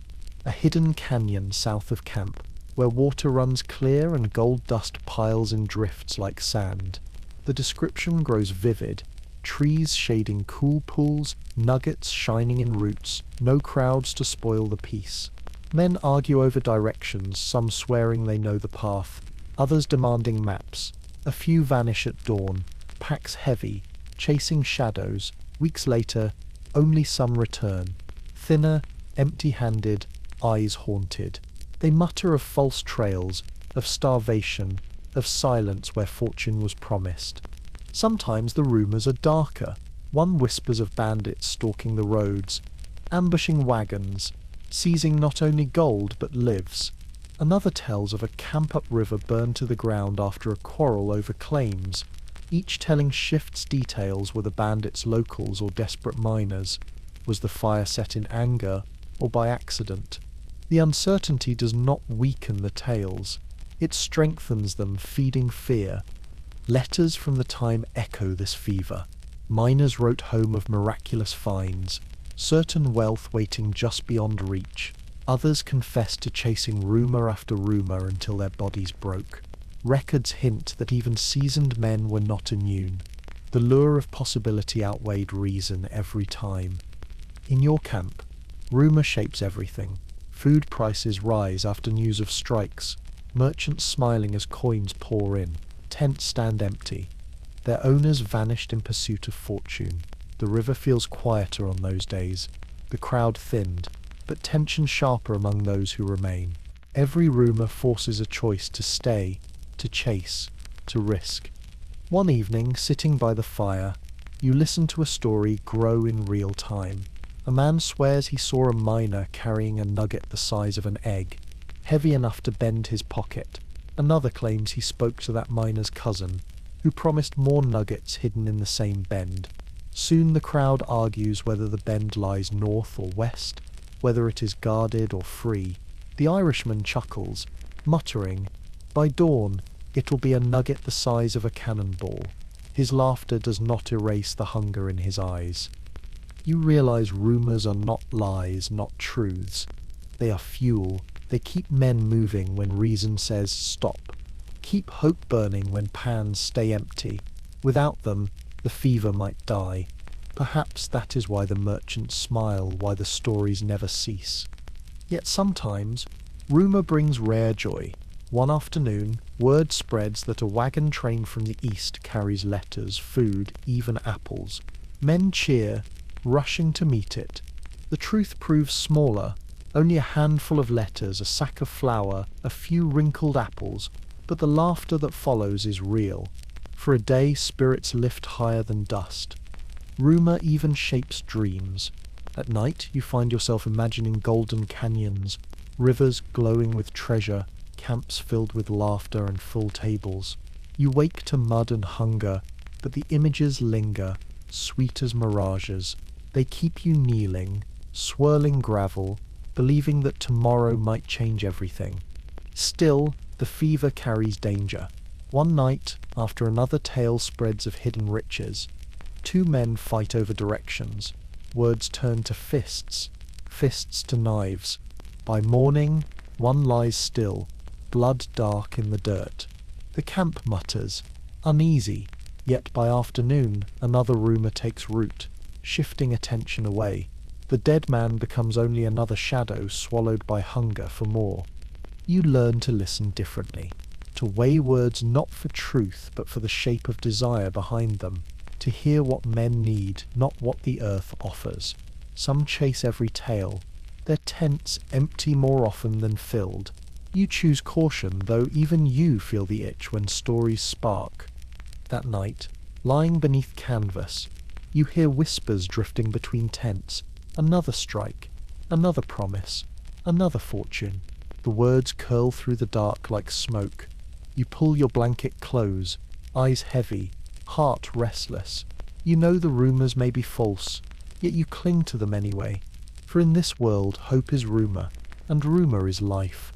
A hidden canyon south of camp, where water runs clear and gold dust piles in drifts like sand. The description grows vivid. Trees shading cool pools, nuggets shining in roots, no crowds to spoil the peace. Men argue over directions, some swearing they know the path, others demanding maps. A few vanish at dawn, packs heavy, chasing shadows. Weeks later, only some return. Thinner, empty-handed, eyes haunted. They mutter of false trails, of starvation, of silence where fortune was promised. Sometimes the rumours are darker. One whispers of bandits stalking the roads, ambushing wagons, seizing not only gold but lives. Another tells of a camp upriver burned to the ground after a quarrel over claims, each telling shifts details. Were the bandits locals or desperate miners? Was the fire set in anger or by accident? The uncertainty does not weaken the tales. It strengthens them, feeding fear. Letters from the time echo this fever. Miners wrote home of miraculous finds, certain wealth waiting just beyond reach. Others confessed to chasing rumour after rumour until their bodies broke. Records hint that even seasoned men were not immune. The lure of possibility outweighed reason every time. In your camp, rumour shapes everything. Food prices rise after news of strikes, merchants smiling as coins pour in, tents stand empty. Their owners vanished in pursuit of fortune. The river feels quieter on those days. The crowd thinned, but tension sharper among those who remain. Every rumor forces a choice to stay, to chase, to risk. One evening, sitting by the fire, you listen to a story grow in real time. A man swears he saw a miner carrying a nugget the size of an egg, heavy enough to bend his pocket. Another claims he spoke to that miner's cousin, who promised more nuggets hidden in the same bend. Soon the crowd argues whether the bend lies north or west, whether it is guarded or free. The Irishman chuckles, muttering, "By dawn, it'll be a nugget the size of a cannonball." His laughter does not erase the hunger in his eyes. You realize rumors are not lies, not truths. They are fuel. They keep men moving when reason says stop. Keep hope burning when pans stay empty. Without them, the fever might die. Perhaps that is why the merchants smile, why the stories never cease. Yet sometimes, rumor brings rare joy. One afternoon, word spreads that a wagon train from the east carries letters, food, even apples. Men cheer, rushing to meet it. The truth proves smaller, only a handful of letters, a sack of flour, a few wrinkled apples, but the laughter that follows is real. For a day, spirits lift higher than dust. Rumor even shapes dreams. At night, you find yourself imagining golden canyons, rivers glowing with treasure, camps filled with laughter and full tables. You wake to mud and hunger, but the images linger, sweet as mirages. They keep you kneeling, swirling gravel, believing that tomorrow might change everything. Still, the fever carries danger. One night, after another tale spreads of hidden riches, two men fight over directions. Words turn to fists, fists to knives. By morning, one lies still, blood dark in the dirt. The camp mutters, uneasy, yet by afternoon another rumour takes root, shifting attention away. The dead man becomes only another shadow swallowed by hunger for more. You learn to listen differently, to weigh words not for truth but for the shape of desire behind them, to hear what men need, not what the earth offers. Some chase every tale, their tents empty more often than filled. You choose caution, though even you feel the itch when stories spark. That night, lying beneath canvas, you hear whispers drifting between tents. Another strike, another promise, another fortune. The words curl through the dark like smoke. You pull your blanket close, eyes heavy, heart restless. You know the rumors may be false, yet you cling to them anyway. For in this world, hope is rumor, and rumor is life.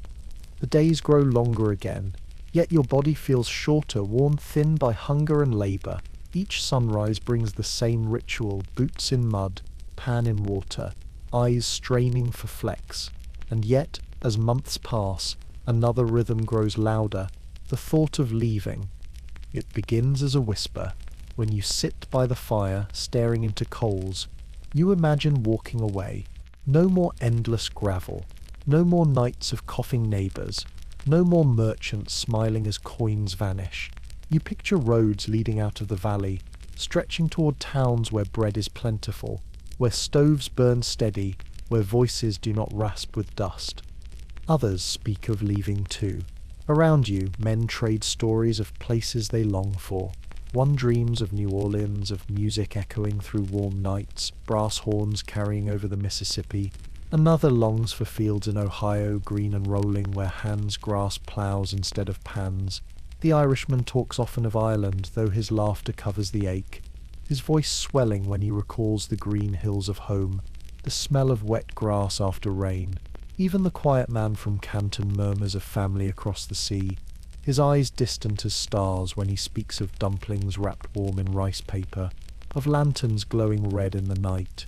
The days grow longer again, yet your body feels shorter, worn thin by hunger and labor. Each sunrise brings the same ritual, boots in mud, pan in water, eyes straining for flecks. And yet, as months pass, another rhythm grows louder, the thought of leaving. It begins as a whisper. When you sit by the fire, staring into coals, you imagine walking away. No more endless gravel, no more nights of coughing neighbours, no more merchants smiling as coins vanish. You picture roads leading out of the valley, stretching toward towns where bread is plentiful, where stoves burn steady, where voices do not rasp with dust. Others speak of leaving too. Around you, men trade stories of places they long for. One dreams of New Orleans, of music echoing through warm nights, brass horns carrying over the Mississippi. Another longs for fields in Ohio, green and rolling, where hands grasp ploughs instead of pans. The Irishman talks often of Ireland, though his laughter covers the ache, his voice swelling when he recalls the green hills of home, the smell of wet grass after rain. Even the quiet man from Canton murmurs of family across the sea, his eyes distant as stars when he speaks of dumplings wrapped warm in rice paper, of lanterns glowing red in the night.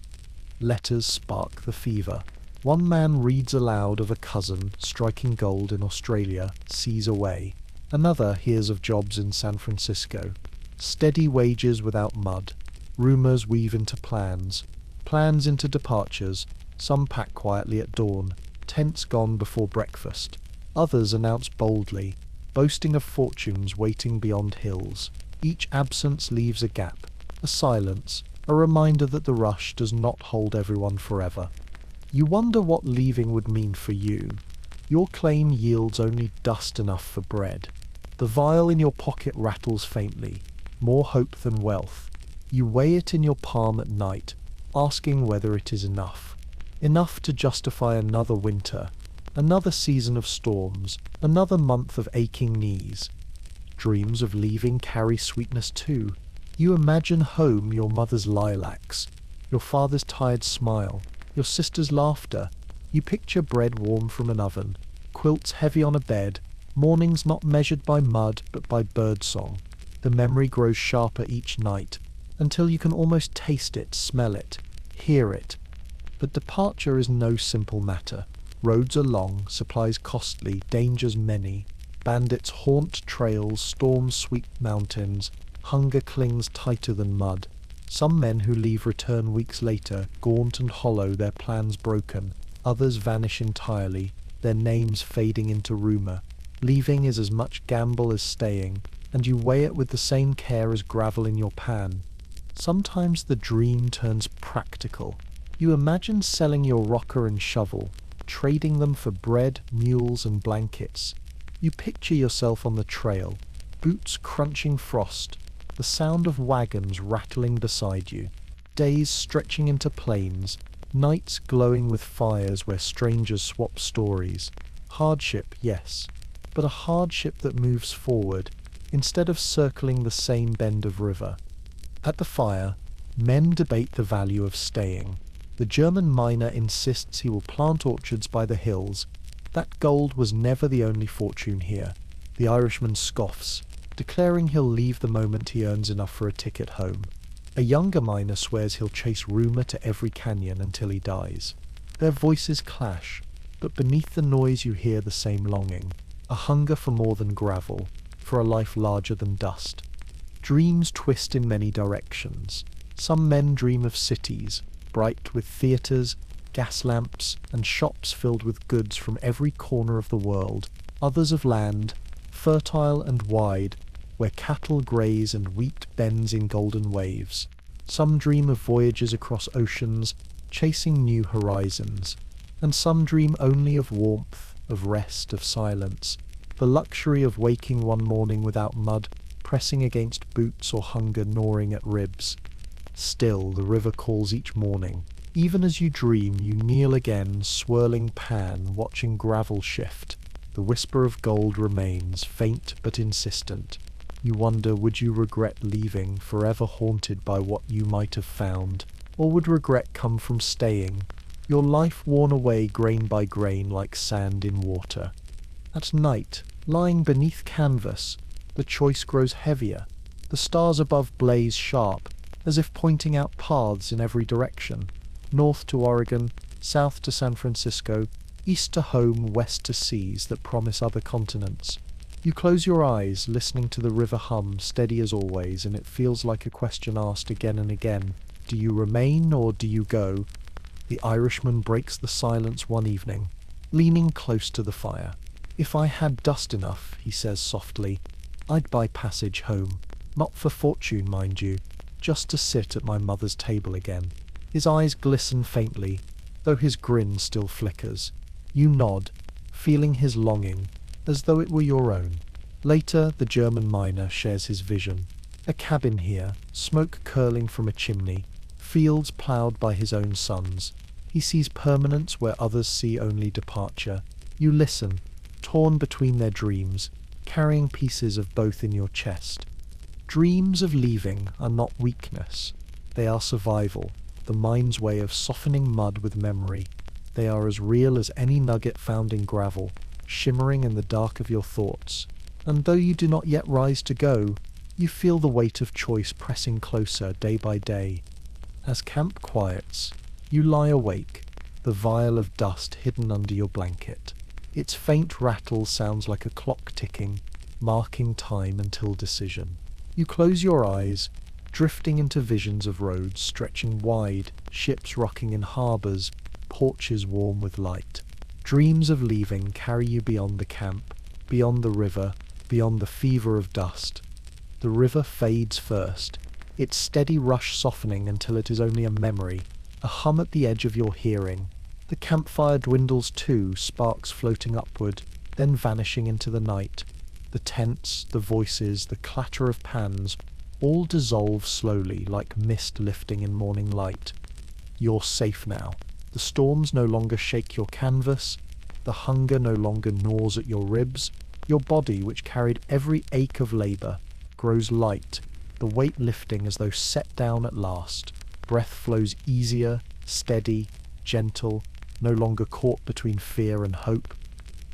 Letters spark the fever. One man reads aloud of a cousin striking gold in Australia, seas away. Another hears of jobs in San Francisco. Steady wages without mud. Rumours weave into plans. Plans into departures. Some pack quietly at dawn. Tents gone before breakfast. Others announce boldly, boasting of fortunes waiting beyond hills. Each absence leaves a gap, a silence, a reminder that the rush does not hold everyone forever. You wonder what leaving would mean for you. Your claim yields only dust enough for bread. The vial in your pocket rattles faintly, more hope than wealth. You weigh it in your palm at night, asking whether it is enough. Enough to justify another winter, another season of storms, another month of aching knees. Dreams of leaving carry sweetness too. You imagine home, your mother's lilacs, your father's tired smile, your sister's laughter. You picture bread warm from an oven, quilts heavy on a bed, mornings not measured by mud but by birdsong. The memory grows sharper each night, until you can almost taste it, smell it, hear it. But departure is no simple matter. Roads are long, supplies costly, dangers many. Bandits haunt trails, storms sweep mountains, hunger clings tighter than mud. Some men who leave return weeks later, gaunt and hollow, their plans broken. Others vanish entirely, their names fading into rumour. Leaving is as much gamble as staying, and you weigh it with the same care as gravel in your pan. Sometimes the dream turns practical. You imagine selling your rocker and shovel, trading them for bread, mules, and blankets. You picture yourself on the trail, boots crunching frost, the sound of wagons rattling beside you, days stretching into plains, nights glowing with fires where strangers swap stories. Hardship, yes, but a hardship that moves forward, instead of circling the same bend of river. At the fire, men debate the value of staying. The German miner insists he will plant orchards by the hills. That gold was never the only fortune here. The Irishman scoffs, declaring he'll leave the moment he earns enough for a ticket home. A younger miner swears he'll chase rumour to every canyon until he dies. Their voices clash, but beneath the noise you hear the same longing, a hunger for more than gravel, for a life larger than dust. Dreams twist in many directions. Some men dream of cities, bright with theatres, gas lamps, and shops filled with goods from every corner of the world. Others of land, fertile and wide, where cattle graze and wheat bends in golden waves. Some dream of voyages across oceans, chasing new horizons. And some dream only of warmth, of rest, of silence, the luxury of waking one morning without mud pressing against boots or hunger gnawing at ribs. Still, the river calls each morning. Even as you dream, you kneel again, swirling pan, watching gravel shift. The whisper of gold remains, faint but insistent. You wonder, would you regret leaving, forever haunted by what you might have found? Or would regret come from staying, your life worn away grain by grain like sand in water? At night, lying beneath canvas, the choice grows heavier. The stars above blaze sharp, as if pointing out paths in every direction. North to Oregon, south to San Francisco, east to home, west to seas that promise other continents. You close your eyes, listening to the river hum, steady as always, and it feels like a question asked again and again. Do you remain or do you go? The Irishman breaks the silence one evening, leaning close to the fire. If I had dust enough, he says softly, I'd buy passage home. Not for fortune, mind you, just to sit at my mother's table again. His eyes glisten faintly, though his grin still flickers. You nod, feeling his longing, as though it were your own. Later, the German miner shares his vision. A cabin here, smoke curling from a chimney, fields ploughed by his own sons. He sees permanence where others see only departure. You listen, torn between their dreams, carrying pieces of both in your chest. Dreams of leaving are not weakness. They are survival, the mind's way of softening mud with memory. They are as real as any nugget found in gravel, shimmering in the dark of your thoughts. And though you do not yet rise to go, you feel the weight of choice pressing closer day by day. As camp quiets, you lie awake, the vial of dust hidden under your blanket. Its faint rattle sounds like a clock ticking, marking time until decision. You close your eyes, drifting into visions of roads stretching wide, ships rocking in harbours, porches warm with light. Dreams of leaving carry you beyond the camp, beyond the river, beyond the fever of dust. The river fades first, its steady rush softening until it is only a memory, a hum at the edge of your hearing. The campfire dwindles too, sparks floating upward, then vanishing into the night. The tents, the voices, the clatter of pans, all dissolve slowly like mist lifting in morning light. You're safe now. The storms no longer shake your canvas, the hunger no longer gnaws at your ribs. Your body, which carried every ache of labour, grows light, the weight lifting as though set down at last. Breath flows easier, steady, gentle, no longer caught between fear and hope.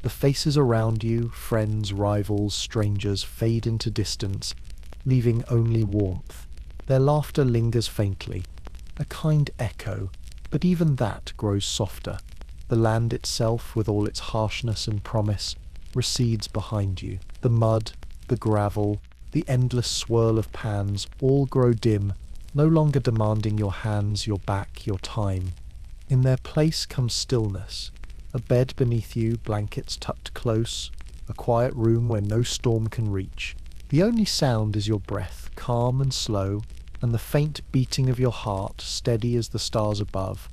The faces around you, friends, rivals, strangers, fade into distance, leaving only warmth. Their laughter lingers faintly, a kind echo, but even that grows softer. The land itself, with all its harshness and promise, recedes behind you. The mud, the gravel, the endless swirl of pans all grow dim, no longer demanding your hands, your back, your time. In their place comes stillness, a bed beneath you, blankets tucked close, a quiet room where no storm can reach. The only sound is your breath, calm and slow, and the faint beating of your heart, steady as the stars above.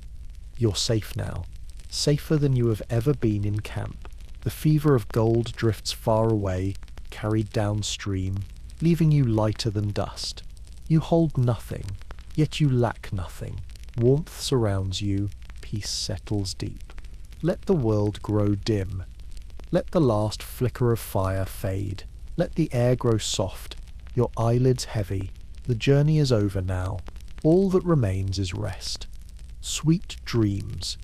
You're safe now, safer than you have ever been in camp. The fever of gold drifts far away, carried downstream, leaving you lighter than dust. You hold nothing, yet you lack nothing. Warmth surrounds you, peace settles deep. Let the world grow dim. Let the last flicker of fire fade. Let the air grow soft, your eyelids heavy. The journey is over now. All that remains is rest. Sweet dreams.